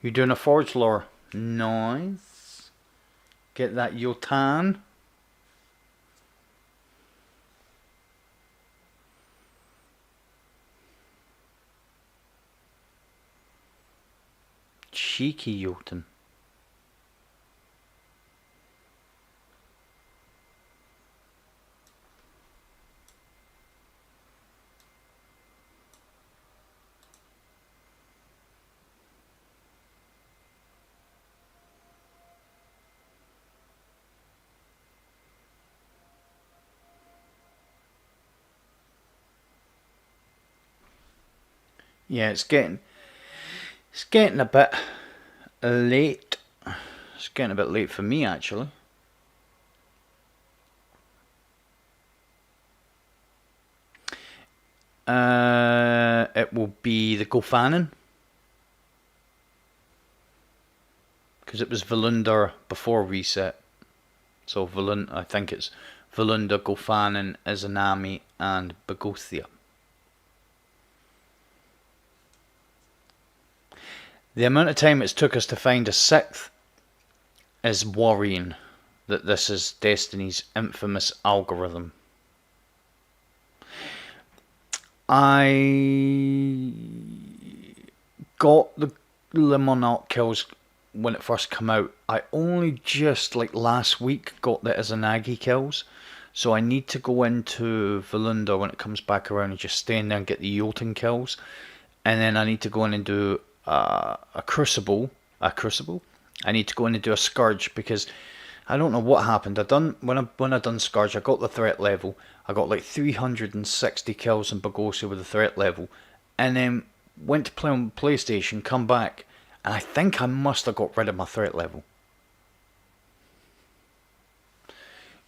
You're doing a forge lore. Nice. Get that Yotan. Cheeky Jotun. Yeah, it's getting a bit late. It's getting a bit late for me, actually. It will be the Gofanen. Because it was Volundr before Reset. So I think it's Volundr, Gofanen, Izanami, and Bogothia. The amount of time it's took us to find a sixth is worrying that this is Destiny's infamous algorithm. I got the Limonarch kills when it first came out. I only just, like last week, got the Izanagi kills. So I need to go into Volundr when it comes back around and just stay in there and get the Jotun kills. And then I need to go in and do a Crucible. I need to go in and do a Scourge because I don't know what happened. When I done Scourge, I got the threat level. I got like 360 kills in Bogosia with the threat level, and then went to play on PlayStation, come back, and I think I must have got rid of my threat level.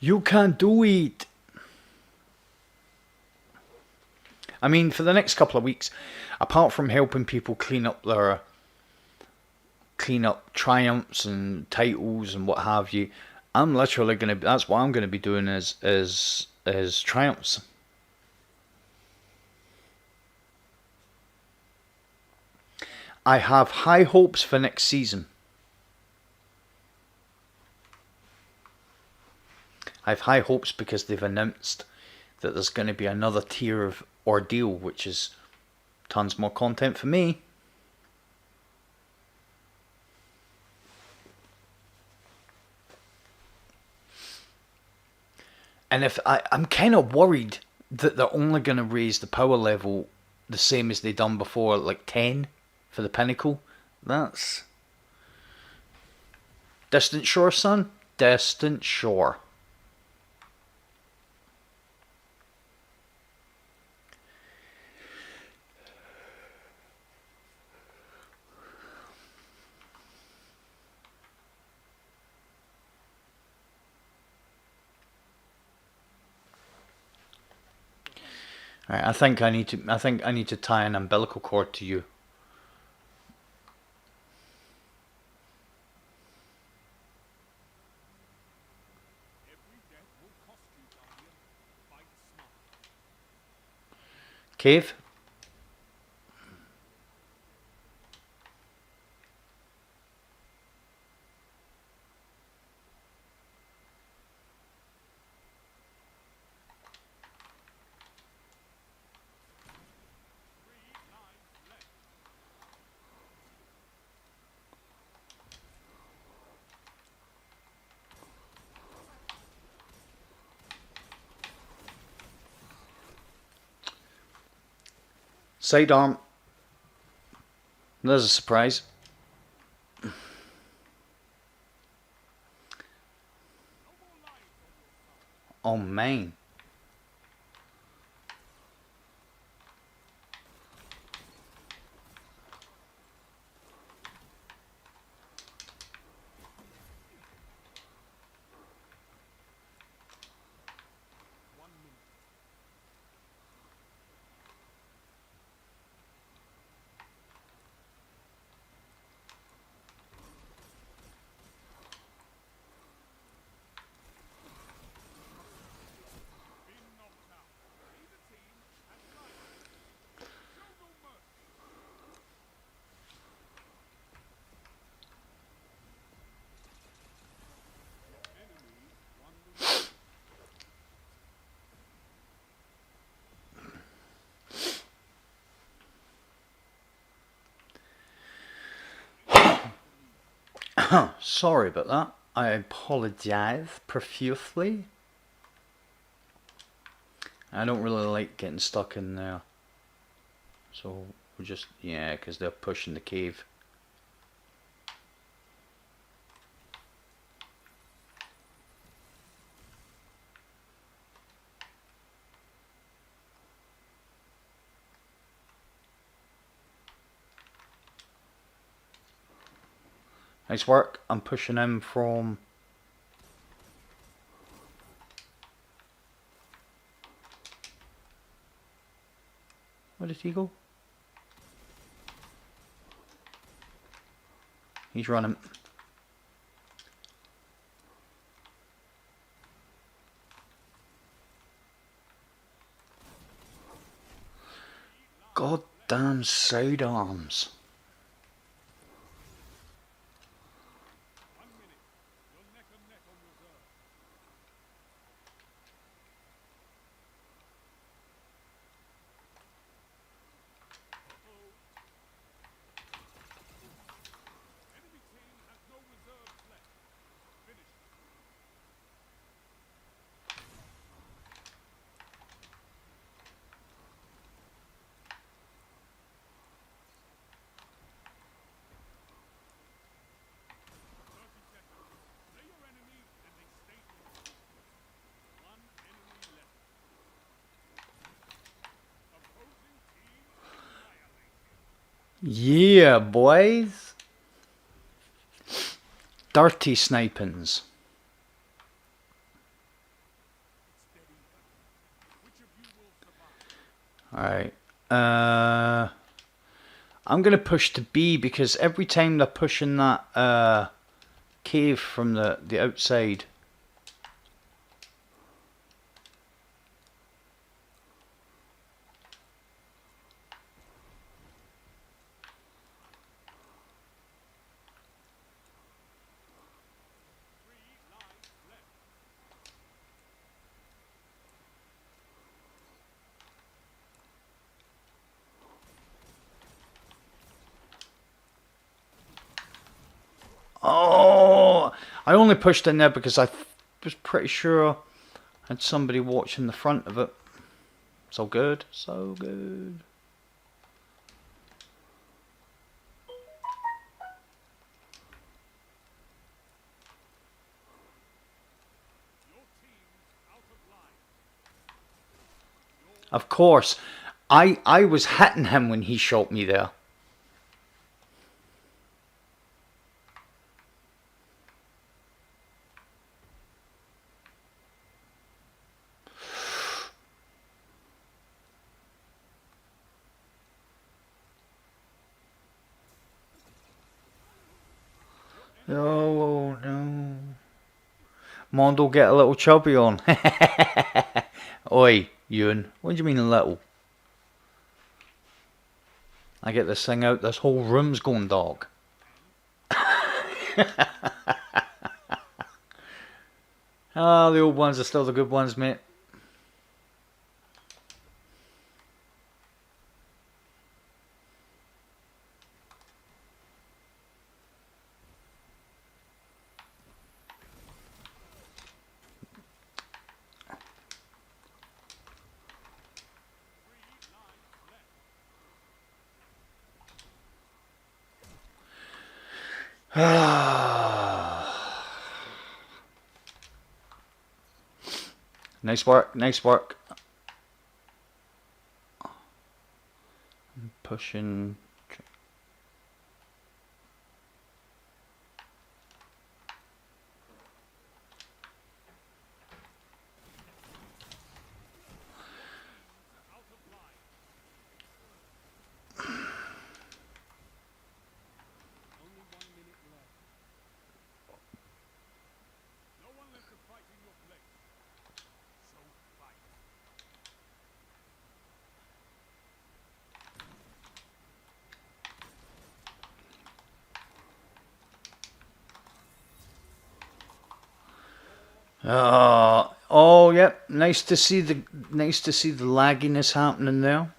You can't do it. I mean, for the next couple of weeks, apart from helping people clean up triumphs and titles and what have you, I'm literally gonna. That's what I'm gonna be doing is triumphs. I have high hopes for next season. I have high hopes because they've announced that there's going to be another tier of ordeal, which is tons more content for me. And if I'm kind of worried that they're only going to raise the power level the same as they done before, like 10 for the pinnacle. That's Distant Shore, son. Distant Shore. Right, I think I need to tie an umbilical cord to you. Cave? Sidearm. There's a surprise. Oh, man. Sorry about that. I apologize profusely. I don't really like getting stuck in there. So we're just, yeah, because they're pushing the cave. Nice work. I'm pushing him from... Where did he go? He's running. Goddamn sidearms. Yeah, boys. Dirty snipings. Alright. I'm going to push to B because every time they're pushing that cave from the outside. Oh, I only pushed in there because I was pretty sure I had somebody watching the front of it. So good, so good. Of course, I was hitting him when he shot me there. Oh no. Mondo, get a little chubby on. Oi, Ewan. What do you mean little? I get this thing out, this whole room's going dark. Ah, the old ones are still the good ones, mate. Nice work, nice work. I'm pushing. Oh, yep. Nice to see the lagginess happening there.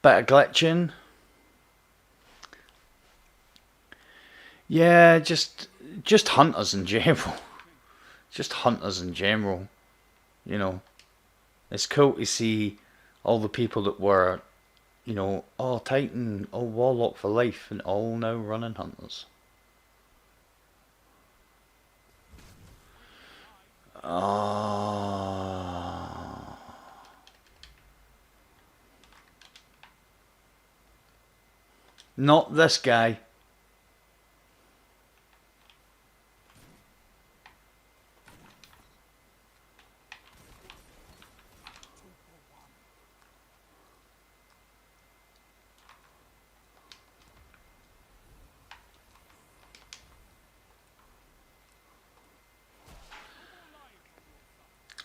Bit of glitching. Yeah, just hunters in general. Just hunters in general. You know, it's cool to see all the people that were, you know, oh Titan, oh Warlock for life, and all now running hunters. Not this guy.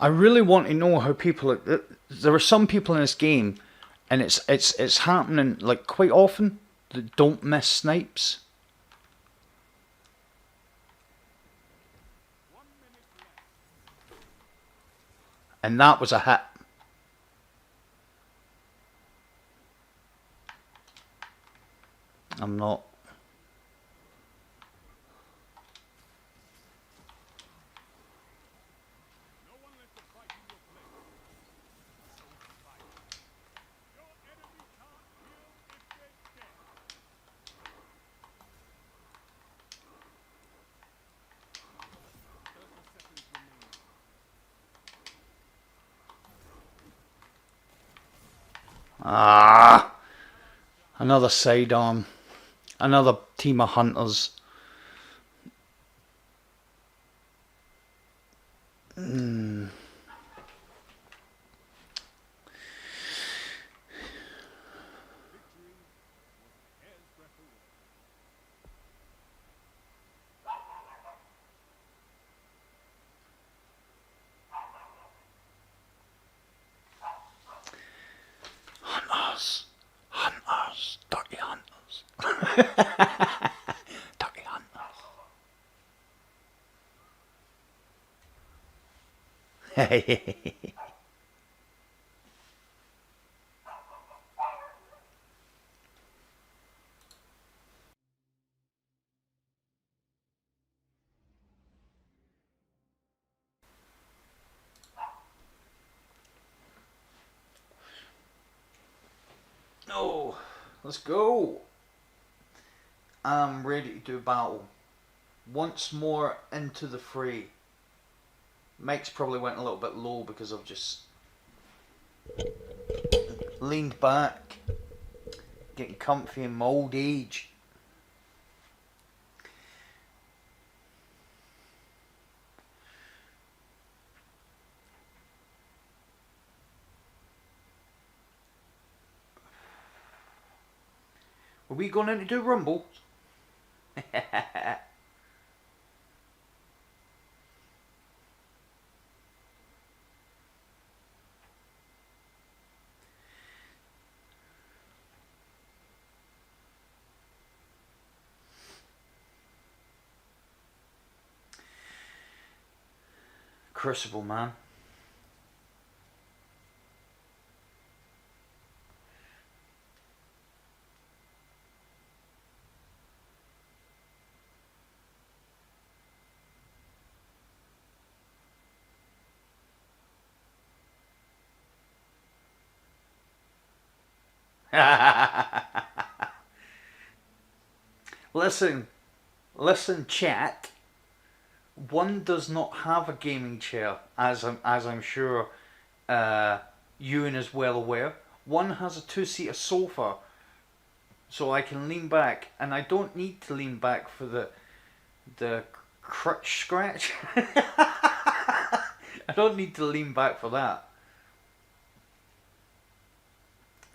I really want to know how people. There are some people in this game, and it's happening like quite often that don't miss snipes. And that was a hit. I'm not. Ah, another sidearm. Another team of hunters. Hunters. Hunters. Dirty hunters. Dirty hunters. No. Let's go. I'm ready to do battle. Once more into the fray. Mike's probably went a little bit low because I've just leaned back, getting comfy in my old age. Are we going in to do Rumble? Crucible, man. Listen, chat. One does not have a gaming chair, as I'm sure Ewan is well aware. One has a two-seater sofa, so I can lean back, and I don't need to lean back for the crutch scratch. I don't need to lean back for that.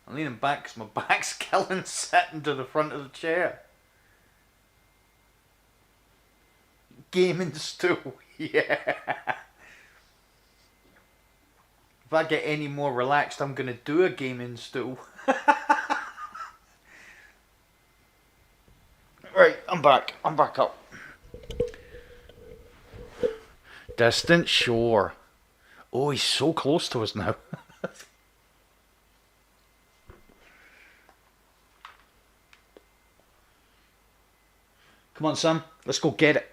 I'm leaning back because my back's killing sitting to the front of the chair. Gaming stool, yeah. If I get any more relaxed, I'm gonna do a gaming stool. Right, I'm back. I'm back up. Distant shore. Oh, he's so close to us now. Come on, Sam. Let's go get it.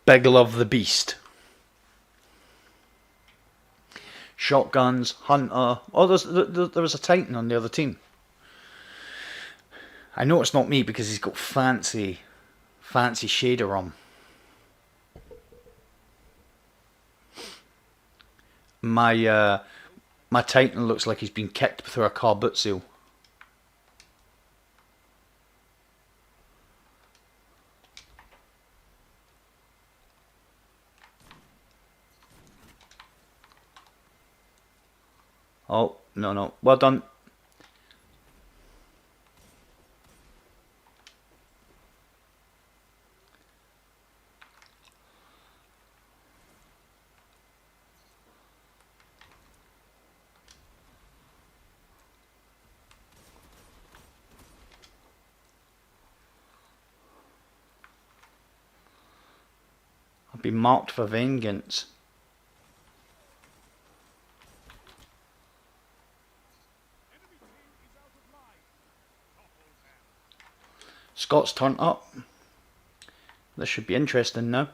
Big Love the Beast. Shotguns, Hunter. Oh, there was a Titan on the other team. I know it's not me because he's got fancy shader on. My Titan looks like he's been kicked through a car boot seal. Oh, no. Well done. Be marked for vengeance. Scott's turned up. This should be interesting now.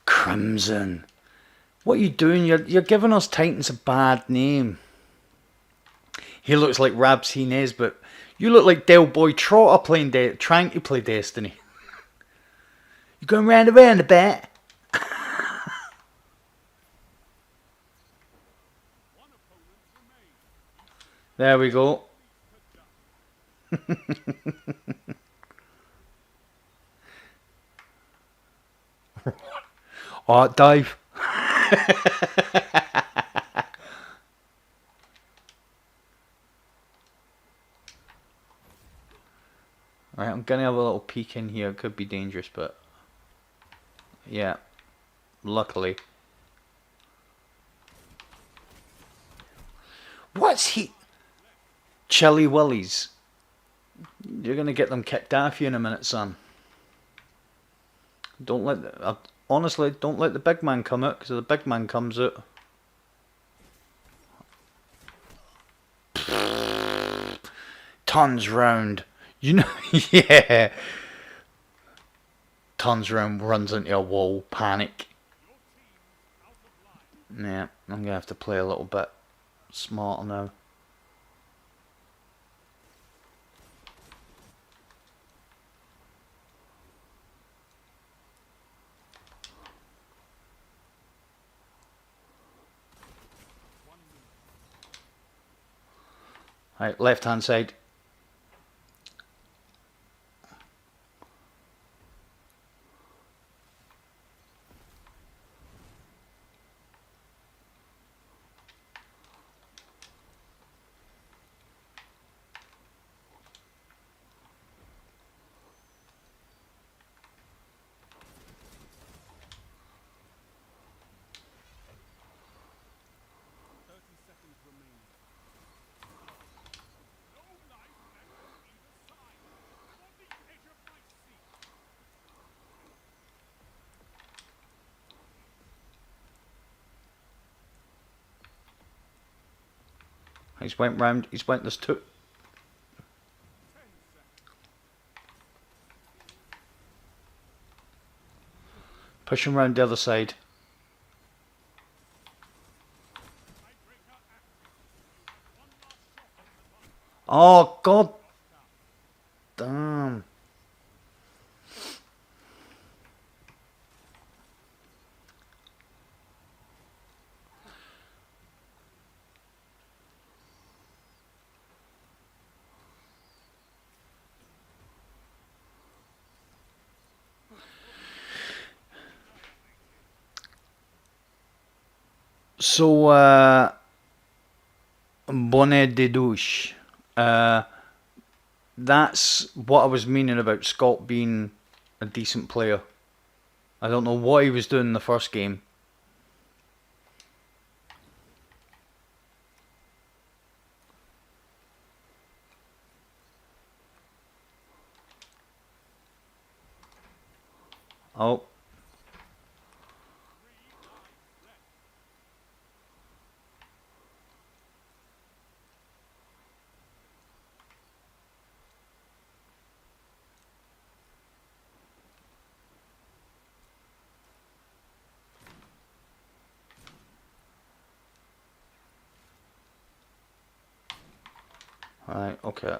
Crimson. What are you doing? You're giving us Titans a bad name. He looks like Rabs Hines, but you look like Del Boy Trotter trying to play Destiny. You're going round and round a bit. There we go. Alright, Dave. Alright, I'm gonna have a little peek in here. It could be dangerous, but yeah, luckily. What's he? Chilly Willies. You're gonna get them kicked off you in a minute, son. Don't let honestly, don't let the big man come out, because if the big man comes out, tons round. You know, yeah. Tons round, runs into a wall, panic. Yeah, I'm gonna have to play a little bit smarter now. Right, left hand side. He's went round. He's went. There's two. Push him round the other side. Oh God! Damn. So, bonnet de douche. That's what I was meaning about Scott being a decent player. I don't know what he was doing in the first game. Oh. Right, okay.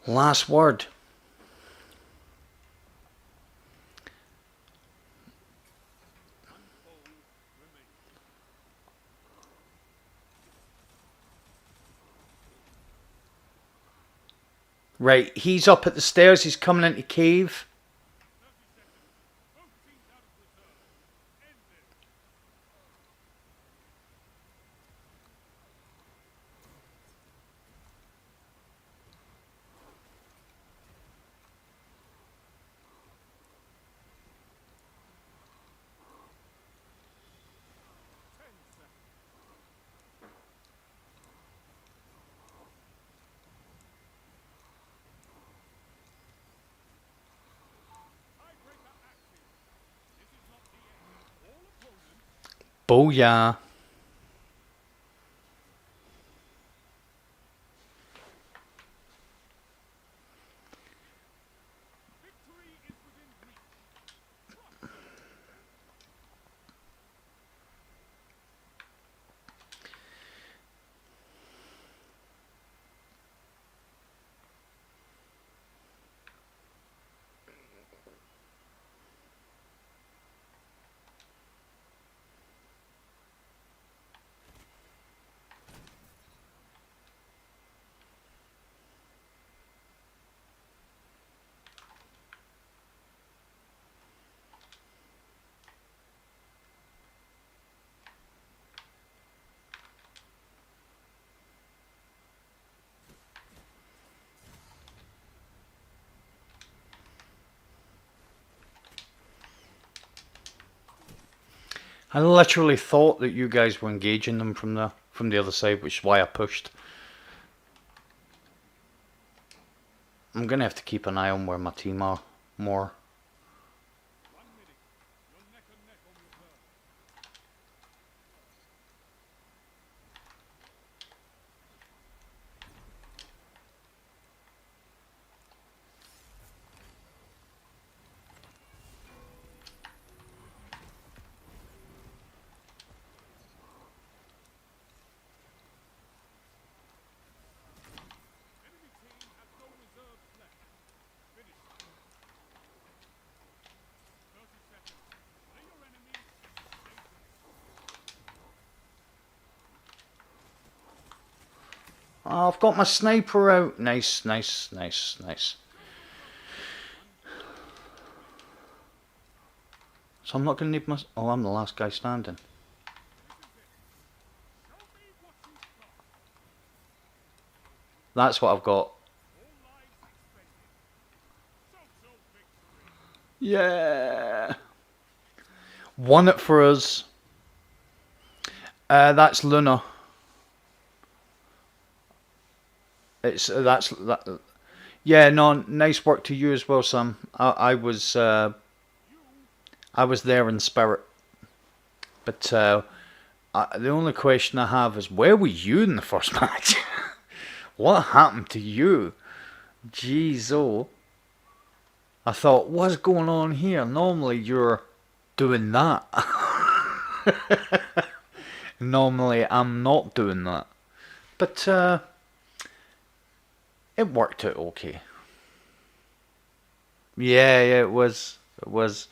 Last word. Right, he's up at the stairs. He's coming into cave. Booyah. I literally thought that you guys were engaging them from the other side, which is why I pushed. I'm gonna have to keep an eye on where my team are more. Oh, I've got my sniper out. Nice, nice, nice, nice. So I'm not going to need my... Oh, I'm the last guy standing. That's what I've got. Yeah. Won it for us. That's Luna. That's that. Yeah, no, nice work to you as well, Sam. I was there in spirit, but the only question I have is where were you in the first match? What happened to you? Jeez, oh. I thought, what's going on here? Normally you're doing that. Normally I'm not doing that. But it worked out okay. Yeah, it was. It was.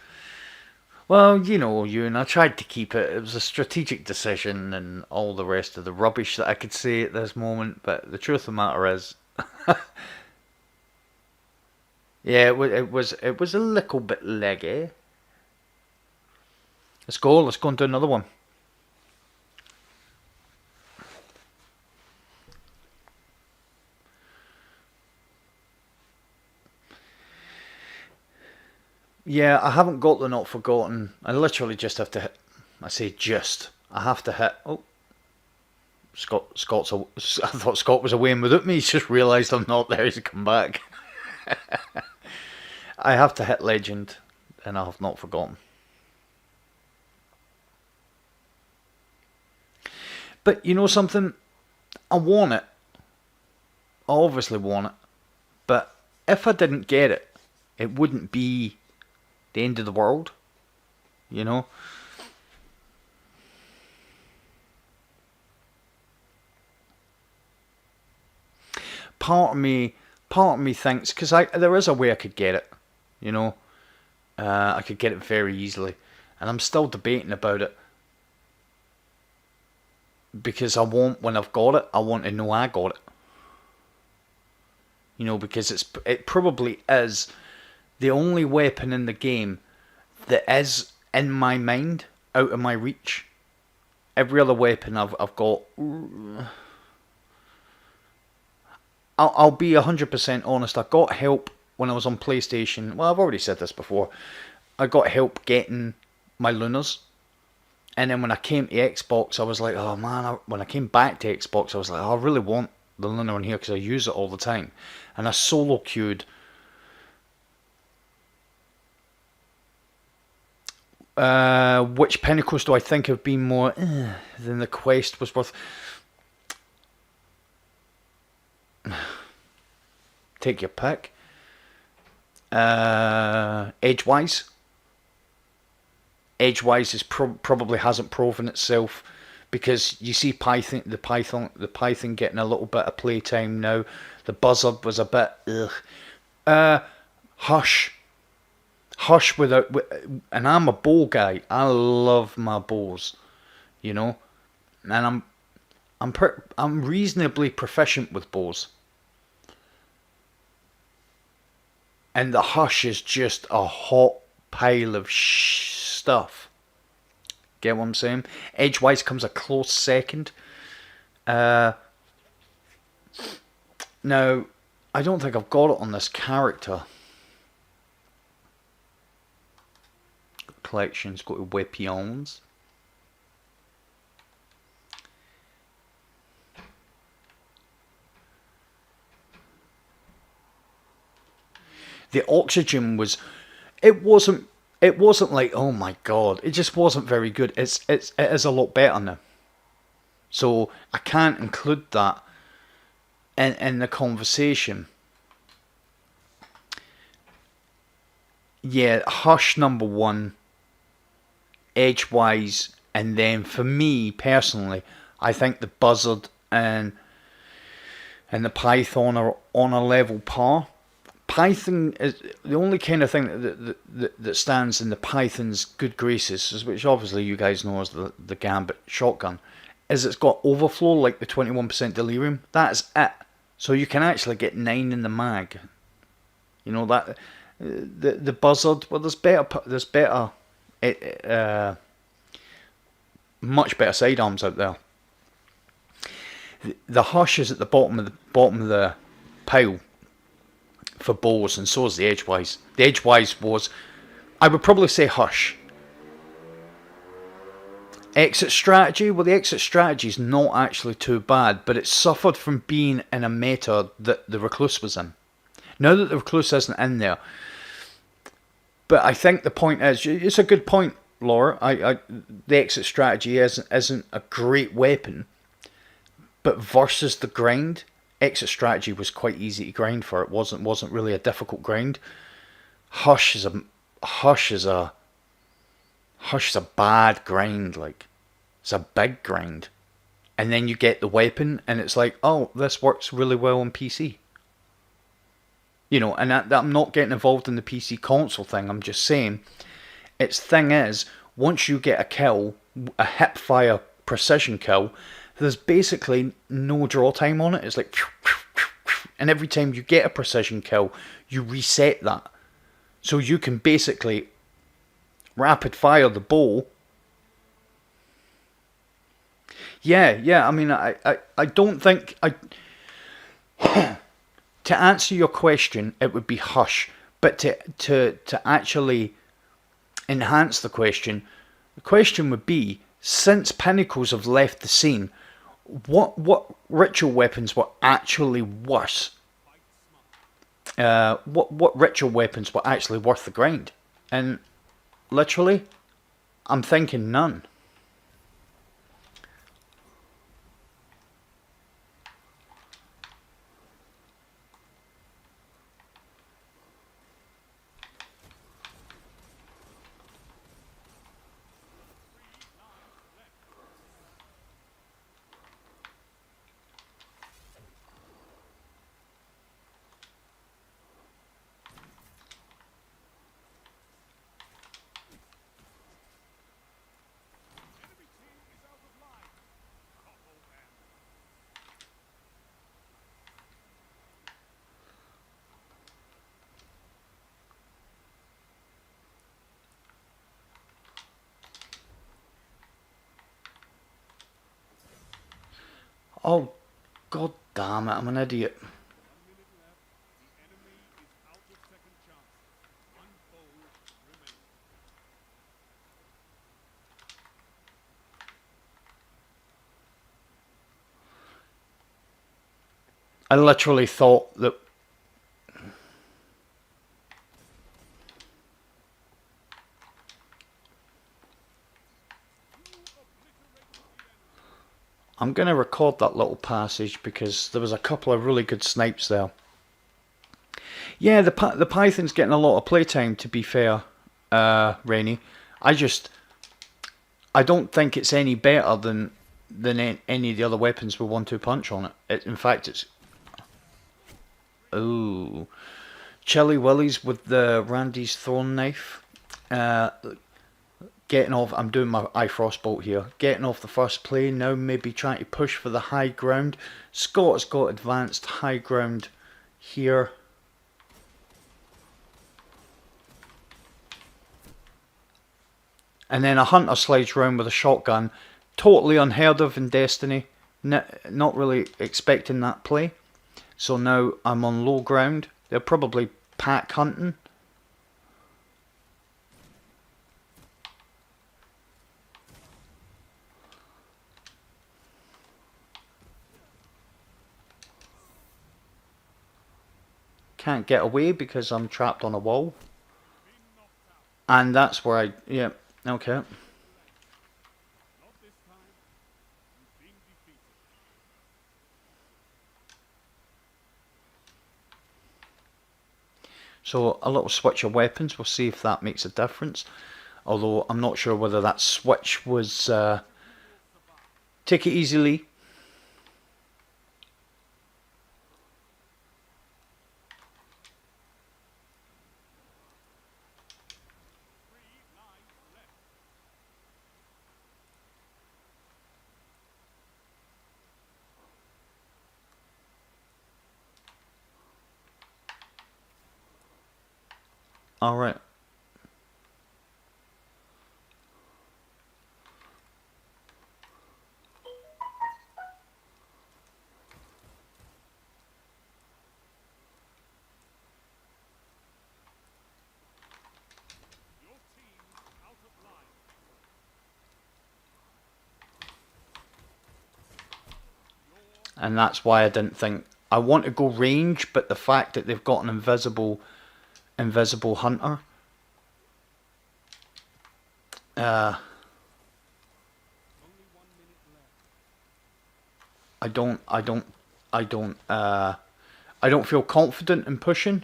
Well, you know, Ewan, I tried to keep it. It was a strategic decision and all the rest of the rubbish that I could say at this moment. But the truth of the matter is, yeah, it was a little bit leggy. Let's go. Let's go and do another one. Yeah, I haven't got the Not Forgotten. I literally just have to hit. I say just. I have to hit. Oh, Scott's. I thought Scott was away and without me. He's just realised I'm not there. He's come back. I have to hit Legend, and I have Not Forgotten. But you know something? I want it. I obviously want it. But if I didn't get it, it wouldn't be the end of the world. You know? Part of me thinks, because there is a way I could get it. You know? I could get it very easily. And I'm still debating about it. Because when I've got it, I want to know I got it. You know, because it probably is the only weapon in the game that is in my mind, out of my reach. Every other weapon I've got. I'll be 100% honest. I got help when I was on PlayStation. Well, I've already said this before. I got help getting my Lunars. And then when I came to Xbox, I was like, oh man, when I came back to Xbox, I was like, oh, I really want the Lunar in here because I use it all the time. And I solo queued which pinnacles do I think have been more than the quest was worth? Take your pick. Edgewise. Edgewise is probably hasn't proven itself because you see the Python getting a little bit of playtime now. The Buzzard was a bit ugh. Hush without, and I'm a bow guy. I love my bows, you know, and I'm reasonably proficient with bows. And the Hush is just a hot pile of stuff. Get what I'm saying? Edgewise comes a close second. Now, I don't think I've got it on this character. Collections, go to weapons. The oxygen was, it wasn't like, oh my god, it just wasn't very good. It is a lot better now. So I can't include that in the conversation. Yeah, Hush number one, Edgewise, and then for me personally, I think the Buzzard and the Python are on a level par. Python is the only kind of thing that stands in the Python's good graces, which obviously you guys know as the Gambit shotgun, is it's got overflow like the 21% delirium. That's it. So you can actually get 9 in the mag. You know that the Buzzard. Well, there's better, much better sidearms out there. The Hush is at the bottom of the pile for bows, and so is the Edgewise. The Edgewise was, I would probably say Hush. Exit strategy, well, the exit strategy is not actually too bad, but it suffered from being in a meta that the Recluse was in. Now that the Recluse isn't in there, but I think the point is, it's a good point, Laura. The exit strategy isn't a great weapon, but versus the grind, exit strategy was quite easy to grind for. It wasn't really a difficult grind. Hush is a bad grind. Like, it's a big grind, and then you get the weapon, and it's like, oh, this works really well on PC. You know, and that I'm not getting involved in the PC console thing. I'm just saying, its thing is, once you get a kill, a hip fire precision kill, there's basically no draw time on it. It's like, and every time you get a precision kill, you reset that. So you can basically rapid fire the bow. Yeah. I mean, I don't think to answer your question, it would be Hush. But to actually enhance the question would be, since Pinnacles have left the scene, what ritual weapons were actually worse? What ritual weapons were actually worth the grind? And literally, I'm thinking none. Oh, god damn it, I'm an idiot. I literally thought that... I'm going to record that little passage because there was a couple of really good snipes there. Yeah, the Python's getting a lot of playtime, to be fair, Rainy. I don't think it's any better than any of the other weapons with 1-2 punch on it. In fact, it's... Ooh. Chili Willies with the Randy's Thorn Knife. Getting off... I'm doing my eye frostbolt here. Getting off the first play, now maybe trying to push for the high ground. Scott's got advanced high ground here. And then a hunter slides round with a shotgun. Totally unheard of in Destiny. Not really expecting that play. So now I'm on low ground. They're probably pack hunting. Can't get away because I'm trapped on a wall. And that's where I... Yeah, okay. So a little switch of weapons, we'll see if that makes a difference. Although I'm not sure whether that switch was... Take it easily. Alright. And that's why I didn't think... I want to go range, but the fact that they've got an invisible hunter... I don't feel confident in pushing.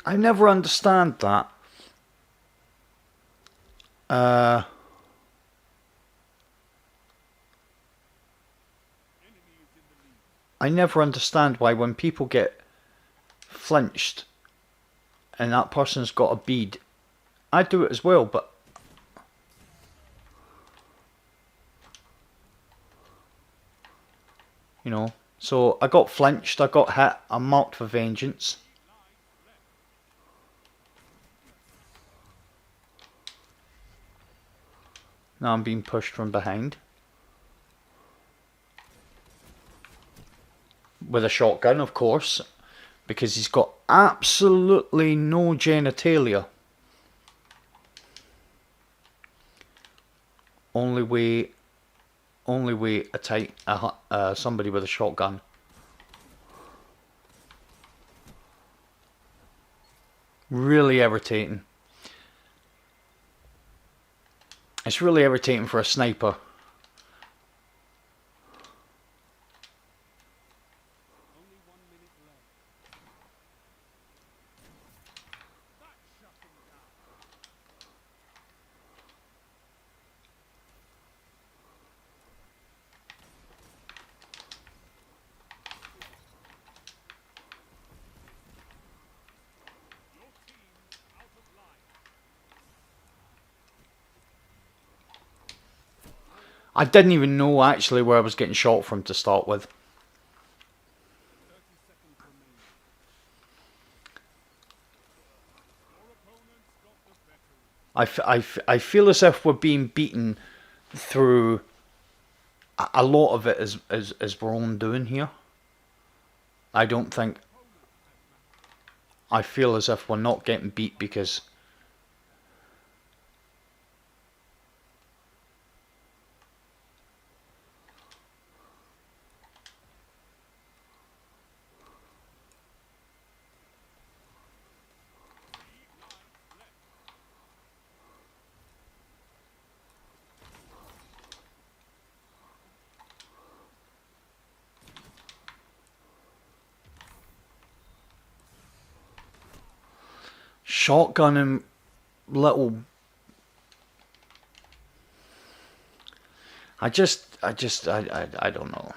I never understand that. I never understand why when people get flinched and that person's got a bead, I do it as well, but you know, so I got flinched, I got hit, I'm marked for vengeance. Now I'm being pushed from behind. With a shotgun, of course, because he's got absolutely no genitalia. Only way somebody with a shotgun. Really irritating. It's really irritating for a sniper. I didn't even know actually where I was getting shot from to start with. I feel as if we're being beaten through a lot of it is our own doing here. I don't think. I feel as if we're not getting beat because. Shotgun and little. I don't know.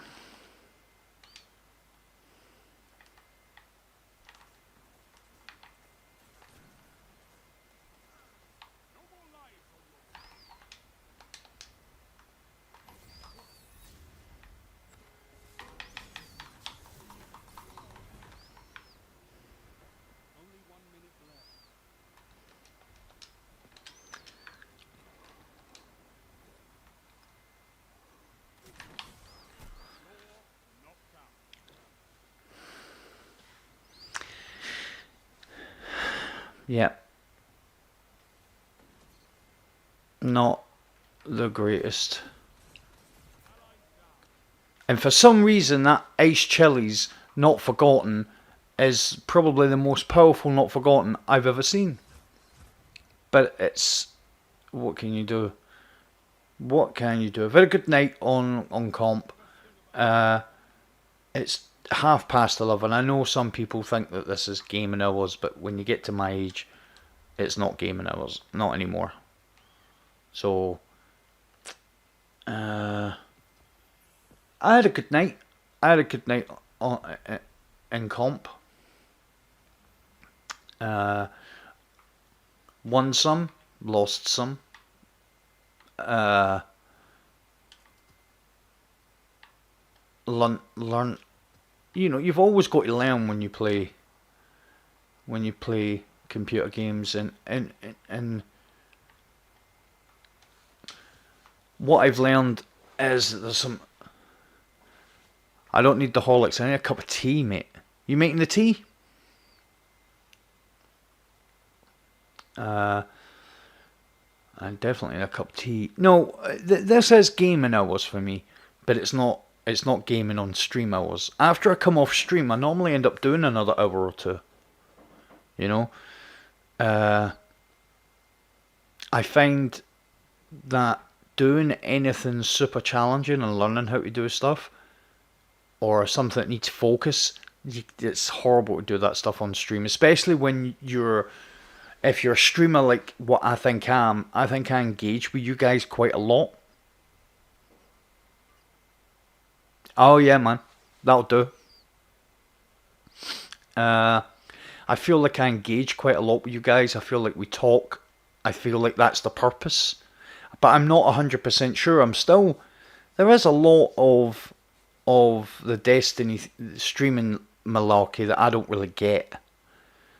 Yeah. Not the greatest. And for some reason, that Ice Chili's Not Forgotten is probably the most powerful Not Forgotten I've ever seen. But it's. What can you do? What can you do? A very good night on comp. It's 11:30. I know some people think that this is gaming hours, but when you get to my age, it's not gaming hours. Not anymore. So, I had a good night. I had a good night in comp. Won some, lost some. Learn. You know, you've always got to learn when you play. When you play computer games, and what I've learned is that there's some. I don't need the Horlicks. I need a cup of tea, mate. You making the tea? I definitely need a cup of tea. No, this is gaming hours for me, but it's not. It's not gaming on stream hours. After I come off stream, I normally end up doing another hour or two. You know, I find that doing anything super challenging and learning how to do stuff, or something that needs focus, it's horrible to do that stuff on stream, especially when if you're a streamer like what I think I think I engage with you guys quite a lot. Oh yeah, man, that'll do. I feel like I engage quite a lot with you guys. I feel like we talk. I feel like that's the purpose. But I'm not 100% sure. I'm still. There is a lot of the Destiny streaming malarkey that I don't really get.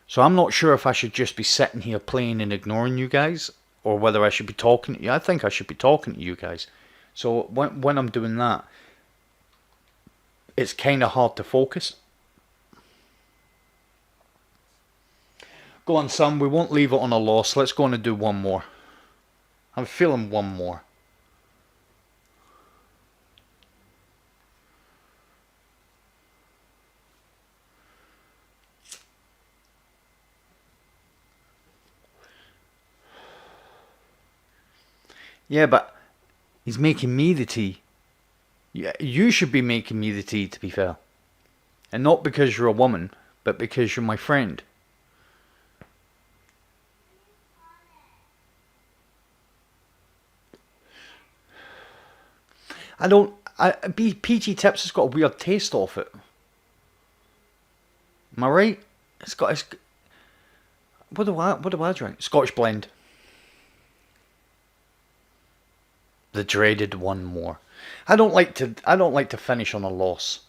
So I'm not sure if I should just be sitting here playing and ignoring you guys, or whether I should be talking to you. I think I should be talking to you guys. So when I'm doing that, it's kind of hard to focus. Go on, Sam. We won't leave it on a loss. Let's go on and do one more. I'm feeling one more. Yeah, but he's making me the tea. Yeah, you should be making me the tea, to be fair. And not because you're a woman, but because you're my friend. I don't. PG Tips has got a weird taste off it. Am I right? It's got. What do I drink? Scotch blend. The dreaded one more. I don't like to finish on a loss.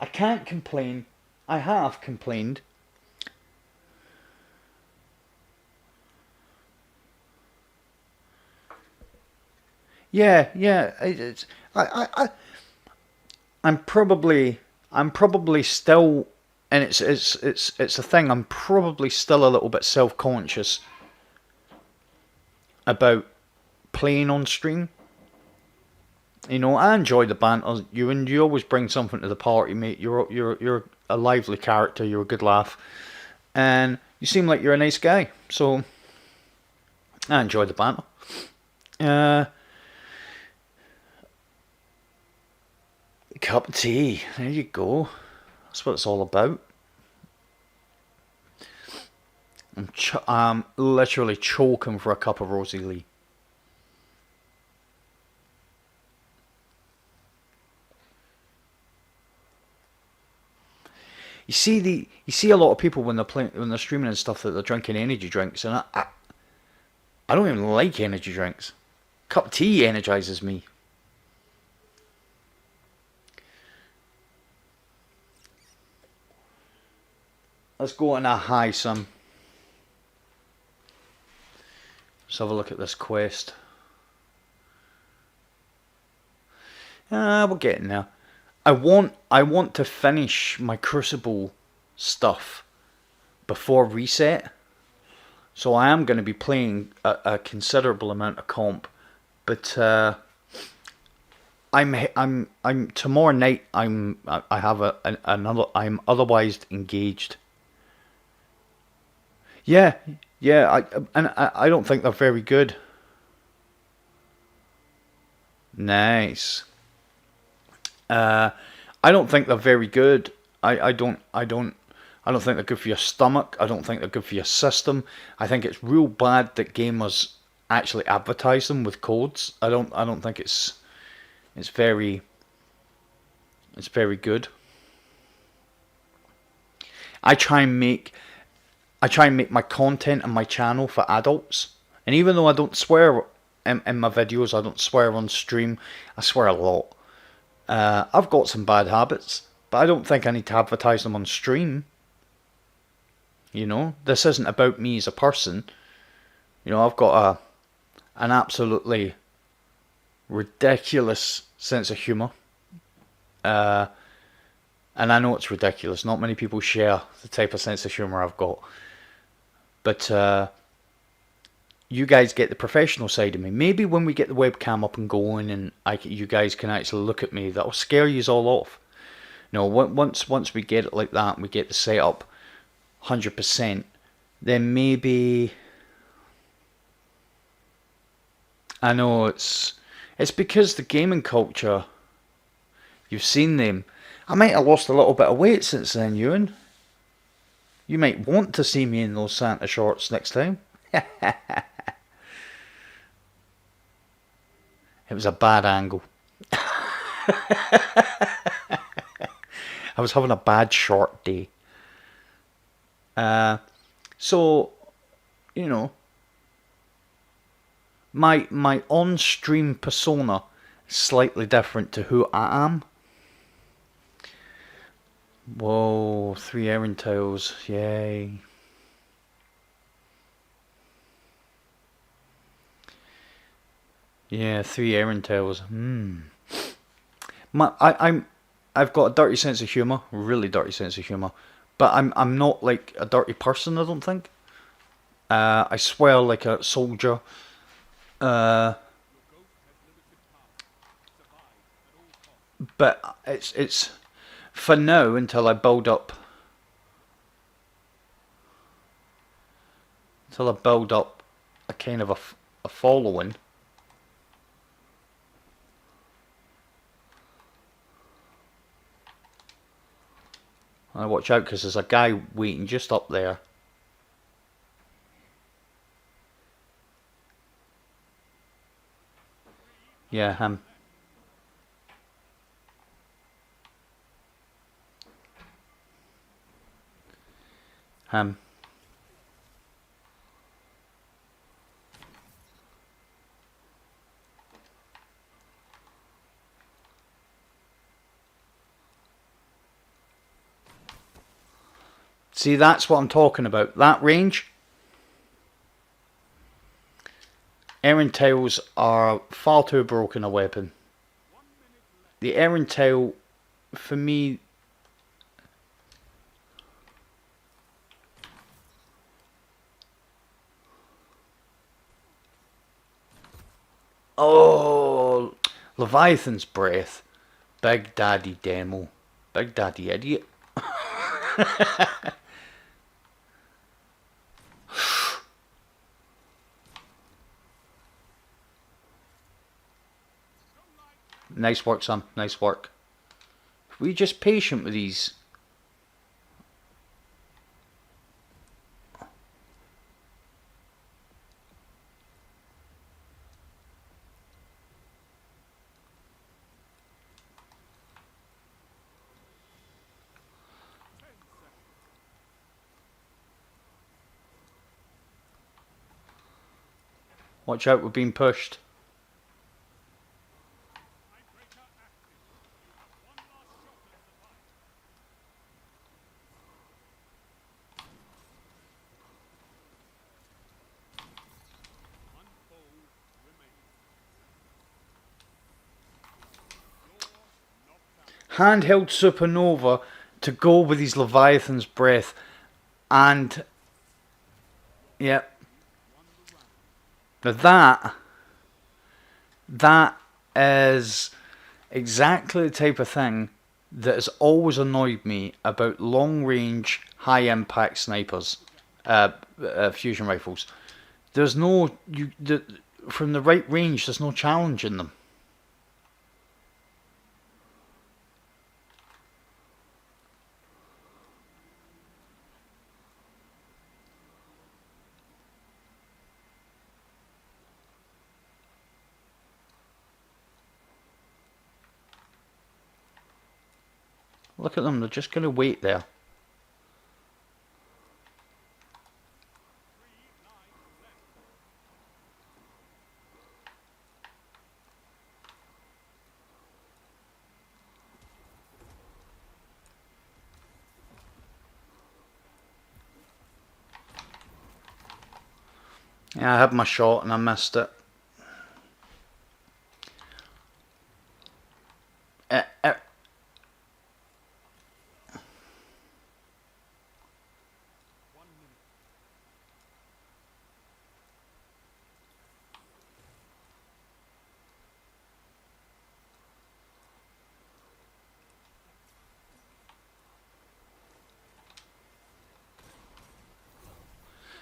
I can't complain. I have complained. Yeah, yeah. I'm probably still, and it's a thing. I'm probably still a little bit self-conscious about playing on stream. You know, I enjoy the banter. You always bring something to the party, mate. You're a lively character. You're a good laugh, and you seem like you're a nice guy. So I enjoy the banter. Uh, Cup of tea. There you go. That's what it's all about. I'm literally choking for a cup of Rosie Lee. You see a lot of people when they're streaming and stuff that they're drinking energy drinks, and I don't even like energy drinks. Cup of tea energizes me. Let's go on a high, son. Let's have a look at this quest. We're getting there. I want to finish my Crucible stuff before reset. So I am going to be playing a considerable amount of comp, but I'm tomorrow night. I have another. I'm otherwise engaged. Yeah, yeah. I don't think they're very good. Nice. I don't think they're very good. I don't think they're good for your stomach. I don't think they're good for your system. I think it's real bad that gamers actually advertise them with codes. I don't think it's very good. I try and make my content and my channel for adults. And even though I don't swear in my videos, I don't swear on stream. I swear a lot. I've got some bad habits, but I don't think I need to advertise them on stream. You know, this isn't about me as a person. You know, I've got an absolutely ridiculous sense of humour. And I know it's ridiculous. Not many people share the type of sense of humour I've got. But you guys get the professional side of me. Maybe when we get the webcam up and going and you guys can actually look at me, that'll scare you all off. No, once we get it like that and we get the setup 100%, then maybe... I know it's because the gaming culture, you've seen them. I might have lost a little bit of weight since then, Ewan. You might want to see me in those Santa shorts next time. It was a bad angle. I was having a bad short day. So, you know, my on-stream persona is slightly different to who I am. Whoa, 3 Aaron tiles, yay. Yeah, 3 Aaron tiles. I've got a dirty sense of humour, really dirty sense of humour. But I'm not like a dirty person, I don't think. I swear like a soldier. But it's for now until I build up a kind of a following. I watch out because there's a guy waiting just up there. Yeah, him. Um, See, that's what I'm talking about. That range. Erentails are far too broken a weapon. The Erentail, for me... Oh! Leviathan's Breath. Big Daddy Demo. Big Daddy Idiot. Nice work, son. Nice work. We just patient with these. Watch out, we're being pushed. Handheld Supernova to go with his Leviathan's Breath. And... Yep. Now that is exactly the type of thing that has always annoyed me about long range, high impact snipers, fusion rifles. There's no... from the right range, there's no challenge in them. Look at them, they're just going to wait there. Yeah, I had my shot and I missed it.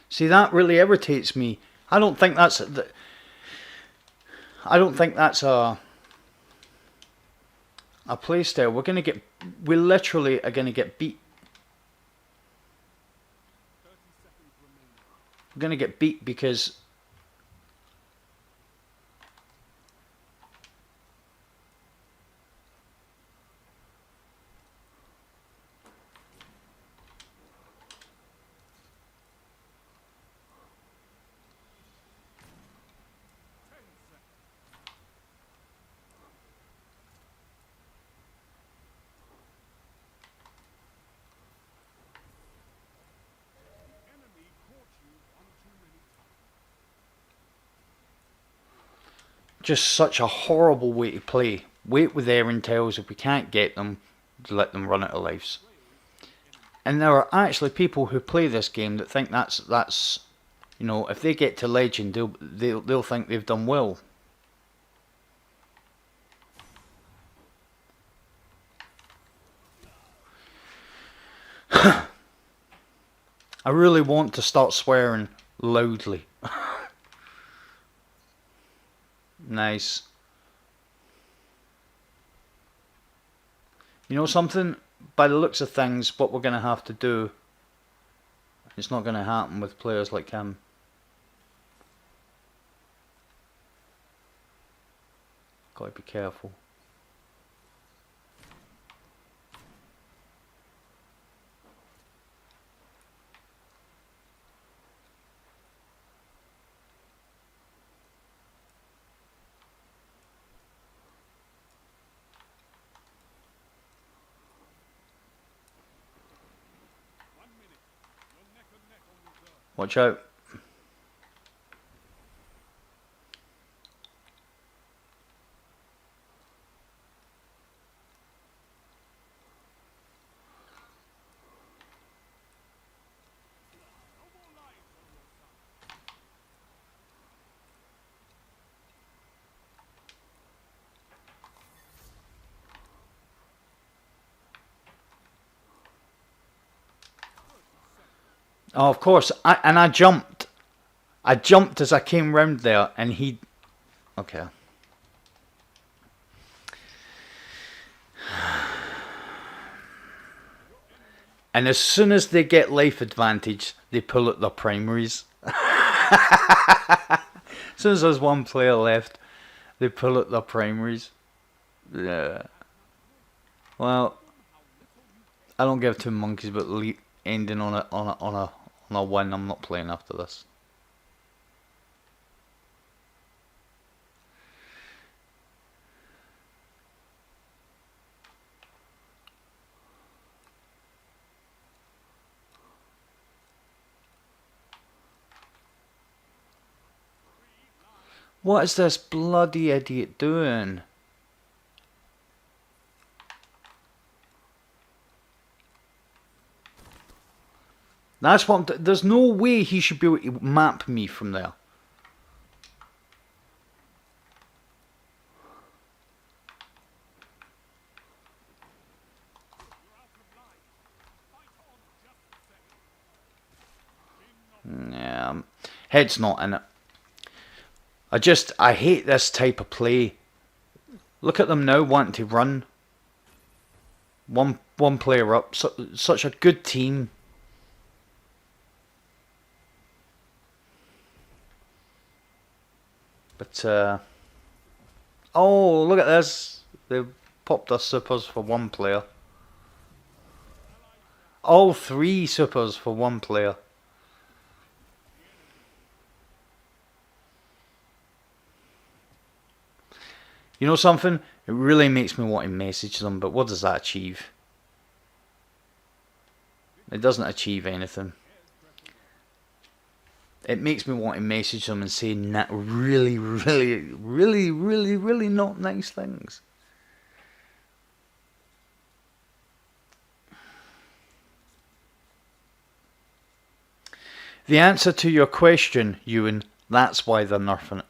See, that really irritates me. I don't think that's a playstyle. We literally are gonna get beat. We're gonna get beat because just such a horrible way to play. Wait with Erentails. If we can't get them, let them run out of lives. And there are actually people who play this game that think that's you know, if they get to legend, they'll think they've done well. I really want to start swearing loudly. Nice. You know something? By the looks of things, what we're going to have to do, it's not going to happen with players like him. Got to be careful. Watch out. Oh, of course. I jumped. I jumped as I came round there, and he... Okay. And as soon as they get life advantage, they pull out their primaries. As soon as there's one player left, they pull out their primaries. Yeah. Well, I don't give two monkeys about ending on a win. I'm not playing after this. What is this bloody idiot doing? That's what. There's no way he should be able to map me from there. Yeah, head's not in it. I hate this type of play. Look at them now wanting to run. One player up, such a good team. But oh, look at this! They popped us supers for one player. All three supers for one player. You know something? It really makes me want to message them, but what does that achieve? It doesn't achieve anything. It makes me want to message them and say really not nice things. The answer to your question, Ewan, that's why they're nerfing it.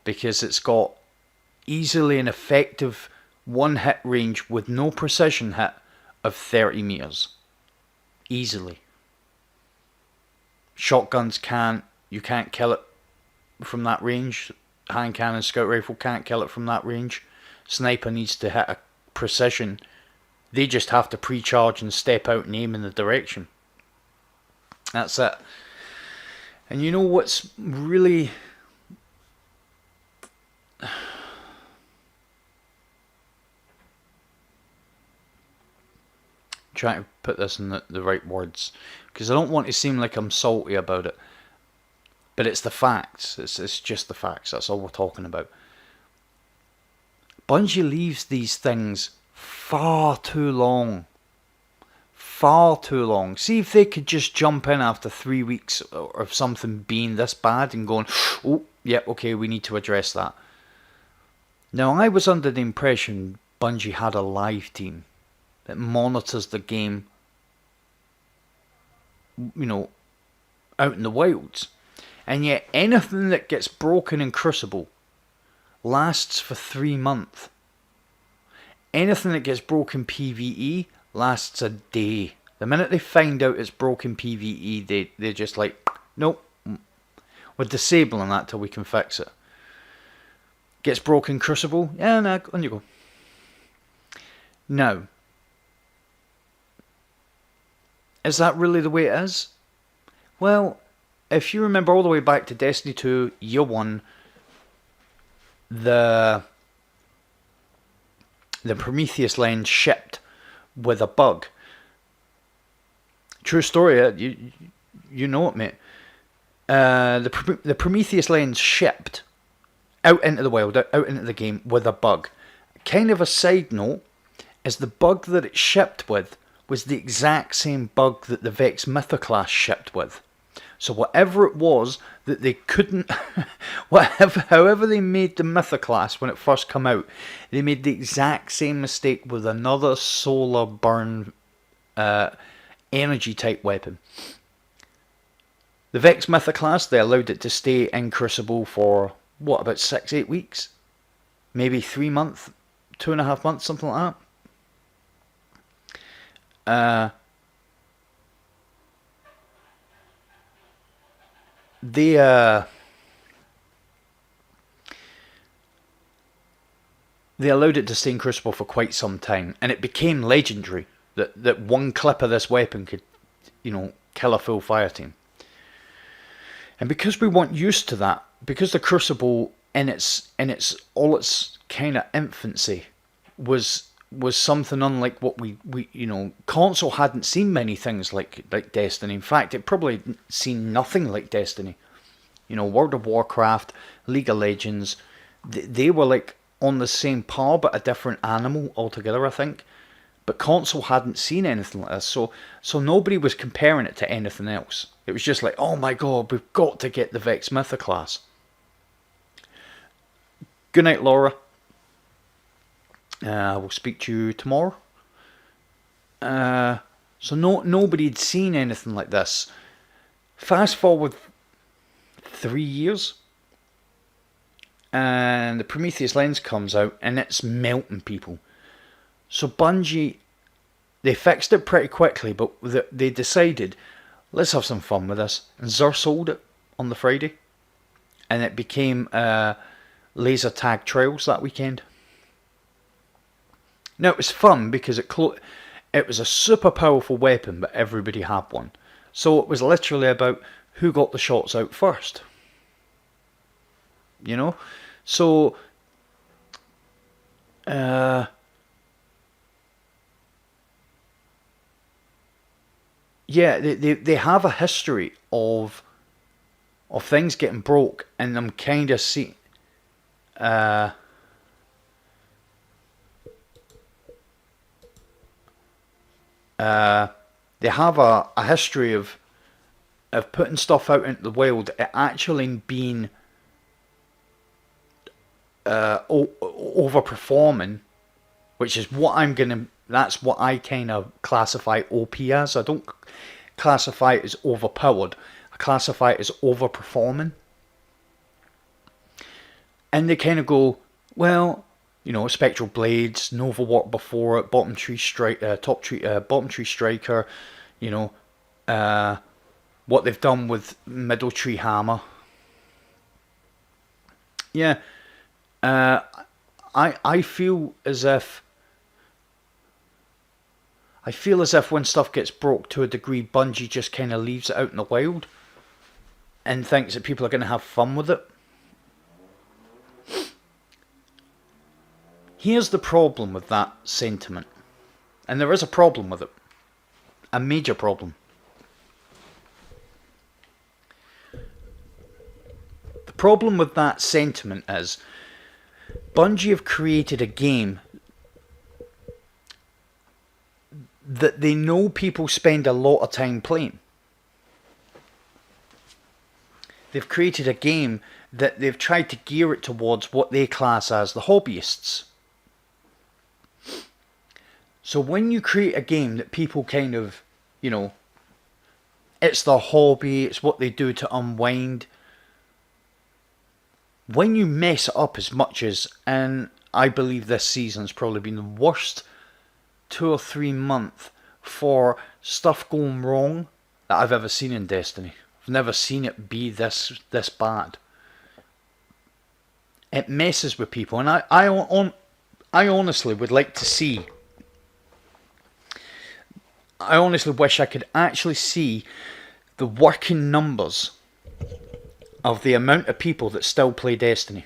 Because it's got easily an effective one-hit range with no precision hit of 30 meters. Easily. Shotguns you can't kill it from that range. Hand cannon, scout rifle can't kill it from that range. Sniper needs to hit a precision. They just have to pre-charge and step out and aim in the direction. That's it. And you know what's really... trying to put this in the right words, because I don't want to seem like I'm salty about it, but it's the facts. It's just the facts. That's all we're talking about. Bungie leaves these things far too long. Far too long. See if they could just jump in after 3 weeks of something being this bad and going, oh, yeah, okay, we need to address that. Now, I was under the impression Bungie had a live team that monitors the game, you know, out in the wilds. And yet anything that gets broken in Crucible lasts for 3 months. Anything that gets broken PvE lasts a day. The minute they find out it's broken PvE, they're just like, nope, we're disabling that till we can fix it. Gets broken Crucible, yeah, no, on you go. Now, is that really the way it is? Well, if you remember all the way back to Destiny 2 Year 1, the Prometheus lens shipped with a bug. True story, you know it, mate. The Prometheus lens shipped out into the wild, out into the game with a bug. Kind of a side note is the bug that it shipped with was the exact same bug that the Vex Mythoclast shipped with. So whatever it was that they couldn't, however they made the Mythoclast when it first came out, they made the exact same mistake with another solar burn energy type weapon. The Vex Mythoclast, they allowed it to stay in Crucible for, what, about 6-8 weeks? Maybe 3 months, 2.5 months, something like that. They allowed it to stay in Crucible for quite some time, and it became legendary that one clip of this weapon could, kill a full fire team. And because we weren't used to that, because the Crucible in its kind of infancy was something unlike what we console hadn't seen many things like Destiny. In fact, it probably seen nothing like Destiny. World of Warcraft, League of Legends, they were like on the same par but a different animal altogether, I think. But console hadn't seen anything like this, so nobody was comparing it to anything else. It was just like, oh my god, we've got to get the Vex Mythoclast. Good night, Laura. We'll speak to you tomorrow. So nobody had seen anything like this. Fast forward 3 years, and the Prometheus Lens comes out, and it's melting people. So Bungie, they fixed it pretty quickly, but they decided, let's have some fun with this. And Xur sold it on the Friday, and it became laser tag trails that weekend. Now it was fun because it was a super powerful weapon, but everybody had one. So it was literally about who got the shots out first. So yeah, they have a history of things getting broke, and them kind of see. They have a history of putting stuff out into the wild, it actually being overperforming, which is what that's what I kind of classify OP as. I don't classify it as overpowered. I classify it as overperforming. And they kind of go, well, Spectral Blades, Nova Warp before it, Bottom Tree Striker, what they've done with Middle Tree Hammer. Yeah, I feel as if when stuff gets broke to a degree, Bungie just kind of leaves it out in the wild and thinks that people are going to have fun with it. Here's the problem with that sentiment. And there is a problem with it. A major problem. The problem with that sentiment is Bungie have created a game that they know people spend a lot of time playing. They've created a game that they've tried to gear it towards what they class as the hobbyists. So when you create a game that people kind of, it's their hobby, it's what they do to unwind. When you mess it up as much as, and I believe this season's probably been the worst 2 or 3 months for stuff going wrong that I've ever seen in Destiny. I've never seen it be this bad. It messes with people, and I honestly would like to see. I honestly wish I could actually see the working numbers of the amount of people that still play Destiny,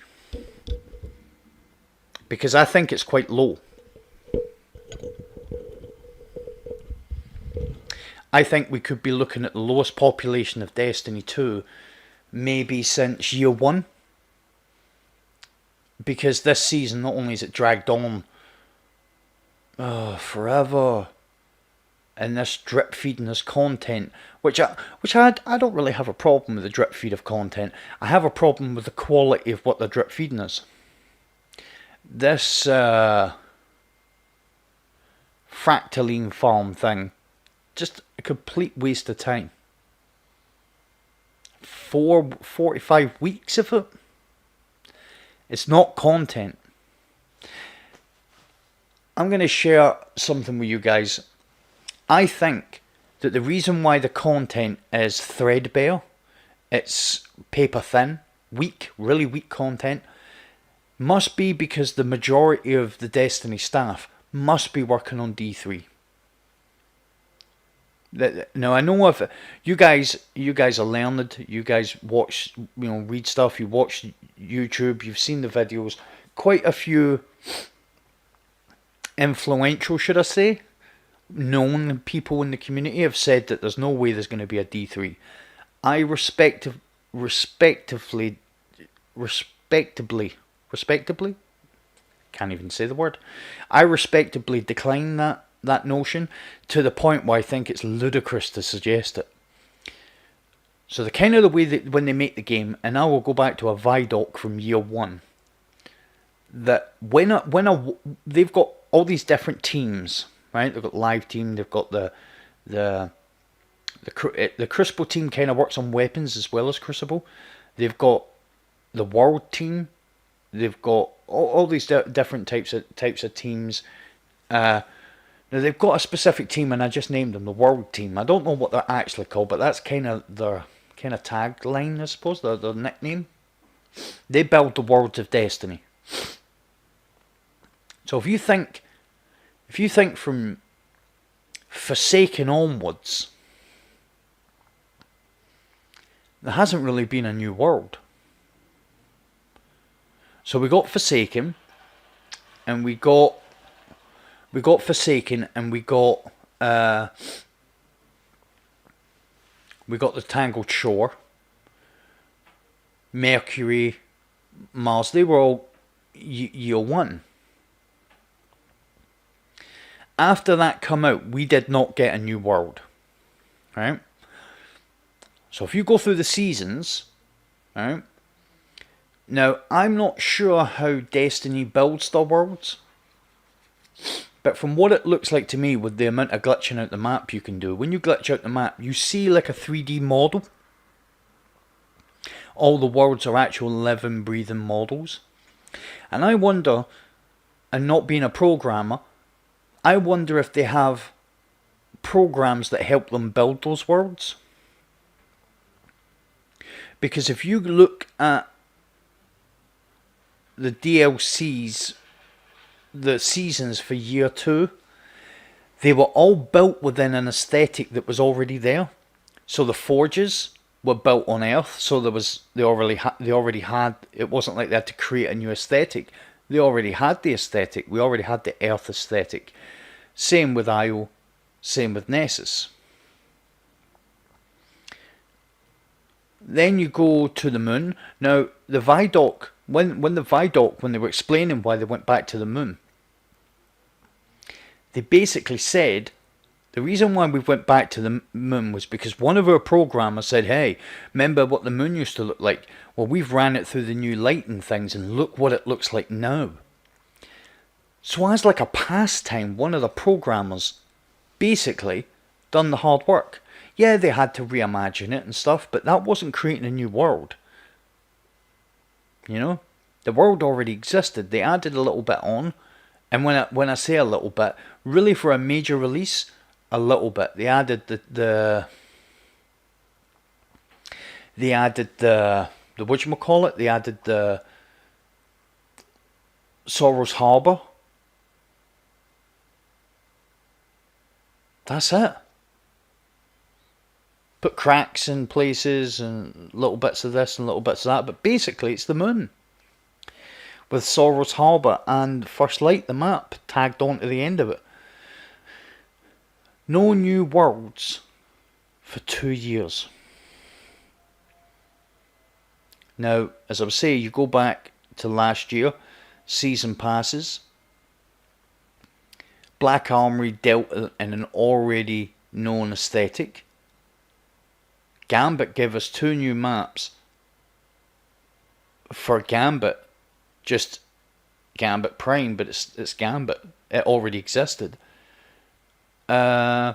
because I think it's quite low. I think we could be looking at the lowest population of Destiny 2 maybe since year 1. Because this season, not only is it dragged on forever, and this drip feeding us content, which I don't really have a problem with the drip feed of content. I have a problem with the quality of what they're drip feeding us. This Fractaline farm thing, just a complete waste of time. 45 weeks of it. It's not content. I'm going to share something with you guys. I think that the reason why the content is threadbare, it's paper thin, weak, really weak content, must be because the majority of the Destiny staff must be working on D3. Now I know if you guys are learned, you guys watch, read stuff, you watch YouTube, you've seen the videos. Quite a few influential, should I say, known people in the community have said that there's no way there's going to be a D3. I respectably, can't even say the word. I respectably decline that notion, to the point where I think it's ludicrous to suggest it. So the kind of the way that when they make the game, and I will go back to a Vidoc from year one, that they've got all these different teams, right? They've got live team, they've got the Crucible team kind of works on weapons as well as Crucible. They've got the World team. They've got all these different types of teams. Now they've got a specific team, and I just named them the World Team. I don't know what they're actually called, but that's kind of their tagline, I suppose, their nickname. They build the worlds of Destiny. So if you think from Forsaken onwards, there hasn't really been a new world. So we got Forsaken, and we got Forsaken, and we got the Tangled Shore, Mercury, Mars. They were all year one. After that come out, we did not get a new world, right? So if you go through the seasons, right? Now I'm not sure how Destiny builds their worlds. But from what it looks like to me, with the amount of glitching out the map you can do, when you glitch out the map, you see like a 3D model. All the worlds are actual living, breathing models. And I wonder, and not being a programmer, I wonder if they have programs that help them build those worlds. Because if you look at the DLCs, the seasons for year 2, they were all built within an aesthetic that was already there. So the forges were built on Earth, so they already had. It wasn't like they had to create a new aesthetic. They already had the aesthetic. We already had the Earth aesthetic. Same with Io, same with Nessus. Then you go to the moon. Now the Vidoc, when they were explaining why they went back to the moon, they basically said the reason why we went back to the moon was because one of our programmers said, hey, remember what the moon used to look like? Well, we've ran it through the new lighting things, and look what it looks like now. So as like a pastime, one of the programmers basically done the hard work. Yeah, they had to reimagine it and stuff, but that wasn't creating a new world. You know, the world already existed. They added a little bit on, and when I say a little bit, really for a major release, a little bit. They added the whatchamacallit, they added the Sorrow's Harbour. That's it. Put cracks in places and little bits of this and little bits of that, but basically it's the moon. With Sorrow's Harbour and First Light, the map, tagged on to the end of it. No new worlds for 2 years. Now, as I was saying, you go back to last year, season passes. Black Armory dealt in an already known aesthetic. Gambit gave us 2 new maps for Gambit, just Gambit Prime, but it's Gambit. It already existed. Yeah,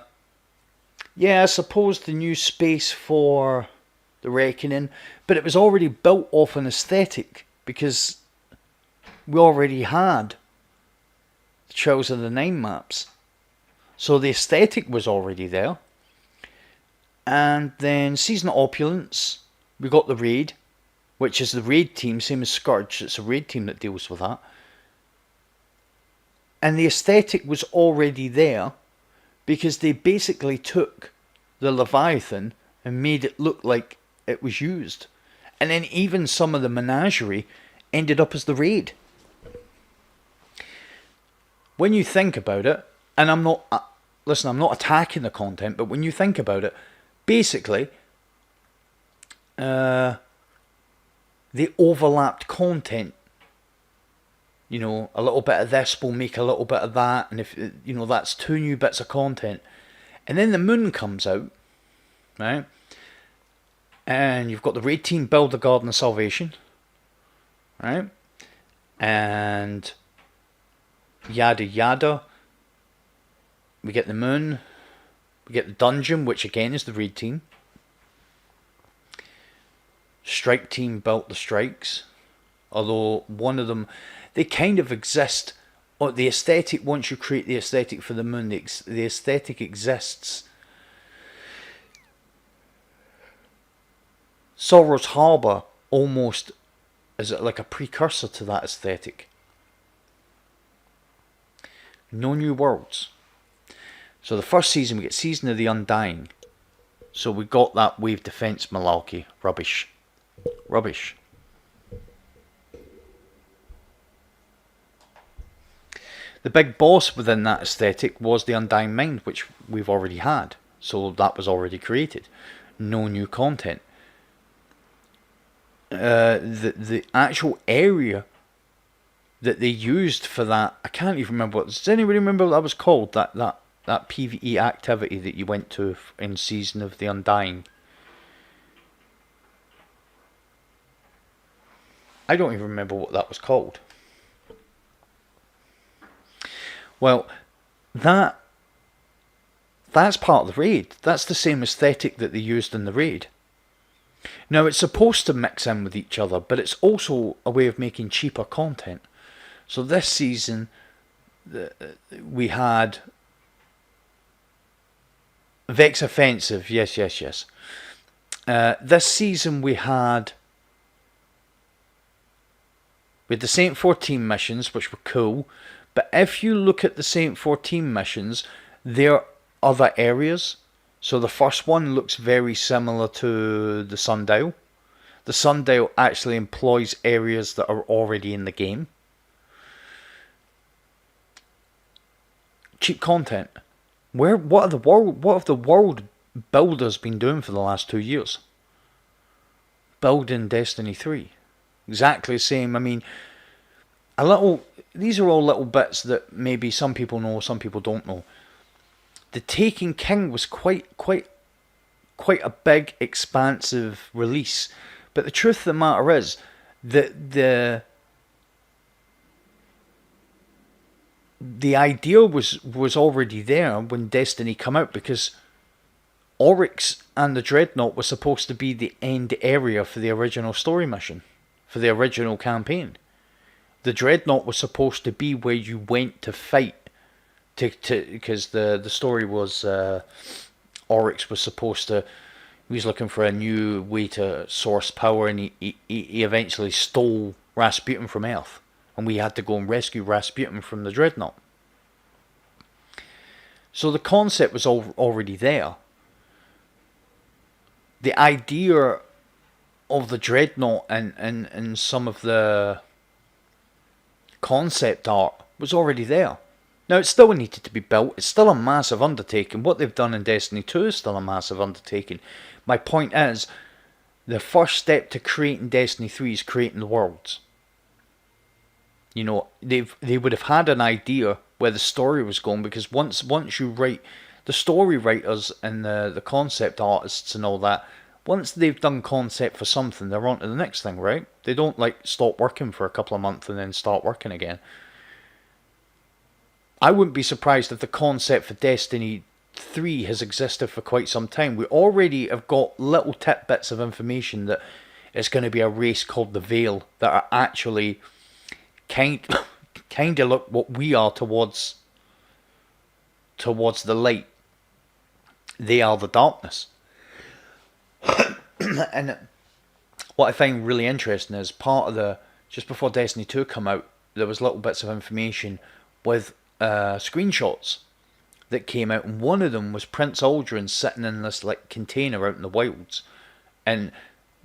I suppose the new space for the Reckoning, but it was already built off an aesthetic because we already had the Trials of the Nine maps. So the aesthetic was already there. And then Season of Opulence, we got the Raid, which is the Raid team, same as Scourge. It's a Raid team that deals with that. And the aesthetic was already there because they basically took the Leviathan and made it look like it was used. And then even some of the Menagerie ended up as the Raid. When you think about it, and I'm not attacking the content, but when you think about it, basically, the overlapped content. You know, a little bit of this will make a little bit of that, and if you know, that's 2 new bits of content. And then the Moon comes out, right? And you've got the Raid team build the Garden of Salvation, right? And yada yada. We get the Moon. We get the Dungeon, which again is the Raid team. Strike team built the Strikes. Although one of them, they kind of exist. Or the aesthetic, once you create the aesthetic for the Moon, the aesthetic exists. Sorrow's Harbour almost is like a precursor to that aesthetic. No new worlds. So the first season we get Season of the Undying. So we got that wave defense malarkey. Rubbish. The big boss within that aesthetic was the Undying Mind, which we've already had. So that was already created. No new content. The actual area that they used for that, I can't even remember what. Does anybody remember what that was called? That PvE activity that you went to in Season of the Undying. I don't even remember what that was called. Well, that's part of the Raid. That's the same aesthetic that they used in the Raid. Now, it's supposed to mix in with each other, but it's also a way of making cheaper content. So this season, we had Vex Offensive, yes. This season we had the Saint 14 missions, which were cool. But if you look at the Saint 14 missions, there are other areas. So the first one looks very similar to the Sundial. The Sundial actually employs areas that are already in the game. Cheap content. What have the world builders been doing for the last 2 years? Building Destiny 3. Exactly the same. I mean, these are all little bits that maybe some people know, some people don't know. The Taken King was quite a big, expansive release. But the truth of the matter is that the idea was already there when Destiny came out, because Oryx and the Dreadnought were supposed to be the end area for the original story mission, for the original campaign. The Dreadnought was supposed to be where you went to fight, because the story was Oryx was supposed to. He was looking for a new way to source power, and he eventually stole Rasputin from Earth, and we had to go and rescue Rasputin from the Dreadnought. So the concept was already there. The idea of the Dreadnought and some of the concept art was already there. Now, it still needed to be built. It's still a massive undertaking. What they've done in Destiny 2 is still a massive undertaking. My point is, the first step to creating Destiny 3 is creating the worlds. You know, they would have had an idea where the story was going, because once you write the story writers and the concept artists and all that, once they've done concept for something, they're on to the next thing, right? They don't like stop working for a couple of months and then start working again. I wouldn't be surprised if the concept for Destiny 3 has existed for quite some time. We already have got little tidbits of information that it's going to be a race called the Veil that are actually kind of look what we are towards the light. They are the darkness. And what I find really interesting is part of the, just before Destiny 2 come out, there was little bits of information with screenshots that came out, and one of them was Prince Aldrin sitting in this like container out in the wilds, and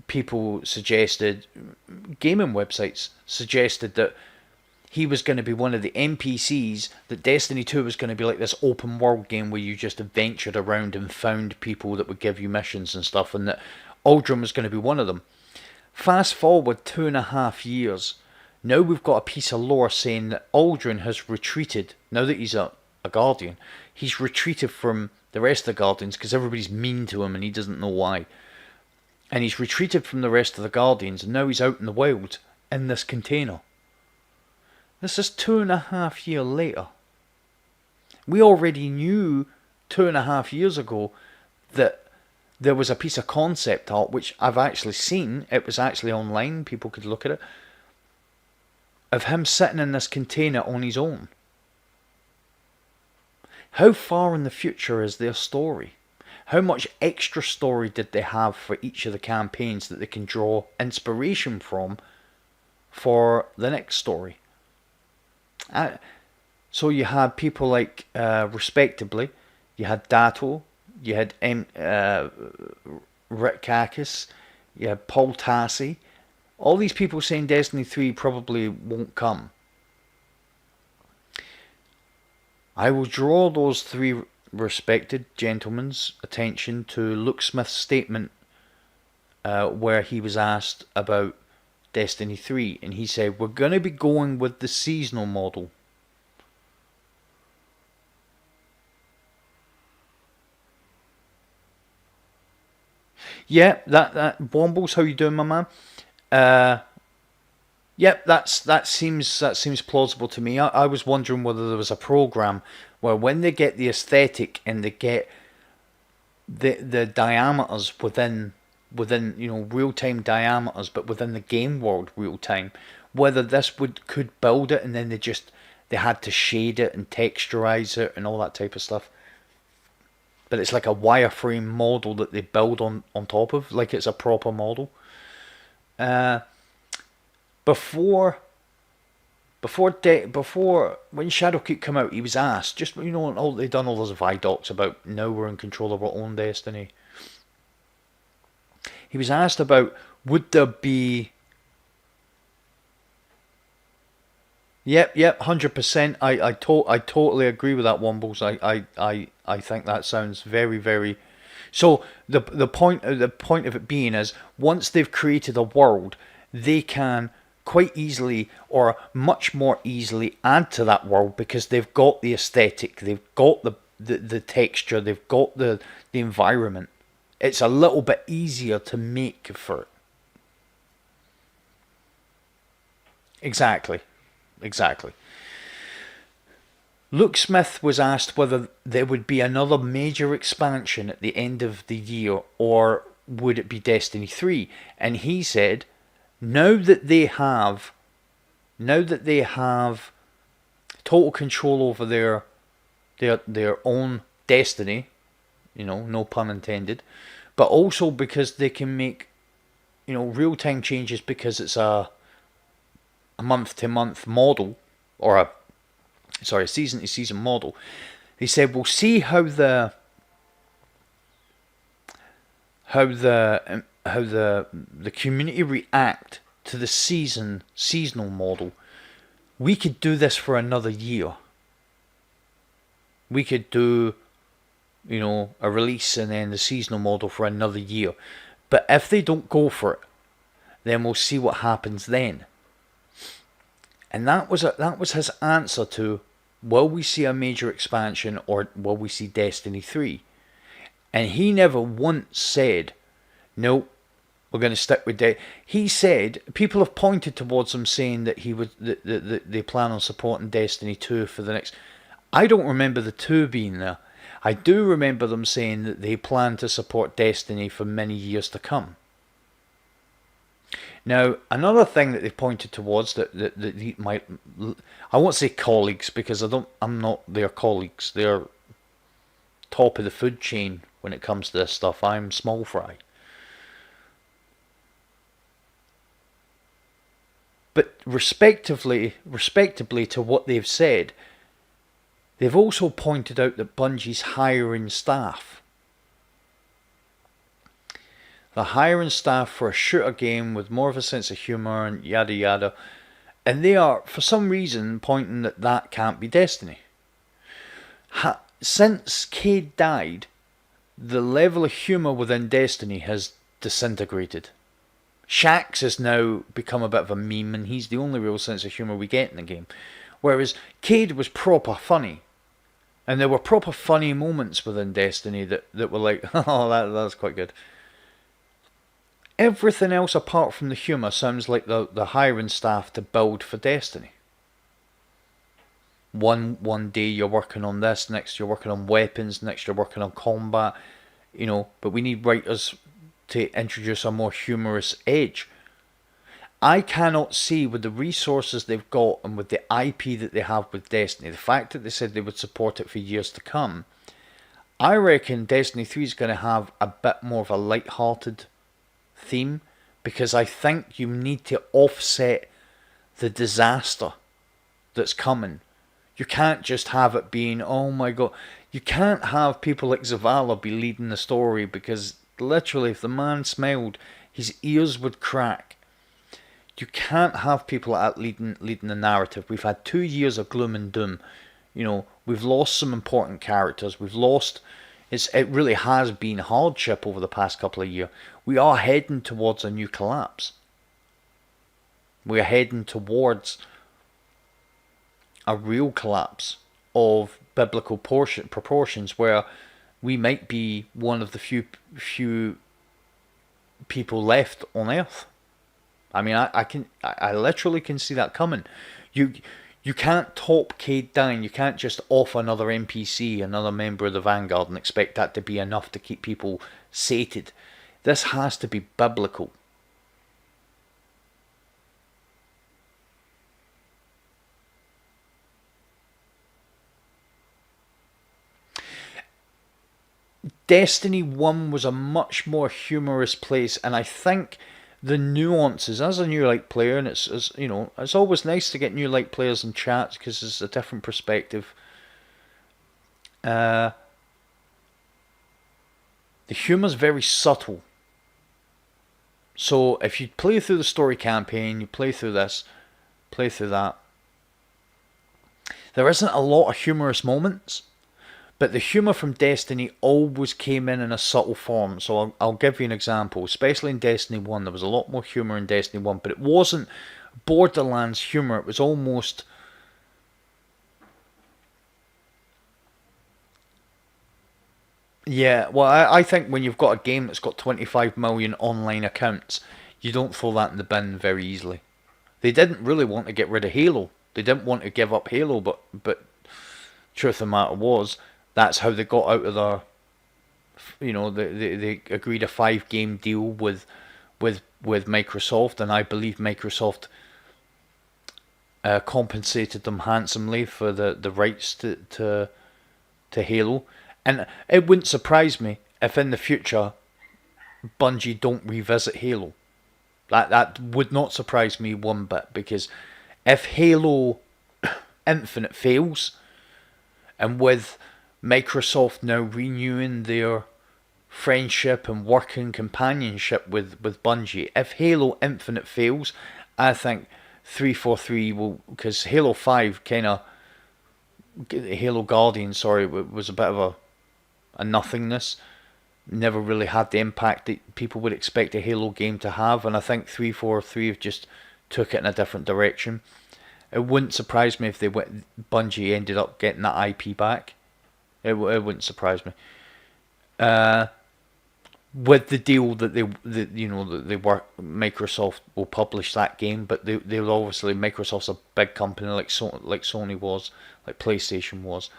people suggested, gaming websites suggested that he was going to be one of the NPCs, that Destiny 2 was going to be like this open world game where you just adventured around and found people that would give you missions and stuff, and that Aldrin was going to be one of them. Fast forward 2.5 years, now we've got a piece of lore saying that Aldrin has retreated. Now that he's a Guardian, he's retreated from the rest of the Guardians because everybody's mean to him and he doesn't know why. And he's retreated from the rest of the Guardians, and now he's out in the wild in this container. This is 2.5 years later. We already knew 2.5 years ago that there was a piece of concept art, which I've actually seen. It was actually online. People could look at it. Of him sitting in this container on his own. How far in the future is their story? How much extra story did they have for each of the campaigns that they can draw inspiration from for the next story? So you had people like, respectably, you had Datto, you had Rick Kakis, you had Paul Tassi. All these people saying Destiny 3 probably won't come. I will draw those three respected gentlemen's attention to Luke Smith's statement where he was asked about Destiny 3, and he said, we're going to be going with the seasonal model. Yeah, that Wombles, how you doing, my man? Yep, that seems plausible to me. I was wondering whether there was a program where when they get the aesthetic and they get the diameters within real time diameters, but within the game world real time, whether this could build it and then they had to shade it and texturize it and all that type of stuff. But it's like a wireframe model that they build on top of, like it's a proper model. Before when Shadowkeep came out, he was asked, just they done all those Vidocs about now we're in control of our own destiny. He was asked about, would there be? Yep, 100%. I totally agree with that, Wombles. I think that sounds very, very. So the point of it being is, once they've created a world, they can quite easily, or much more easily, add to that world because they've got the aesthetic, they've got the texture, they've got the environment. It's a little bit easier to make for it. Exactly. Luke Smith was asked whether there would be another major expansion at the end of the year, or would it be Destiny 3? And he said, now that they have total control over their own destiny, no pun intended, but also because they can make real time changes because it's a month to month model, or a season to season model. They said we'll see how the community react to the seasonal model. We could do this for another year. We could do a release and then the seasonal model for another year. But if they don't go for it, then we'll see what happens then. And that was his answer to will we see a major expansion or will we see Destiny 3? And he never once said, no, we're going to stick with that. He said, people have pointed towards him saying that he would, that they plan on supporting Destiny 2 for the next. I don't remember the 2 being there. I do remember them saying that they plan to support Destiny for many years to come. Now, another thing that they pointed towards that might, I won't say colleagues because I'm not their colleagues. They're top of the food chain when it comes to this stuff. I'm small fry. But respectively to what they've said, they've also pointed out that Bungie's hiring staff. They're hiring staff for a shooter game with more of a sense of humour and yada yada. And they are, for some reason, pointing that can't be Destiny. Since Cayde died, the level of humour within Destiny has disintegrated. Shaxx has now become a bit of a meme, and he's the only real sense of humour we get in the game. Whereas Cayde was proper funny. And there were proper funny moments within Destiny that were like, oh, that's quite good. Everything else apart from the humour sounds like the hiring staff to build for Destiny. One day you're working on this, next you're working on weapons, next you're working on combat, but we need writers to introduce a more humorous edge. I cannot see with the resources they've got and with the IP that they have with Destiny, the fact that they said they would support it for years to come, I reckon Destiny 3 is going to have a bit more of a light-hearted theme, because I think you need to offset the disaster that's coming. You can't just have it being, oh my god, you can't have people like Zavala be leading the story, because literally if the man smelled, his ears would crack. You can't have people like that leading the narrative. We've had 2 years of gloom and doom. We've lost some important characters. It really has been hardship over the past couple of years. We are heading towards a new collapse. We are heading towards a real collapse of biblical proportions, where we might be one of the few people left on Earth. I mean, I literally can see that coming. You can't top Cayde dying. You can't just off another NPC, another member of the Vanguard, and expect that to be enough to keep people sated. This has to be biblical. Destiny 1 was a much more humorous place, and I think the nuances, as a new light player, and it's always nice to get new light players in chats because it's a different perspective. The humor's very subtle. So if you play through the story campaign, you play through this, play through that, there isn't a lot of humorous moments, but the humour from Destiny always came in a subtle form. So I'll give you an example. Especially in Destiny 1, there was a lot more humour in Destiny 1, but it wasn't Borderlands humour. It was almost... Yeah, well, I think when you've got a game that's got 25 million online accounts, you don't throw that in the bin very easily. They didn't really want to get rid of Halo. They didn't want to give up Halo, but truth of the matter was, that's how they got out of their... they agreed a 5-game deal with Microsoft, and I believe Microsoft compensated them handsomely for the rights to Halo. And it wouldn't surprise me if in the future Bungie don't revisit Halo. That would not surprise me one bit, because if Halo Infinite fails, and with Microsoft now renewing their friendship and working companionship with Bungie, if Halo Infinite fails, I think 343 will, because Halo 5 Halo Guardian, was a bit of a nothingness. Never really had the impact that people would expect a Halo game to have, and I think 343 have just took it in a different direction. It wouldn't surprise me if Bungie ended up getting that IP back. It wouldn't surprise me. With the deal that Microsoft will publish that game, but they'll obviously, Microsoft's a big company like Sony was, like PlayStation was.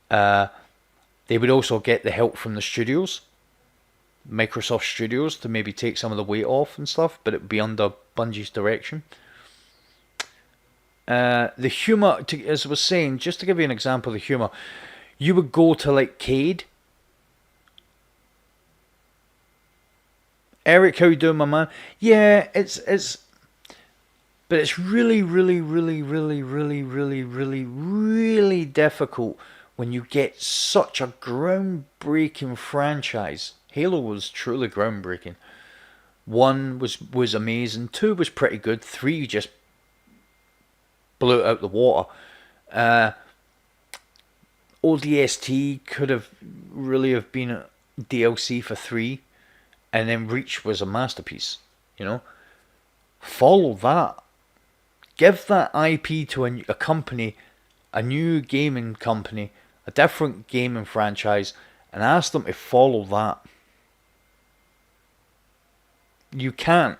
They would also get the help from the studios, Microsoft Studios, to maybe take some of the weight off and stuff, but it would be under Bungie's direction. The humour, as I was saying, just to give you an example of the humour, you would go to like Cade. Eric, how you doing, my man? Yeah, but it's really, really, really, really, really, really, really, really difficult when you get such a groundbreaking franchise. Halo was truly groundbreaking. 1 was amazing. 2 was pretty good. 3 just blew it out the water. ODST could have really have been a DLC for 3, and then Reach was a masterpiece. Follow that. Give that IP to a company, a new gaming company, a different gaming franchise, and ask them to follow that. You can't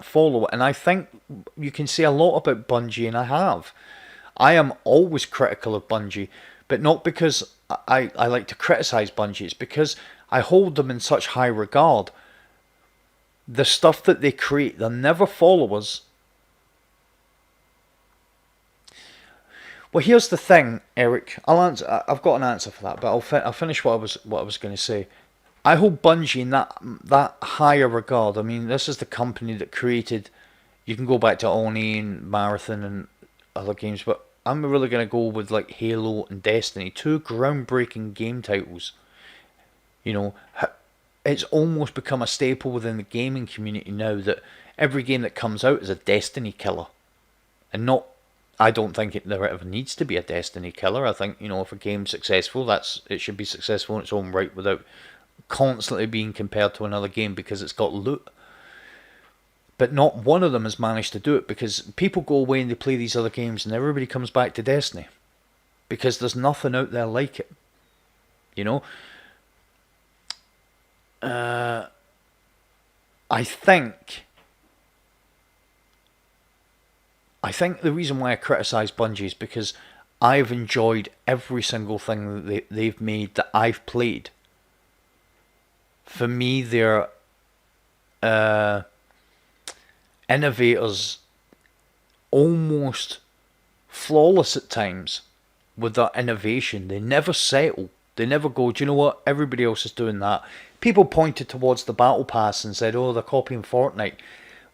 follow it, and I think you can say a lot about Bungie, and I have. I am always critical of Bungie, but not because I like to criticize Bungie. It's because I hold them in such high regard. The stuff that they create, they'll never follow us. Well, here's the thing, Eric. I've got an answer for that, but I'll finish what I was going to say. I hold Bungie in that higher regard. I mean, this is the company that created. You can go back to Oni and Marathon and other games, but I'm really going to go with like Halo and Destiny, 2 groundbreaking game titles. It's almost become a staple within the gaming community now that every game that comes out is a Destiny killer, and not. I don't think there ever needs to be a Destiny killer. I think if a game's successful, it should be successful in its own right without constantly being compared to another game because it's got loot. But not one of them has managed to do it, because people go away and they play these other games and everybody comes back to Destiny because there's nothing out there like it. I think the reason why I criticise Bungie is because I've enjoyed every single thing that they've made that I've played. For me, they're innovators, almost flawless at times with their innovation. They never settle. They never go, do you know what? Everybody else is doing that. People pointed towards the Battle Pass and said, oh, they're copying Fortnite.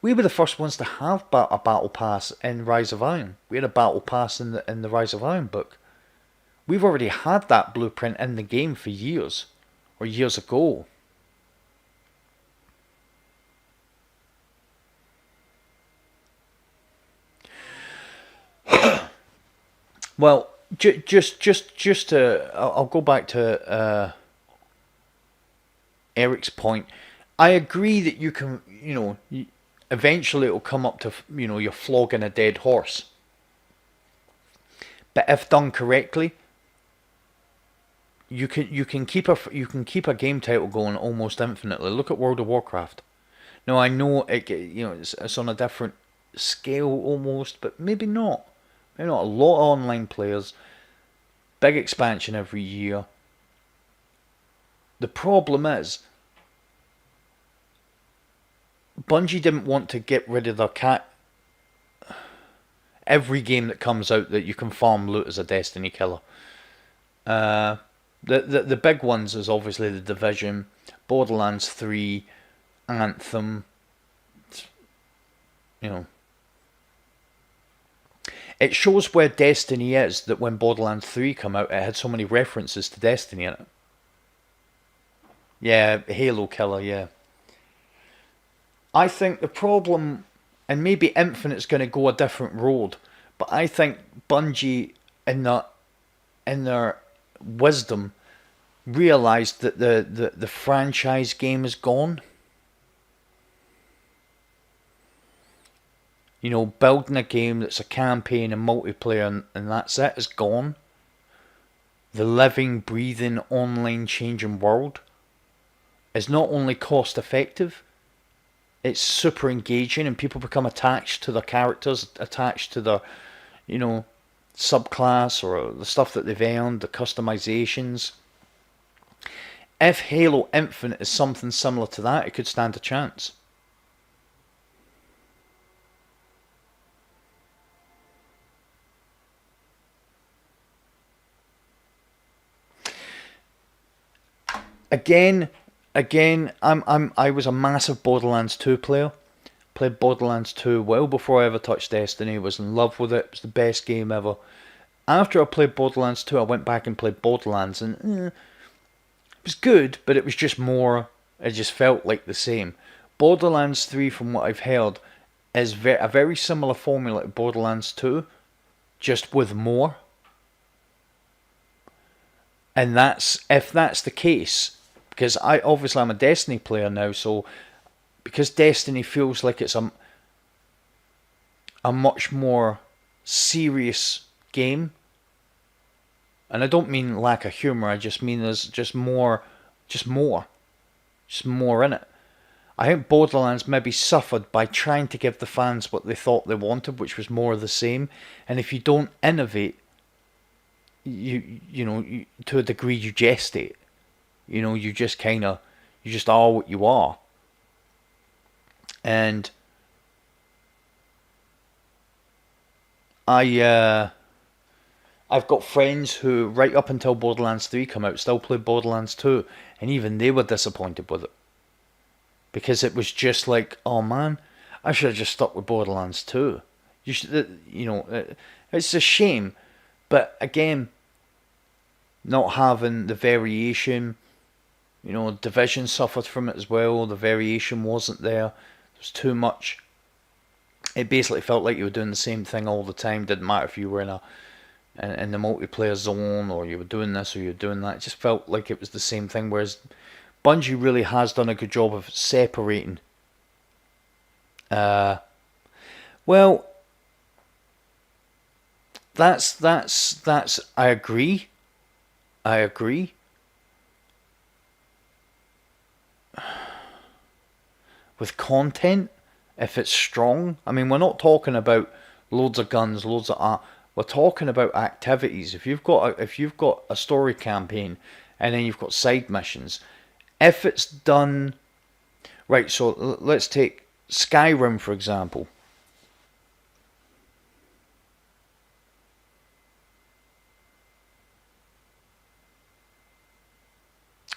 We were the first ones to have a Battle Pass in Rise of Iron. We had a Battle Pass in the Rise of Iron book. We've already had that blueprint in the game for years, or years ago. Well, just to, I'll go back to Eric's point. I agree that you can, eventually it'll come up to, you're flogging a dead horse. But if done correctly, you can keep a game title going almost infinitely. Look at World of Warcraft. Now I know it's on a different scale almost, but maybe not. Maybe not. A lot of online players, big expansion every year. The problem is, Bungie didn't want to get rid of their cat. Every game that comes out that you can farm loot as a Destiny killer. The big ones is obviously The Division, Borderlands 3, Anthem. It shows where Destiny is that when Borderlands 3 come out, it had so many references to Destiny in it. Yeah, Halo killer, yeah. I think the problem, and maybe Infinite's going to go a different road, but I think Bungie, in their wisdom, realised that the franchise game is gone. You know, building a game that's a campaign and multiplayer and that's it is gone. The living, breathing, online changing world is not only cost effective, it's super engaging and people become attached to their characters, attached to their, you know, subclass or the stuff that they've earned, the customizations. If Halo Infinite is something similar to that, it could stand a chance. Again, I was a massive Borderlands 2 player. Played Borderlands 2 well before I ever touched Destiny. Was in love with it. It was the best game ever. After I played Borderlands 2, I went back and played Borderlands, and it was good, but it was just more. It just felt like the same. Borderlands 3, from what I've heard, is a very similar formula to Borderlands 2, just with more. And if that's the case, because I'm a Destiny player now, so because Destiny feels like it's a much more serious game, and I don't mean lack of humor. I just mean there's just more in it. I think Borderlands maybe suffered by trying to give the fans what they thought they wanted, which was more of the same. And if you don't innovate, to a degree you gestate. You know, you just are what you are. And I've got friends who, right up until Borderlands 3 come out, still played Borderlands 2, and even they were disappointed with it. Because it was just like, oh man, I should have just stuck with Borderlands 2. It's a shame. But again, not having the variation, Division suffered from it as well. The variation wasn't there. There was too much. It basically felt like you were doing the same thing all the time. Didn't matter if you were in the multiplayer zone or you were doing this or you were doing that. It just felt like it was the same thing. Whereas Bungie really has done a good job of separating. Well, that's I agree. With content, if it's strong, I mean, we're not talking about loads of guns, loads of art. We're talking about activities. If you've got a story campaign, and then you've got side missions, if it's done right. So let's take Skyrim for example.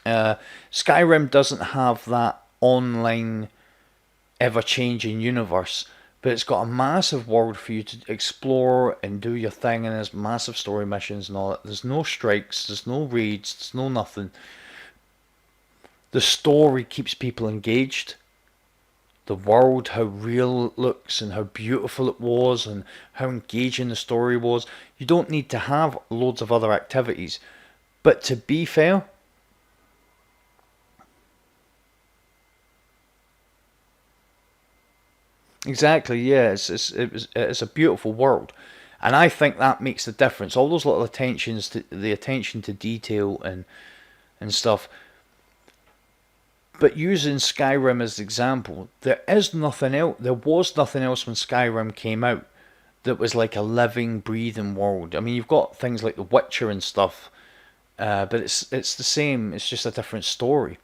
Skyrim doesn't have that online ever-changing universe, but it's got a massive world for you to explore and do your thing, and there's massive story missions and all that. There's no strikes, there's no raids, there's no nothing. The story keeps people engaged. The world, how real it looks and how beautiful it was and how engaging the story was. You don't need to have loads of other activities. But to be fair, exactly, yeah, it's a beautiful world, and I think that makes the difference. All those little attentions to the attention to detail and stuff. But using Skyrim as an example, there is nothing else. There was nothing else when Skyrim came out that was like a living, breathing world. I mean, you've got things like The Witcher and stuff, but it's the same. It's just a different story.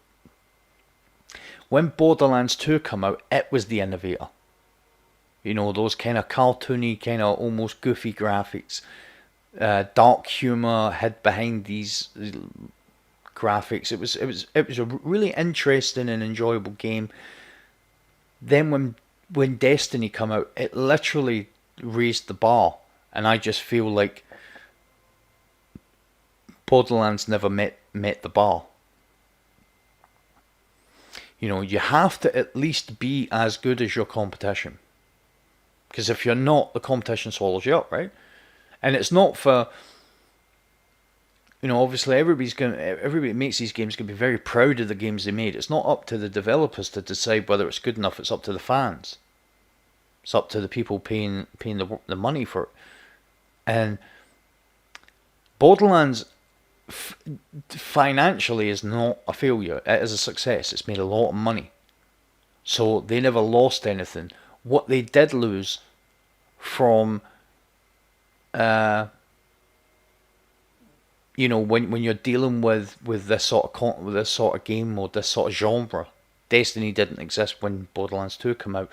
When Borderlands 2 come out, it was the innovator. Those kind of cartoony, kind of almost goofy graphics, dark humor hid behind these graphics. It was a really interesting and enjoyable game. Then when Destiny come out, it literally raised the bar, and I just feel like Borderlands never met the bar. You have to at least be as good as your competition. Because if you're not, the competition swallows you up, right? And it's not for, obviously everybody that makes these games can be very proud of the games they made. It's not up to the developers to decide whether it's good enough. It's up to the fans. It's up to the people paying the money for it. And Borderlands financially is not a failure. It is a success. It's made a lot of money. So they never lost anything. What they did lose from, when you're dealing with this sort of game mode, this sort of genre. Destiny didn't exist when Borderlands 2 came out.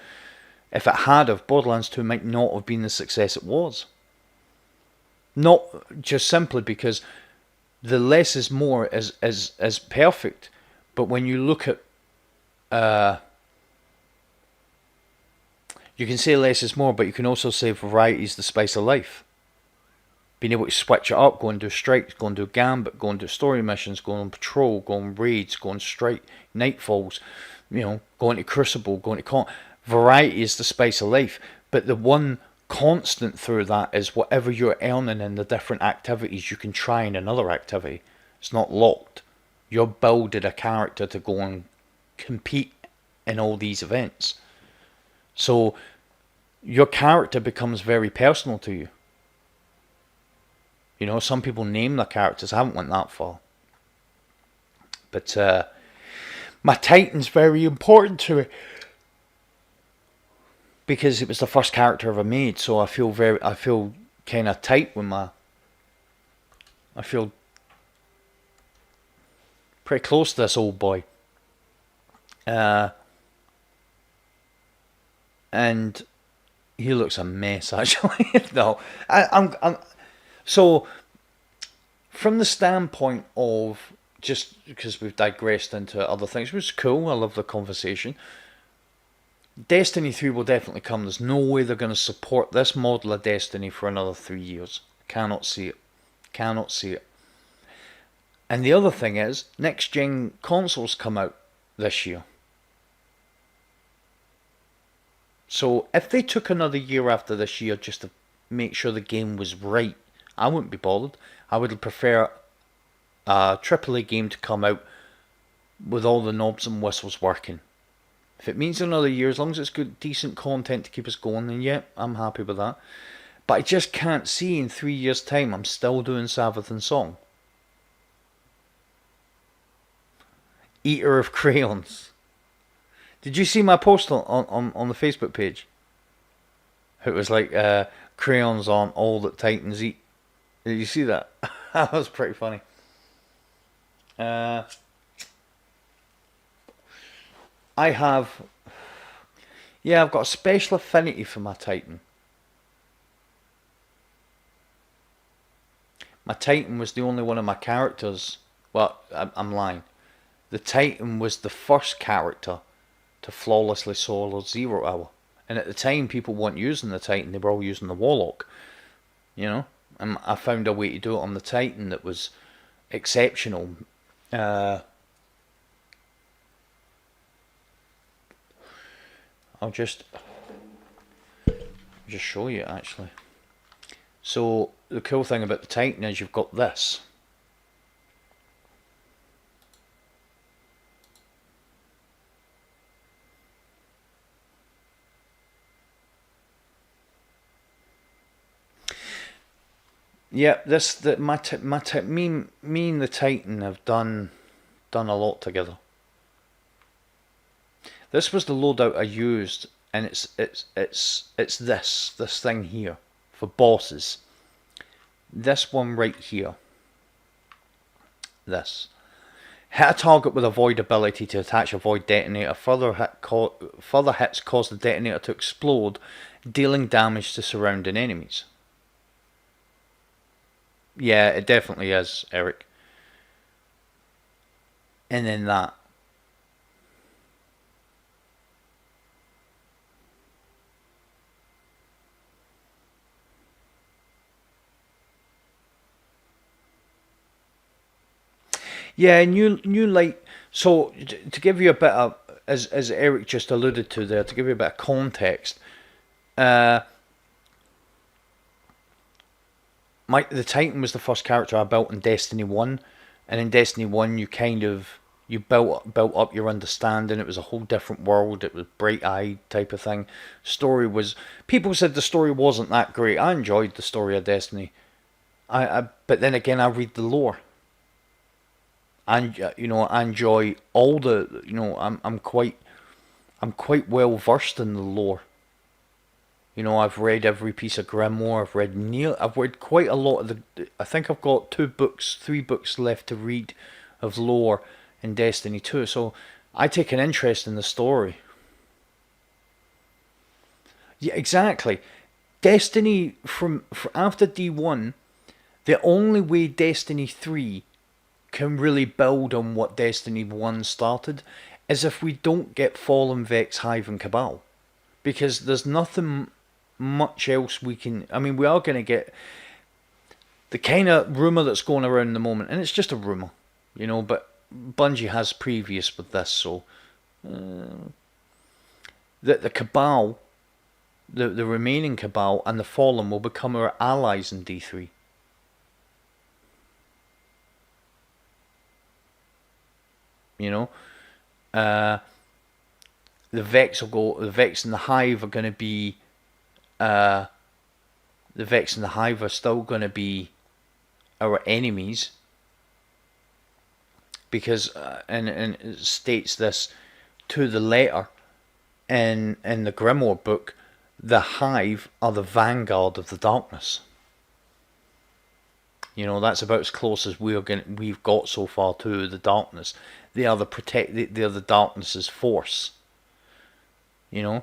If it had, Borderlands 2 might not have been the success it was. Not just simply because the less is more is perfect, but when you look at, you can say less is more, but you can also say variety is the spice of life. Being able to switch it up, go and do strikes, go and do gambit, go and do story missions, go on patrol, go on raids, go on strike, nightfalls, go into Crucible, go into con. Variety is the spice of life, but the one constant through that is whatever you're earning in the different activities, you can try in another activity. It's not locked. You're building a character to go and compete in all these events. So your character becomes very personal to you. Some people name their characters. I haven't went that far. But my Titan's very important to me, because it was the first character ever made. So I feel kind of tight with I feel pretty close to this old boy. And he looks a mess, actually. No, I'm so, from the standpoint of, just because we've digressed into other things, which is cool, I love the conversation. Destiny 3 will definitely come. There's no way they're going to support this model of Destiny for another 3 years. Cannot see it. Cannot see it. And the other thing is, next gen consoles come out this year. So if they took another year after this year just to make sure the game was right, I wouldn't be bothered. I would prefer a AAA game to come out with all the knobs and whistles working. If it means another year, as long as it's good, decent content to keep us going, then yeah, I'm happy with that. But I just can't see in 3 years' time I'm still doing Savathun Song. Eater of Crayons. Did you see my post on the Facebook page? It was like, crayons aren't all that Titans eat. Did you see that? That was pretty funny. I've got a special affinity for my Titan. My Titan was the only one of my characters. Well, I'm lying. The Titan was the first character to flawlessly solo 0 Hour. And at the time, people weren't using the Titan, they were all using the Warlock. And I found a way to do it on the Titan that was exceptional. I'll just show you, actually. So the cool thing about the Titan is you've got this. Yeah, me and the Titan have done a lot together. This was the loadout I used, and it's this thing here for bosses. This one right here. This. Hit a target with a void ability to attach a void detonator. Further hits cause the detonator to explode, dealing damage to surrounding enemies. Yeah, it definitely is, Eric. And then that. Yeah, and you like, so to give you a bit of, as Eric just alluded to there, to give you a bit of context, the Titan was the first character I built in Destiny 1, and in Destiny 1 you You built up your understanding. It was a whole different world. It was bright-eyed type of thing. Story was, people said the story wasn't that great. I enjoyed the story of Destiny. But then again, I read the lore. And I enjoy all the, I'm quite well versed in the lore. I've read every piece of Grimoire. I've read quite a lot of the. I think I've got 3 books left to read of lore in Destiny 2. So I take an interest in the story. Yeah, exactly. Destiny from after D1, the only way Destiny 3 can really build on what Destiny 1 started is if we don't get Fallen, Vex, Hive, and Cabal. Because there's nothing much else we can. I mean, we are going to get the kind of rumour that's going around in the moment, and it's just a rumour, but Bungie has previous with this, so that the Cabal, the remaining Cabal, and the Fallen will become our allies in D3. The Vex will go. The Vex and the Hive are going to be. The Vex and the Hive are still going to be our enemies. Because and it states this to the letter in the Grimoire book, the Hive are the vanguard of the darkness. That's about as close as we've got so far to the darkness. They are They are the darkness's force. There's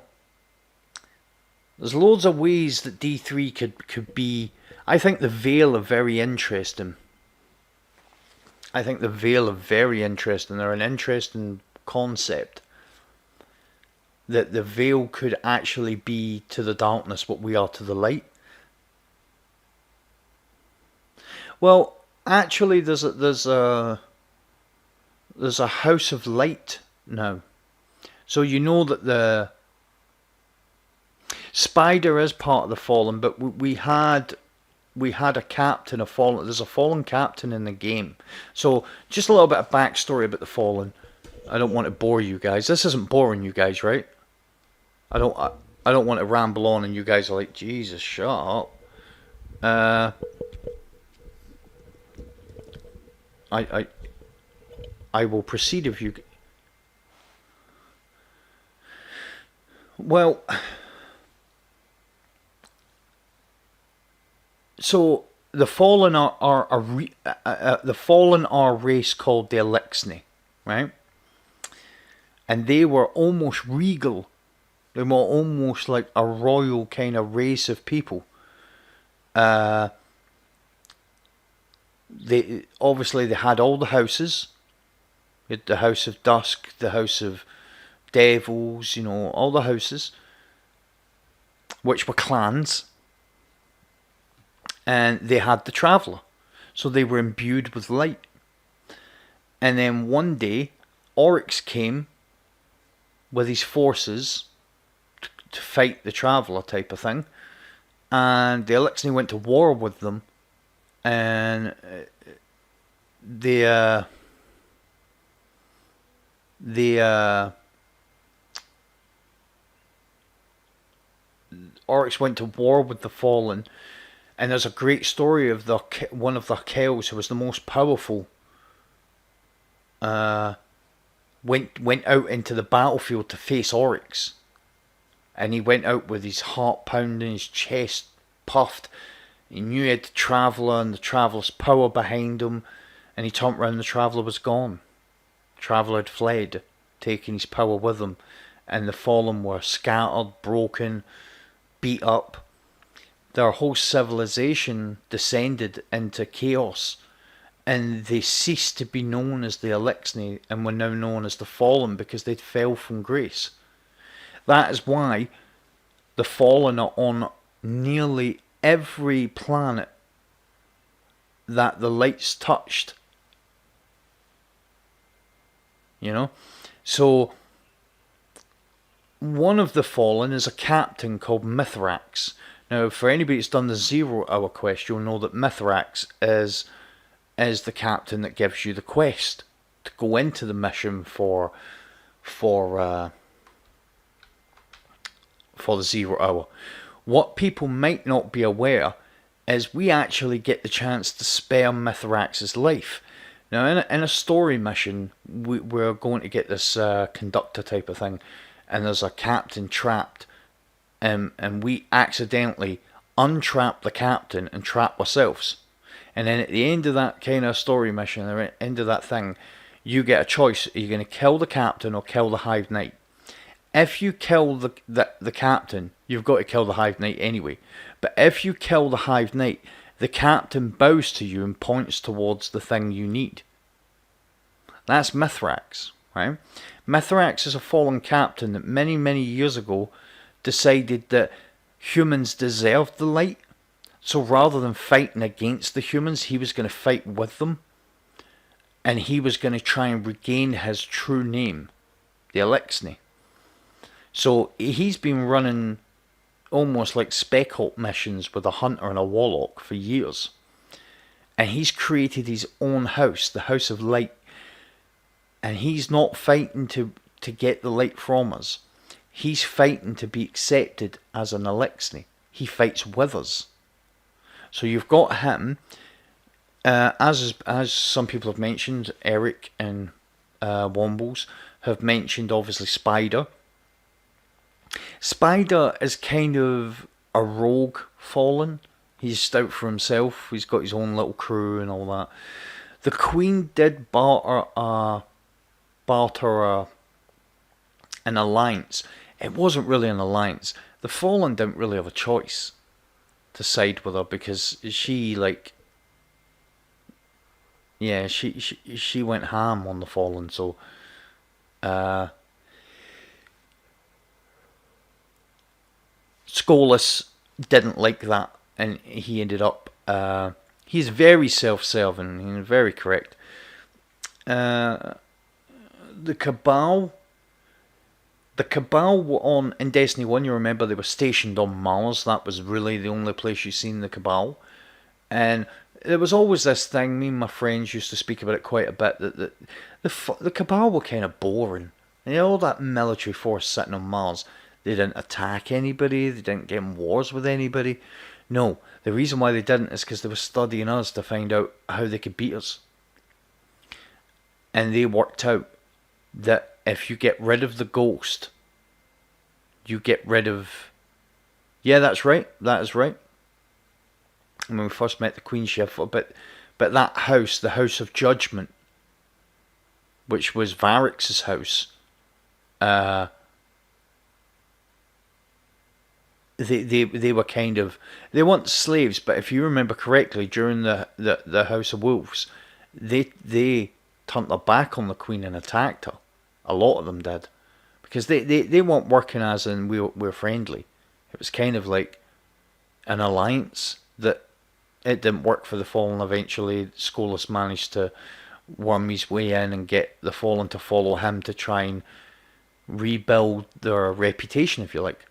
loads of ways that D3 could be. I think the Veil are very interesting. They're an interesting concept. That the Veil could actually be to the darkness what we are to the light. Well, actually, there's a House of Light now. So that the Spider is part of the Fallen, but we had a captain, there's a Fallen captain in the game. So just a little bit of backstory about the Fallen. I don't want to bore you guys. This isn't boring you guys, right? I don't want to ramble on and you guys are like, Jesus, shut up. I will proceed if you. Well, so the Fallen are a race called the Eliksni, right? And they were almost regal. They were almost like a royal kind of race of people. They had all the houses. The House of Dusk, the House of Devils, all the houses, which were clans. And they had the Traveller. So they were imbued with light. And then one day, Oryx came with his forces to fight the Traveller type of thing. And the Eliksni went to war with them. And Oryx went to war with the Fallen. And there's a great story of one of the Kells who was the most powerful. Went out into the battlefield to face Oryx, and he went out with his heart pounding, his chest puffed. He knew he had the Traveller and the Traveller's power behind him, and he turned around and the Traveller was gone. The Traveller had fled, taking his power with him, and the Fallen were scattered, broken, beat up. Their whole civilization descended into chaos, and they ceased to be known as the Eliksni and were now known as the Fallen because they'd fell from grace. That is why the Fallen are on nearly every planet that the lights touched. So one of the Fallen is a captain called Mithrax. Now, for anybody that's done the 0 hour quest, you'll know that Mithrax is the captain that gives you the quest to go into the mission for the 0 Hour. What people might not be aware is we actually get the chance to spare Mithrax's life. Now, in a story mission, we're going to get this conductor type of thing, and there's a captain trapped, and we accidentally untrap the captain and trap ourselves. And then at the end of that kind of story mission, or at the end of that thing, you get a choice. Are you going to kill the captain or kill the Hive Knight? If you kill the captain, you've got to kill the Hive Knight anyway. But if you kill the Hive Knight, the captain bows to you and points towards the thing you need. That's Mithrax, right? Mithrax is a fallen captain that many, many years ago decided that humans deserved the light. So rather than fighting against the humans, he was going to fight with them. And he was going to try and regain his true name, the Eliksni. So he's been running almost like spec op missions with a hunter and a warlock for years. And he's created his own house, the House of Light. And he's not fighting to get the light from us. He's fighting to be accepted as an Eliksni. He fights with us. So you've got him, as some people have mentioned, Eric and Wombles have mentioned obviously Spider. Spider is kind of a rogue fallen. He's out for himself. He's got his own little crew and all that. The Queen did barter an alliance. It wasn't really an alliance. The Fallen didn't really have a choice to side with her because she she went ham on the Fallen. So Skolas didn't like that, and he ended up he's very self-serving and very correct. The Cabal were in Destiny 1, you remember they were stationed on Mars. That was really the only place you seen the Cabal. And there was always this thing, me and my friends used to speak about it quite a bit, that the Cabal were kind of boring. And all that military force sitting on Mars, they didn't attack anybody, they didn't get in wars with anybody. No, the reason why they didn't is because they were studying us to find out how they could beat us. And they worked out that if you get rid of the ghost, you get rid of... Yeah, that's right. That is right. When we first met the Queen Shift, but that house, the House of Judgment, which was Varrix's house, they were kind of... They weren't slaves, but if you remember correctly, during the House of Wolves, they turned their back on the Queen and attacked her. A lot of them did. Because they weren't working as in we're friendly. It was kind of like an alliance that it didn't work for the Fallen. Eventually, Skolas managed to worm his way in and get the Fallen to follow him to try and rebuild their reputation, if you like.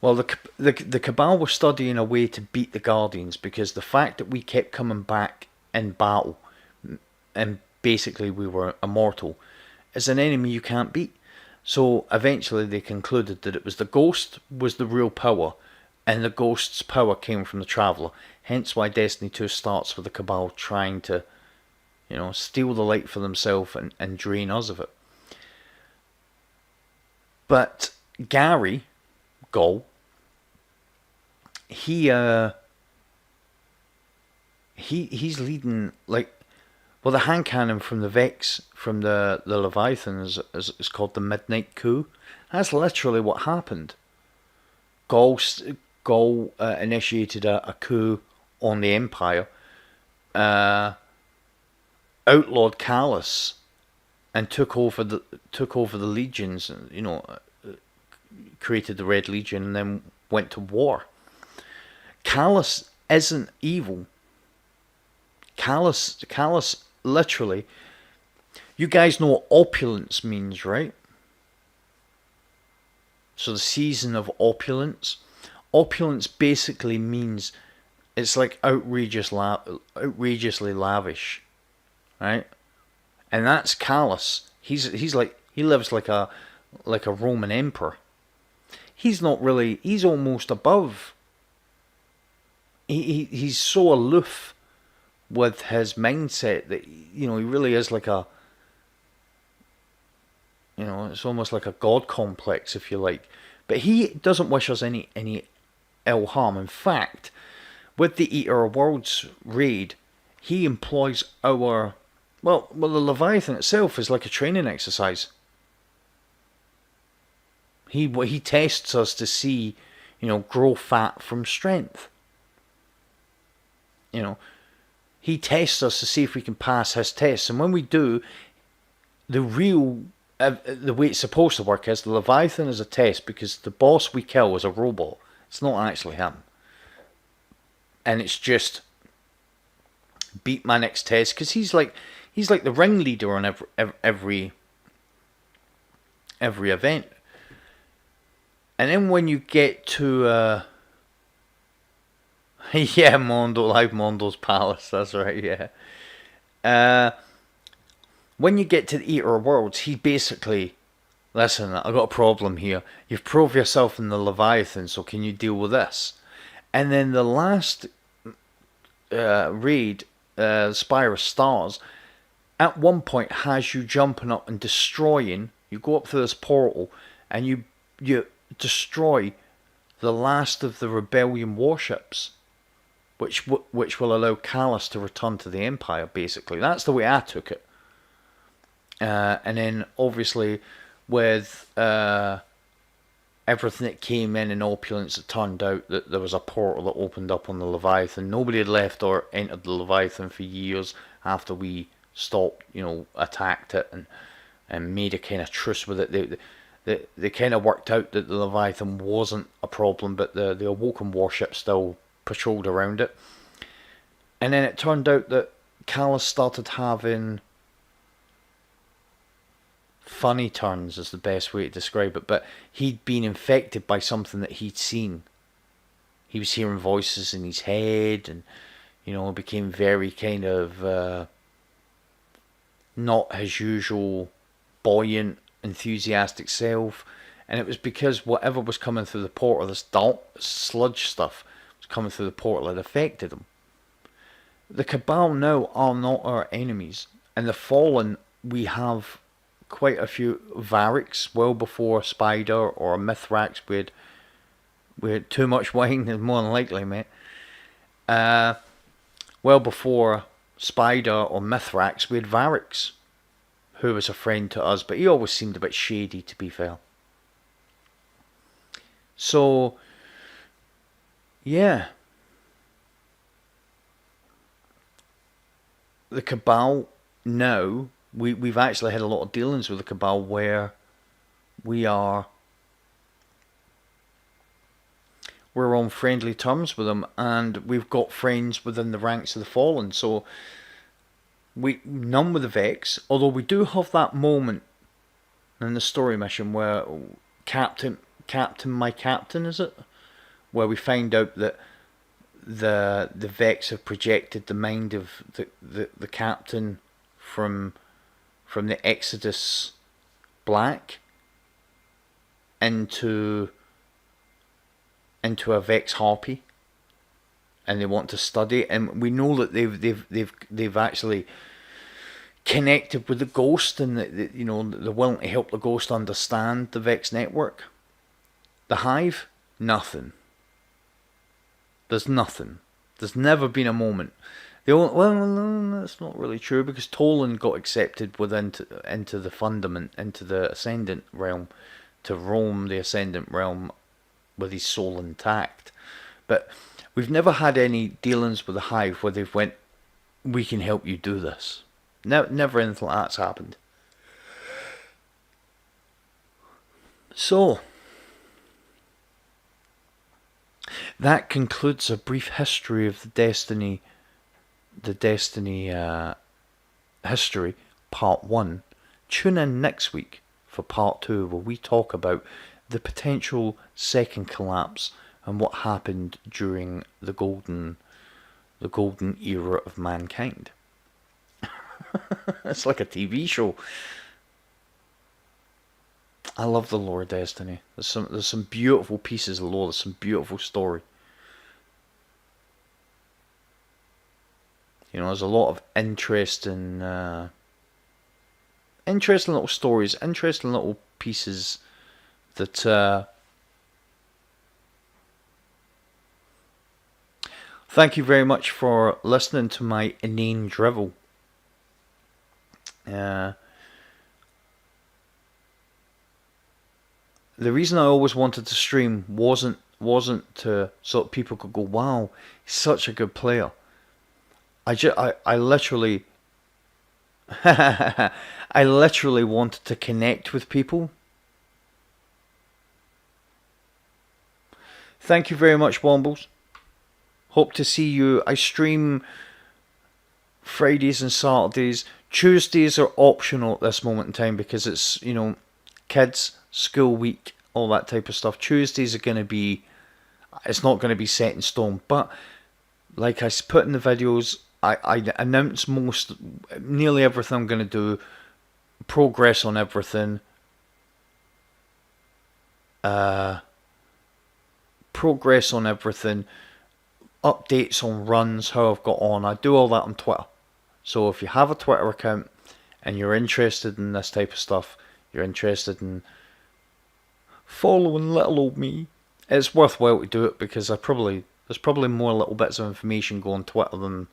Well, the Cabal were studying a way to beat the Guardians because the fact that we kept coming back in battle and basically we were immortal is an enemy you can't beat. So eventually they concluded that it was the Ghost was the real power, and the Ghost's power came from the Traveller. Hence why Destiny 2 starts with the Cabal trying to, steal the light for themselves and drain us of it. But Gary Gol, he's leading the hand cannon from the Vex, from the Leviathan is called the Midnight Coup. That's literally what happened. Gol initiated a coup on the Empire, outlawed Calus, and took over the legions. Created the Red Legion and then went to war. Calus isn't evil. Calus literally... You guys know what opulence means, right? So the season of opulence. Opulence basically means it's like outrageously lavish, right? and that's Callus. He's like, he lives like a Roman emperor. He's not really. He's almost above. He's so aloof with his mindset that, you know, he really is like a, you know, it's almost like a god complex, if you like. But he doesn't wish us any ill harm. In fact, with the Eater of Worlds raid, he employs our, well, the Leviathan itself is like a training exercise. He tests us to see, you know, grow fat from strength. You know, he tests us to see if we can pass his tests, and when we do, the way it's supposed to work is the Leviathan is a test, because the boss we kill is a robot. It's not actually him, and it's just beat my next test, because he's like the ringleader on every event. And then when you get to yeah, Mondo, like Mondo's Palace, that's right, yeah. When you get to the Eater of Worlds, he basically, listen, I've got a problem here. You've proved yourself in the Leviathan, so can you deal with this? And then the last raid, Spire of Stars, at one point has you jumping up and destroying. You go up through this portal, and you destroy the last of the Rebellion warships, which will allow Callus to return to the Empire. Basically, that's the way I took it. And then obviously with everything that came in opulence, it turned out that there was a portal that opened up on the Leviathan. Nobody had left or entered the Leviathan for years after we stopped, you know, attacked it and made a kind of truce with it. They kind of worked out that the Leviathan wasn't a problem, but the Awoken warship still patrolled around it. And then it turned out that Callus started having funny turns, is the best way to describe it, but he'd been infected by something that he'd seen. He was hearing voices in his head, and, you know, became very kind of not his usual buoyant, enthusiastic self. And it was because whatever was coming through the portal, this dark sludge stuff was coming through the portal, it affected him. The Cabal now are not our enemies, and the Fallen, we have quite a few Variks. Well before Spider or Mithrax, we had too much wine, more than likely, mate. Well before Spider or Mithrax, we had Variks, who was a friend to us, but he always seemed a bit shady, to be fair. So, yeah. The Cabal now, we've actually had a lot of dealings with the Cabal where we're on friendly terms with them, and we've got friends within the ranks of the Fallen. So none with the Vex, although we do have that moment in the story mission where Captain my Captain, is it? Where we find out that the Vex have projected the mind of the Captain from the Exodus Black into a Vex Harpy, and they want to study it. And we know that they've actually connected with the Ghost, and that, you know, they're willing to help the Ghost understand the Vex network. The Hive, nothing. There's nothing. There's never been a moment. Well, that's not really true, because Toland got accepted into the Fundament, into the Ascendant realm, to roam the Ascendant realm with his soul intact. But we've never had any dealings with the Hive where they've went, we can help you do this. Never anything like that's happened. So, that concludes a brief history of the Destiny history, part 1. Tune in next week for part 2, where we talk about the potential second collapse and what happened during the golden era of mankind. It's like a TV show. I love the lore of Destiny. There's some beautiful pieces of lore. There's some beautiful story. You know, there's a lot of interesting little stories, interesting little pieces that. Thank you very much for listening to my inane drivel. The reason I always wanted to stream wasn't to so that people could go, wow, he's such a good player. I literally I literally wanted to connect with people. Thank you very much, Wombles. Hope to see you. I stream Fridays and Saturdays. Tuesdays are optional at this moment in time because it's, you know, kids, school week, all that type of stuff. Tuesdays are going to be, it's not going to be set in stone. But like I put in the videos, I announce nearly everything I'm going to do, progress on everything, updates on runs, how I've got on. I do all that on Twitter. So if you have a Twitter account and you're interested in this type of stuff, you're interested in following little old me, it's worthwhile to do it because there's probably more little bits of information go on Twitter than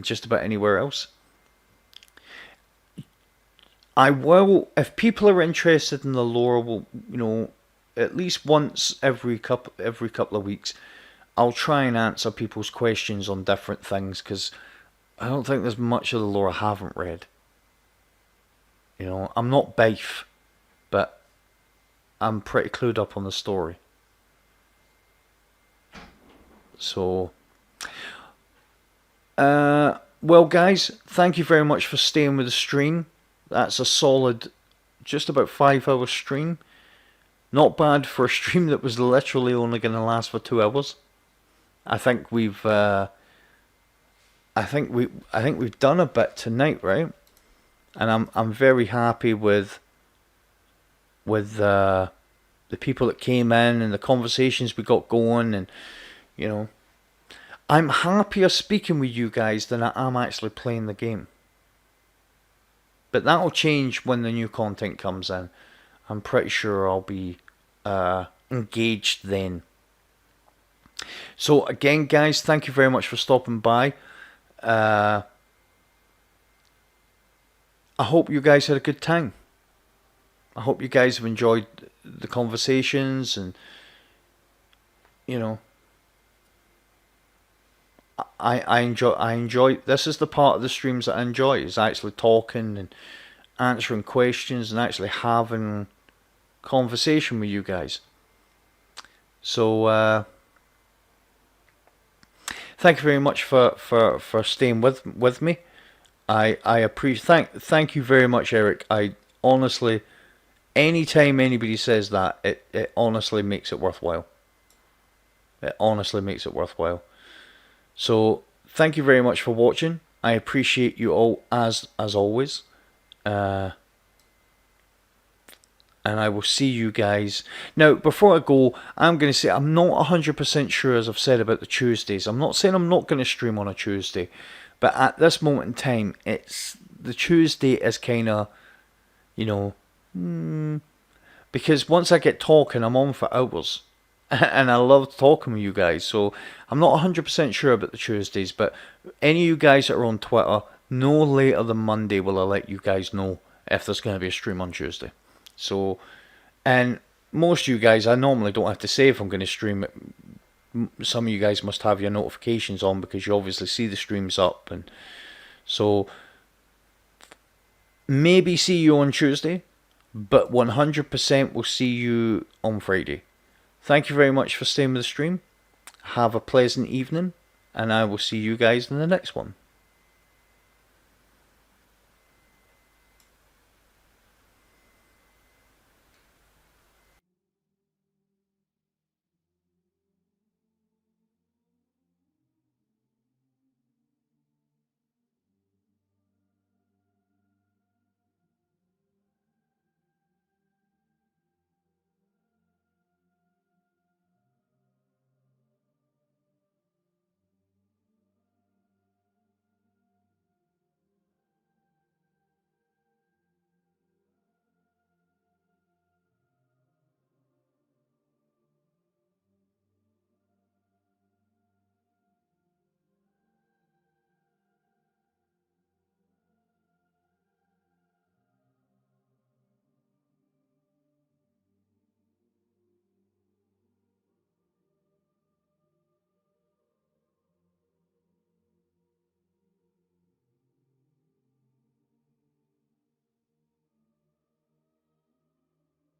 just about anywhere else. I will, if people are interested in the lore, will, you know, at least once every couple of weeks, I'll try and answer people's questions on different things because I don't think there's much of the lore I haven't read. You know, I'm not Bife, but I'm pretty clued up on the story. So, well guys, thank you very much for staying with the stream. That's a solid, just about 5 hour stream. Not bad for a stream that was literally only going to last for 2 hours. I think we've done a bit tonight, right? And I'm very happy with the people that came in and the conversations we got going, and you know, I'm happier speaking with you guys than I am actually playing the game. But that'll change when the new content comes in. I'm pretty sure I'll be engaged then. So again, guys, thank you very much for stopping by. I hope you guys had a good time. I hope you guys have enjoyed the conversations, and you know, I enjoy. This is the part of the streams that I enjoy, is actually talking and answering questions and actually having conversation with you guys. So thank you very much for staying with me. I appreciate. Thank you very much, Eric. I honestly, anytime anybody says that, it honestly makes it worthwhile. It honestly makes it worthwhile. So thank you very much for watching. I appreciate you all as always. And I will see you guys. Now, before I go, I'm going to say I'm not 100% sure, as I've said, about the Tuesdays. I'm not saying I'm not going to stream on a Tuesday. But at this moment in time, it's the Tuesday is kind of, you know, because once I get talking, I'm on for hours. And I love talking with you guys. So I'm not 100% sure about the Tuesdays. But any of you guys that are on Twitter, no later than Monday will I let you guys know if there's going to be a stream on Tuesday. So, and most of you guys, I normally don't have to say if I'm going to stream it. Some of you guys must have your notifications on because you obviously see the streams up, and so maybe see you on Tuesday, but 100% will see you on Friday. Thank you very much for staying with the stream. Have a pleasant evening, and I will see you guys in the next one.